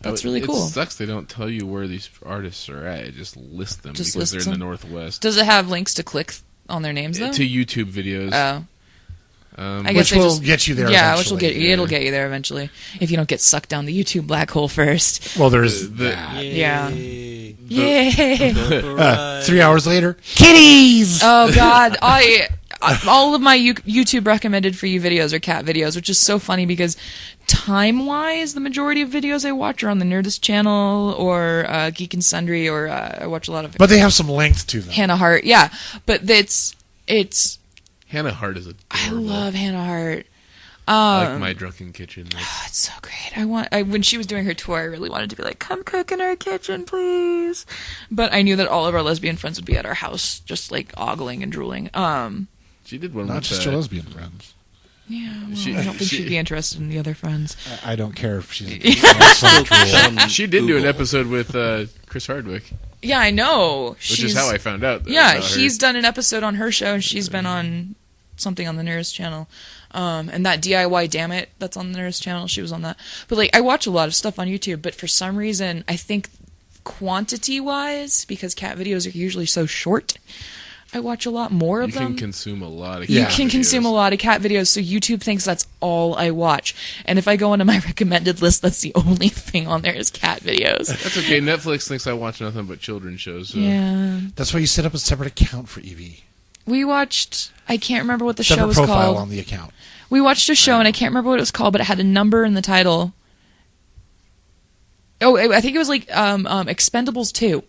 That's really cool. It sucks they don't tell you where these artists are at. Just list them because they're in the Northwest. Does it have links to click on their names, though? To YouTube videos. Oh. I guess which will get you there eventually. It'll get you there eventually. If you don't get sucked down the YouTube black hole first. Well, there's Yeah. Yay! 3 hours later, kitties! Oh, God. all of my YouTube recommended for you videos are cat videos, which is so funny because time-wise, the majority of videos I watch are on the Nerdist channel or Geek and Sundry, or I watch a lot of. But they have some length to them. Hannah Hart, yeah, but it's. Hannah Hart is adorable. I love Hannah Hart. I like My Drunken Kitchen. Oh, it's so great. When she was doing her tour, I really wanted to be like, come cook in our kitchen, please. But I knew that all of our lesbian friends would be at our house, just like ogling and drooling. She did one Not with just your lesbian friends. Yeah, well, I don't think she'd be interested in the other friends. I don't care if she's. She did do an episode with Chris Hardwick. Yeah, I know. Which is how I found out. Yeah, he's done an episode on her show, and she's been on something on the Nerdist channel. And that DIY Damn It that's on the Nerdist channel, she was on that. But like, I watch a lot of stuff on YouTube, but for some reason, I think quantity-wise, because cat videos are usually so short, I watch a lot more of them. You can consume a lot of cat videos. You can videos. consume a lot of cat videos, so YouTube thinks that's all I watch. And if I go into my recommended list, that's the only thing on there is cat videos. That's okay. Netflix thinks I watch nothing but children's shows. So. Yeah. That's why you set up a separate account for Evie. We watched, I can't remember what the Separate show was profile called. on the account. We watched a show, and I can't remember what it was called, but it had a number in the title. Oh, I think it was like Expendables 2.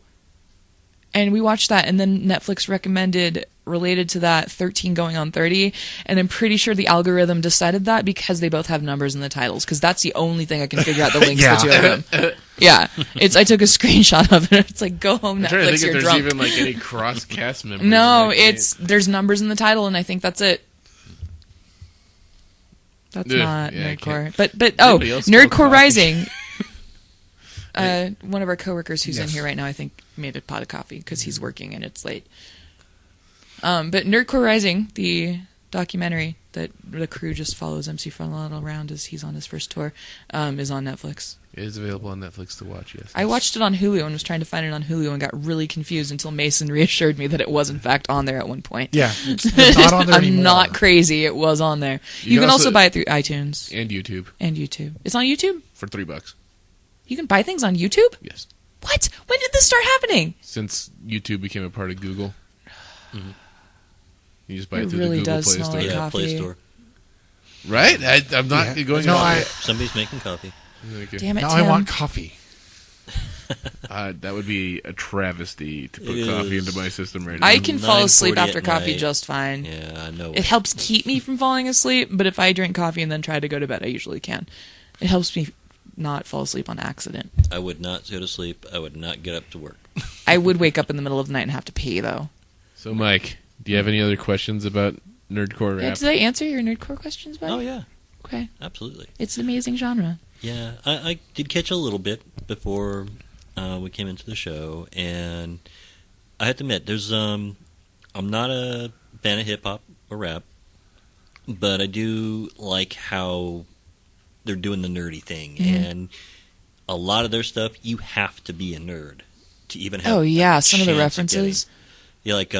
And we watched that, and then Netflix recommended, related to that, 13 going on 30. And I'm pretty sure the algorithm decided that because they both have numbers in the titles, because that's the only thing I can figure out the links Yeah. to two of them. Yeah. I took a screenshot of it. It's like, go home, I'm trying to Netflix, think if you're there's drunk. even like any cross cast members. No, there's numbers in the title, and I think that's it. That's Ugh, not yeah, I Nerdcore. can't. But Anybody else spell Nerdcore coffee? Rising. One of our coworkers who's in here right now, I think, made a pot of coffee because he's working and it's late. But Nerdcore Rising, the documentary that the crew just follows MC Frontal around as he's on his first tour, is on Netflix. It is available on Netflix to watch, yes. I watched it on Hulu and was trying to find it on Hulu and got really confused until Mason reassured me that it was in fact on there at one point. Yeah, it's not on there anymore. I'm not crazy. It was on there. You can also buy it through iTunes And YouTube and YouTube. It's on YouTube? for $3. You can buy things on YouTube? Yes. What? When did this start happening? Since YouTube became a part of Google. Mm-hmm. You just buy it It through really the Google does Play smell Store. like Yeah, coffee. Play Store. Right? I'm not going No, on. Somebody's making coffee. Okay. Damn it, Now Tim. I want coffee. That would be a travesty to put It coffee is. into my system right now. I can fall asleep 9:40 after at coffee night. just fine. Yeah, I know. It helps keep me from falling asleep, but if I drink coffee and then try to go to bed, I usually can. It helps me not fall asleep on accident. I would not go to sleep. I would not get up to work. I would wake up in the middle of the night and have to pee, though. So, Mike, do you have any other questions about Nerdcore Yeah, rap? did I answer your Nerdcore questions, buddy? Oh, yeah. Okay. Absolutely. It's an amazing genre. Yeah, I did catch a little bit before we came into the show, and I have to admit, there's I'm not a fan of hip hop or rap, but I do like how they're doing the nerdy thing, and a lot of their stuff you have to be a nerd to even have. Oh, yeah, a some of the chance at getting. references. Yeah, like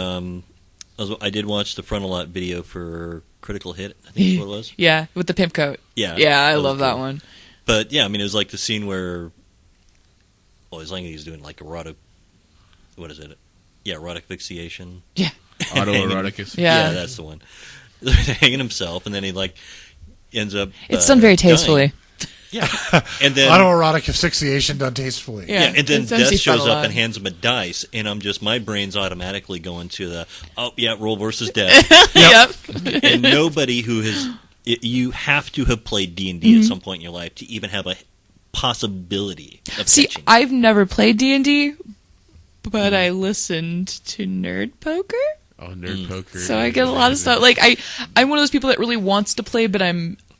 I did watch the Frontal Lot video for Critical Hit. I think is what it was. Yeah, with the pimp coat. Yeah, Yeah, I was love that cool. one. But yeah, I mean, it was like the scene where, he's like he's doing like erotic, what is it? Yeah, erotic asphyxiation. Yeah. Autoeroticus. Yeah. that's the one. Hanging himself, and then he like ends up. It's done very dying. tastefully. Yeah, and then Autoerotic asphyxiation done tastefully. yeah, and then it's MC Death shows Frontal up Lot. and hands him a dice, and my brain's automatically going to the roll versus death, Yep. and nobody who has you have to have played D&D at some point in your life to even have a possibility of See, catching. I've never played D&D, but I listened to Nerd Poker. Oh, Nerd Poker. So I get a lot of stuff. Like I'm one of those people that really wants to play, but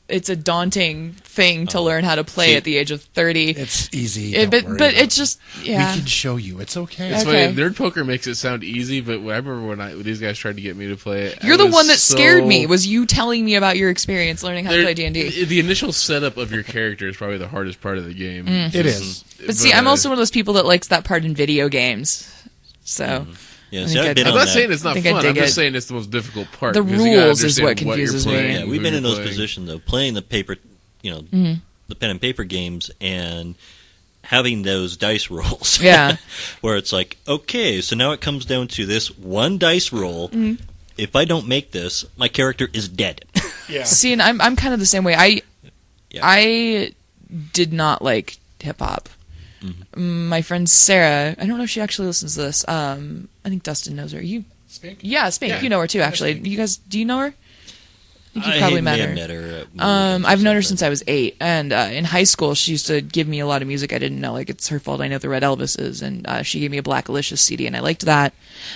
it's a daunting thing to learn how to play See, at the age of 30. It's easy. But don't worry but about it's just it. yeah. We can show you. It's okay. It's Okay. funny. Nerd Poker makes it sound easy, but I remember when these guys tried to get me to play it. You're I the was one that scared so- me. Was you telling me about your experience learning how to play D&D? The initial setup of your character is probably the hardest part of the game. It is. But see, I'm also one of those people that likes that part in video games. So yeah, I see, think I've been I'm on not that. saying it's not I think I fun. dig I'm just it. saying it's the most difficult part. The because you gotta rules is what understand confuses you're me. playing Yeah, and we've who been in you're those playing. positions though, playing the paper, the pen and paper games, and having those dice rolls. Yeah. where it's like, okay, so now it comes down to this one dice roll, if I don't make this, my character is dead. Yeah. See, and I'm kind of the same way. I did not like hip hop. My friend Sarah, I don't know if she actually listens to this. I think Dustin knows her. Spink? Yeah, Spink. Yeah. You know her too, actually. Spink. You guys, do you know her? I think you I probably may met have her. met her at I've known her something. since I was 8, and in high school she used to give me a lot of music I didn't know. Like, It's Her Fault I Know the Red Elvis Is, and she gave me a Black Alicious CD, and I liked that.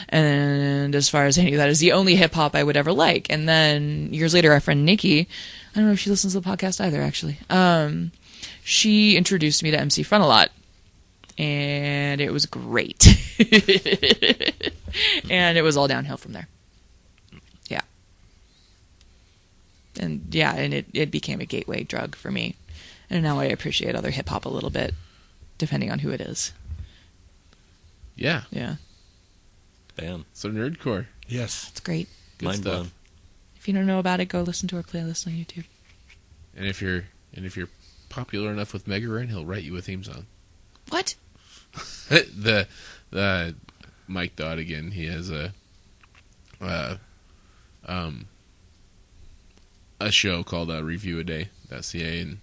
And as far as I knew, that is the only hip hop I would ever like. And then years later, our friend Nikki, I don't know if she listens to the podcast either, actually. She introduced me to MC Frontalot, and it was great. And it was all downhill from there. And it became a gateway drug for me. And now I appreciate other hip hop a little bit, depending on who it is. Yeah. Yeah, Bam. So Nerdcore. Yes. it's great. Good Mind stuff. blown. If you don't know about it, go listen to our playlist on YouTube. And if you're popular enough with Mega Ran, he'll write you a theme song. What? the Mike Dodd again. He has a show called Review-A-Day.ca, and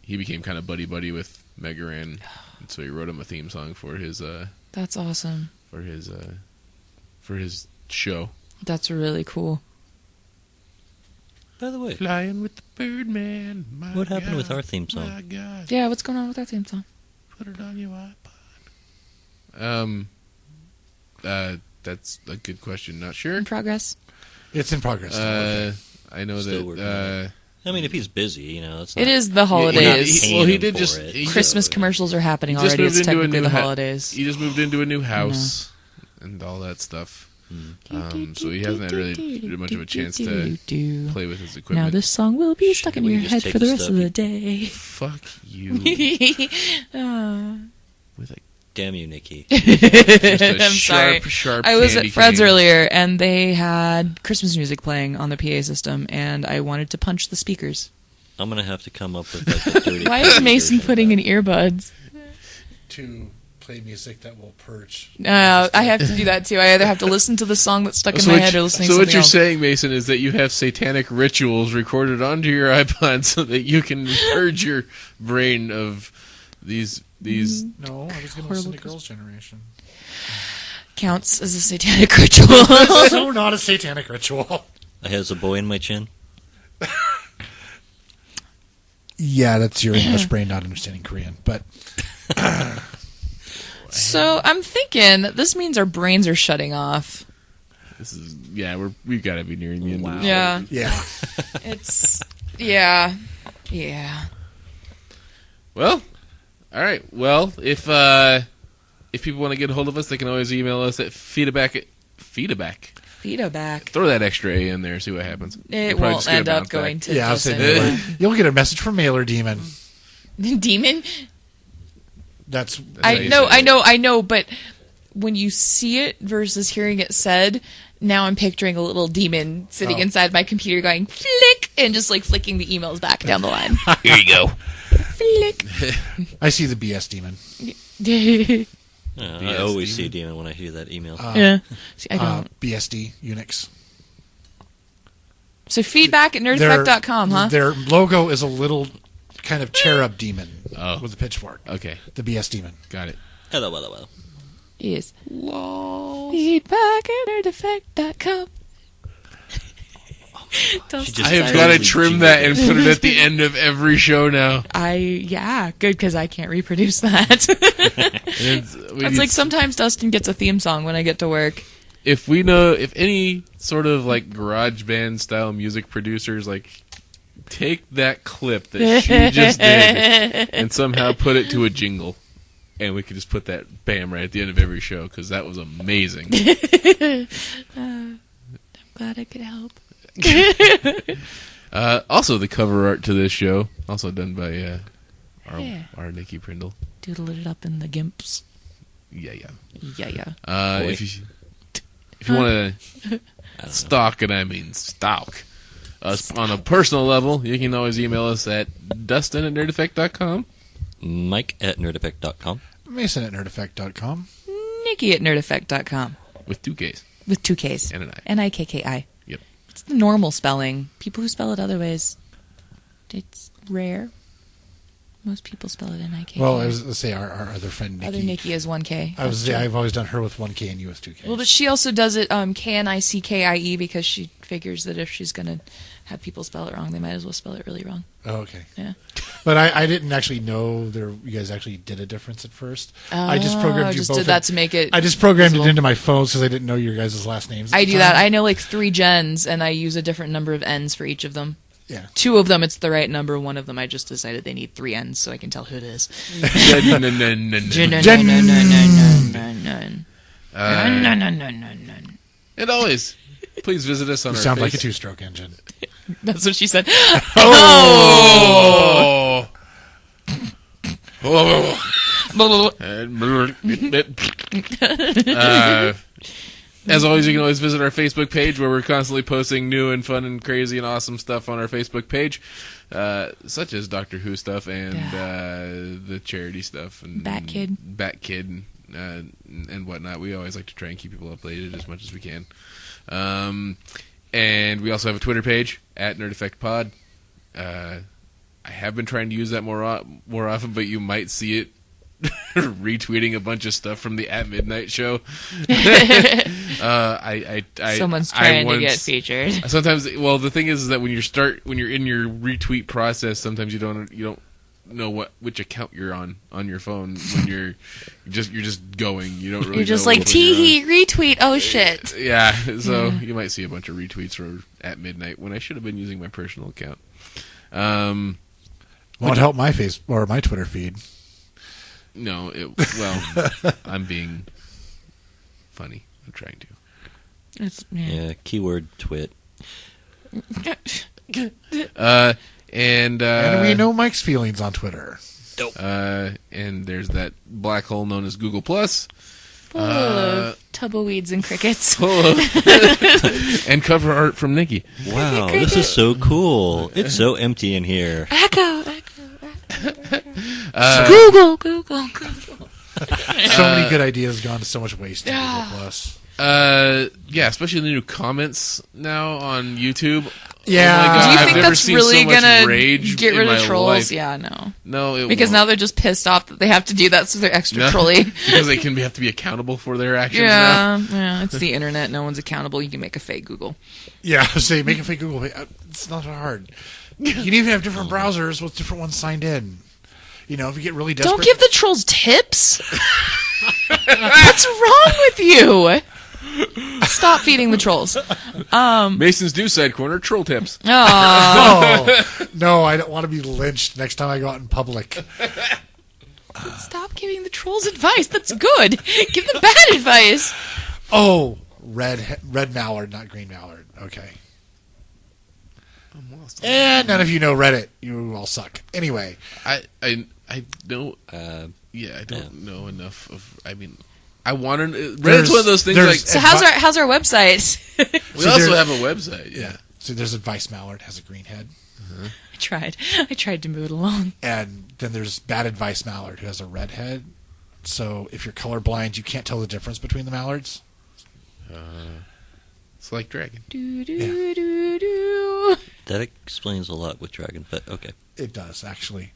he became kind of buddy with Mega Ran, and so he wrote him a theme song for his That's awesome. for his show. That's really cool. By the way, Flying with the Birdman. My what happened God, with our theme song? My God, Yeah, what's going on with our theme song? put it on your iPod. That's a good question. Not sure. In progress? It's in progress. Okay. I know Still working on that. I mean, if he's busy, it's It not, is the we're not holidays. paying Well, he him did for just it. he Christmas just- commercials are happening he just already. moved It's into a technically new the ha- holidays. He just moved into a new house and all that stuff. So he hasn't had really much of a chance to play with his equipment. Now this song will be stuck in we your just head take for the the rest of stuff the day. Fuck you. With a, Damn you, Nikki. just a I'm sorry. sharp I was at candy Fred's cane. earlier, and they had Christmas music playing on the PA system, and I wanted to punch the speakers. I'm going to have to come up with like a 30 Why is Mason putting in earbuds? To play music that will perch. I have to do that too. I either have to listen to the song that's stuck in So my what head you- or listening so to what something you're else. saying, Mason, is that you have satanic rituals recorded onto your iPod so that you can purge your brain of these. No, I was going to listen to Horrible Girls' Generation. Counts as a satanic ritual. So not a satanic ritual. I has a boy in my chin. Yeah, that's your English brain not understanding Korean. But So I'm thinking that this means our brains are shutting off. This is we've got to be nearing the end. Of this. Yeah, yeah, it's yeah. Well, all right. Well, if people want to get a hold of us, they can always email us at feedback. Feedback. Throw that extra A in there, see what happens. It You'll probably won't just get a end up bounce back. going to yeah. I was Justin. saying, you'll get a message from Mailer Demon. Demon. That's how you say it. I know, but when you see it versus hearing it said, now I'm picturing a little demon sitting Oh. inside my computer going flick and just like flicking the emails back down the line. Here you go. Flick. I see the BS Demon. I BS always demon. see demon when I hear that email. Yeah. See, I don't. BSD Unix. So feedback at nerdeffect.com, huh? Their logo is a little kind of cherub demon with a pitchfork. Okay, The BS Demon. got it. Hello. Yes. Feedback at nerdeffect.com. She just I have Sorry. got to Totally trim jingled that it. and put it at the end of every show now. Yeah, good, because I can't reproduce that. It's like sometimes Dustin gets a theme song when I get to work. if any sort of like garage band style music producers like take that clip that she just did and somehow put it to a jingle, and we could just put that bam right at the end of every show because that was amazing. I'm glad I could help. Also, the cover art to this show, also done by Yeah. our Nikki Prindle. Doodled it up in the gimps. Yeah. Yeah. Boy. If you want to stalk, and I mean stalk, us on a personal level, you can always email us at dustin@nerdeffect.com. Mike at nerdeffect.com. Mason at nerdeffect.com. Nikki at nerdeffect.com. with 2 Ks. With 2 Ks. And an I. Nikki. Yep. It's the normal spelling. People who spell it other ways, it's rare. Most people spell it Nikki. Well, I was going to say our other friend Nikki. Other Nikki is 1K. I've always done her with 1K and you with 2K. Well, but she also does it Knickie because she figures that if she's going to have people spell it wrong, they might as well spell it really wrong. Oh, okay. Yeah. But I didn't actually know you guys actually did a difference at first. I just programmed you both. Did that to make it. I just programmed visible. it into my phone because I didn't know your guys' last names. I do that. I know like 3 gens, and I use a different number of N's for each of them. Yeah. 2 of them, it's the right number. 1 of them, I just decided they need 3 N's so I can tell who it is. And always, please visit us on You our sound like a 2-stroke engine. That's what she said. Oh! As always, you can always visit our Facebook page where we're constantly posting new and fun and crazy and awesome stuff on our Facebook page, such as Doctor Who stuff and the charity stuff and Bat Kid and whatnot. We always like to try and keep people updated as much as we can. And we also have a Twitter page at NerdEffectPod. I have been trying to use that more often, but you might see it retweeting a bunch of stuff from the At Midnight show. Someone's trying to get featured. Sometimes, well, the thing is that when you're in your retweet process, sometimes you don't know which account you're on your phone when you're just going. You don't really. You're just know like teehee retweet. Oh shit. Yeah, so you might see a bunch of retweets for At Midnight when I should have been using my personal account. Won't help my face or my Twitter feed. No, I'm being funny. I'm trying to. Yeah, keyword twit. And we know Mike's feelings on Twitter. Dope. And there's that black hole known as Google Plus. Full of tumbleweeds and crickets. And cover art from Nikki. Wow, this is so cool. It's so empty in here. Echo. Google. So many good ideas gone to so much waste in Google Plus. Yeah, especially the new comments now on YouTube. Yeah. Oh my God, Do you I've think never that's seen really so much gonna rage get in rid my of trolls? life. Yeah, no. No, it Because won't. now they're just pissed off that they have to do that, so they're extra No, trolly. because they have to be accountable for their actions now. Yeah, it's the internet. No one's accountable. You can make a fake Google. Yeah, say make a fake Google. It's not hard. You can even have different browsers with different ones signed in. You know, if you get really desperate. Don't give the trolls tips. What's wrong with you? Stop feeding the trolls. Mason's New Side Corner, troll tips. Oh, no, I don't want to be lynched next time I go out in public. Stop giving the trolls advice. That's good. Give them bad advice. Oh, red mallard, not green mallard. Okay. And none of you know Reddit. You all suck. Anyway. I don't. I don't know enough of. I mean, I want to. Reddit's one of those things. Like, So how's our website? we also have a website. Yeah. So there's advice mallard, has a green head. I tried to move it along. And then there's bad advice mallard, who has a red head. So if you're colorblind, you can't tell the difference between the mallards. It's like Dragon. That explains a lot with Dragon, but okay. It does, actually.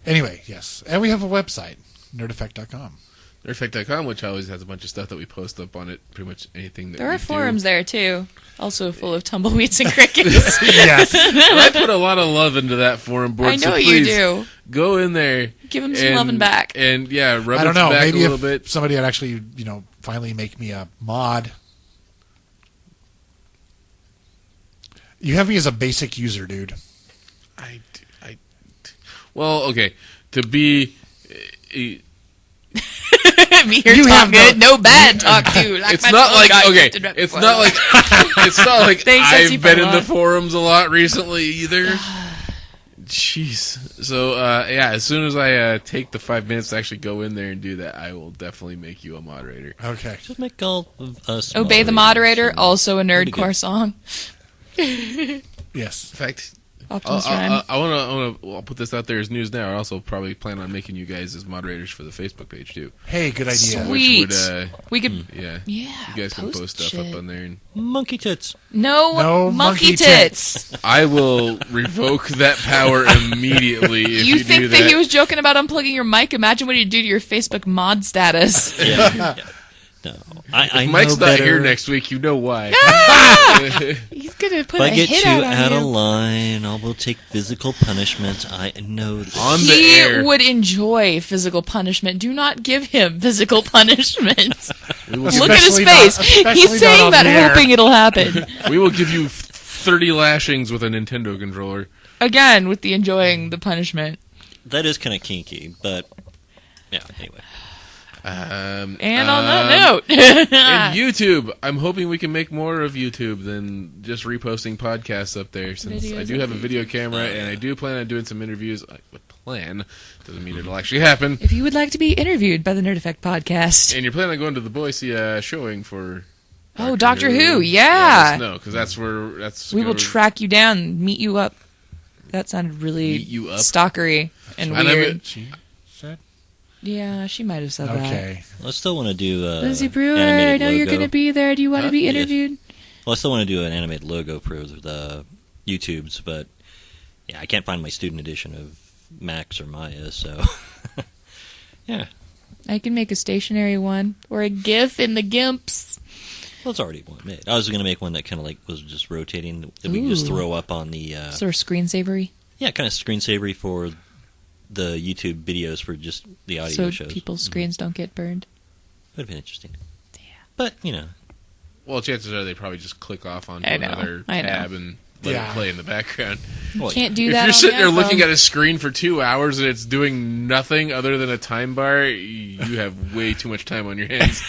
Anyway, yes. And we have a website, nerdeffect.com. Nerdeffect.com, which always has a bunch of stuff that we post up on it. Pretty much anything that There we are forums do. there, too. Also full of tumbleweeds and crickets. Yes. I put a lot of love into that forum board. I know so you please do. Go in there. Give them some loving back. And, yeah, rub I don't its know. back Maybe a little if bit. somebody would actually, finally make me a mod. You have me as a basic user, dude. Well, okay. To be... Me here talk good, no bad talk too. It's not like it's not like Thanks, I've been in the forums a lot recently either. Jeez. So yeah, as soon as I take the 5 minutes to actually go in there and do that, I will definitely make you a moderator. Okay. Just make all of us Obey the moderator, also a Nerdcore song. Yes. In fact, Optimus Prime. I'll put this out there as news now. I also probably plan on making you guys as moderators for the Facebook page too. Hey, good idea. Sweet. Which would, We could. yeah, Yeah. you guys can post stuff shit. up on there, and Monkey tits. No monkey monkey tits. I will revoke that power immediately. If you think do that he was joking about unplugging your mic? Imagine what he'd do to your Facebook mod status. Yeah. No, I If Mike's know not better. here next week, you know why. He's gonna put If I a get hit you out out on of you. line, I will take physical punishment. I know this. On the He air. would enjoy physical punishment. Do not give him physical punishment. We will, Look at his Especially face. not- especially He's not saying on that, the air. hoping it'll happen. we will give you 30 lashings with a Nintendo controller. Again, with the enjoying the punishment. That is kind of kinky, but yeah. Anyway, And on that note, And YouTube. I'm hoping we can make more of YouTube than just reposting podcasts up there, since I Videos do of have a video camera, and I do plan on doing some interviews. I would plan. Doesn't mean it'll actually happen. if you would like to be interviewed by the Nerd Effect podcast, And you're planning on going to the Boise showing for... Doctor Who, Let yeah. us know, because that's where... We will track you down, meet you up. That sounded really Meet you up? stalkery and And I weird. mean- She said, Yeah, she might have said that. okay. I still want to do. Lizzie Brewer, I animated know you're logo. going to be there. Do you want to Huh? be Yes. interviewed? Well, I still want to do an animated logo for the YouTubes, but yeah, I can't find my student edition of Max or Maya, so yeah. I can make a stationary one or a GIF in the GIMPs. Well, it's already one made. I was going to make one that kind of like was just rotating that we could just Ooh. throw up on the Sort of screensavery, yeah, kind of screensavery for the YouTube videos for just the audio so shows. people's screens don't get burned. Would have been interesting. Yeah. But you know, Well, chances are they probably just click off onto I know, another I know. tab and let Yeah. it play in the background. well, Can't do If that. you're on sitting the there looking iPhone. at a screen for 2 hours and it's doing nothing other than a time bar, you have way too much time on your hands.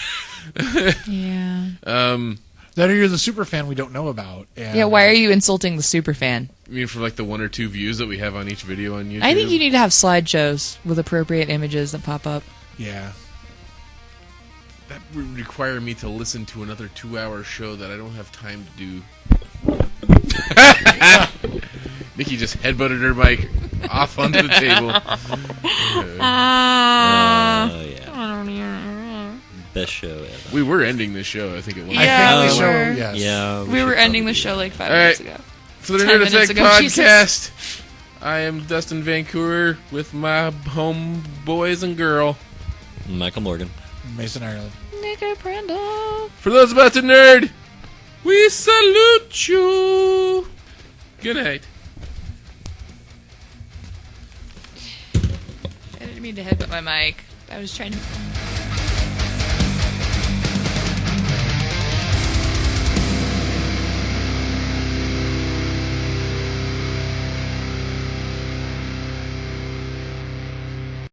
Yeah. That or you're the super fan we don't know about. And Yeah, why are you insulting the superfan? I mean, for like the 1 or 2 views that we have on each video on YouTube. I think you need to have slideshows with appropriate images that pop up. Yeah. That would require me to listen to another 2-hour show that I don't have time to do. Nikki just headbutted her mic off onto the table. yeah, best show ever. We were ending this show, I think it was. Yeah, I we think the were. show, yes. Yeah, We were should ending probably the do show that. like 5 All minutes right. ago. For the 10 Nerd minutes Effect ago, Jesus. podcast, I am Dustin Vancouver with my homeboys and girl. Michael Morgan. Mason Ireland. Nico Brando. For those about to nerd, we salute you. Good night. I didn't mean to headbutt my mic. I was trying to...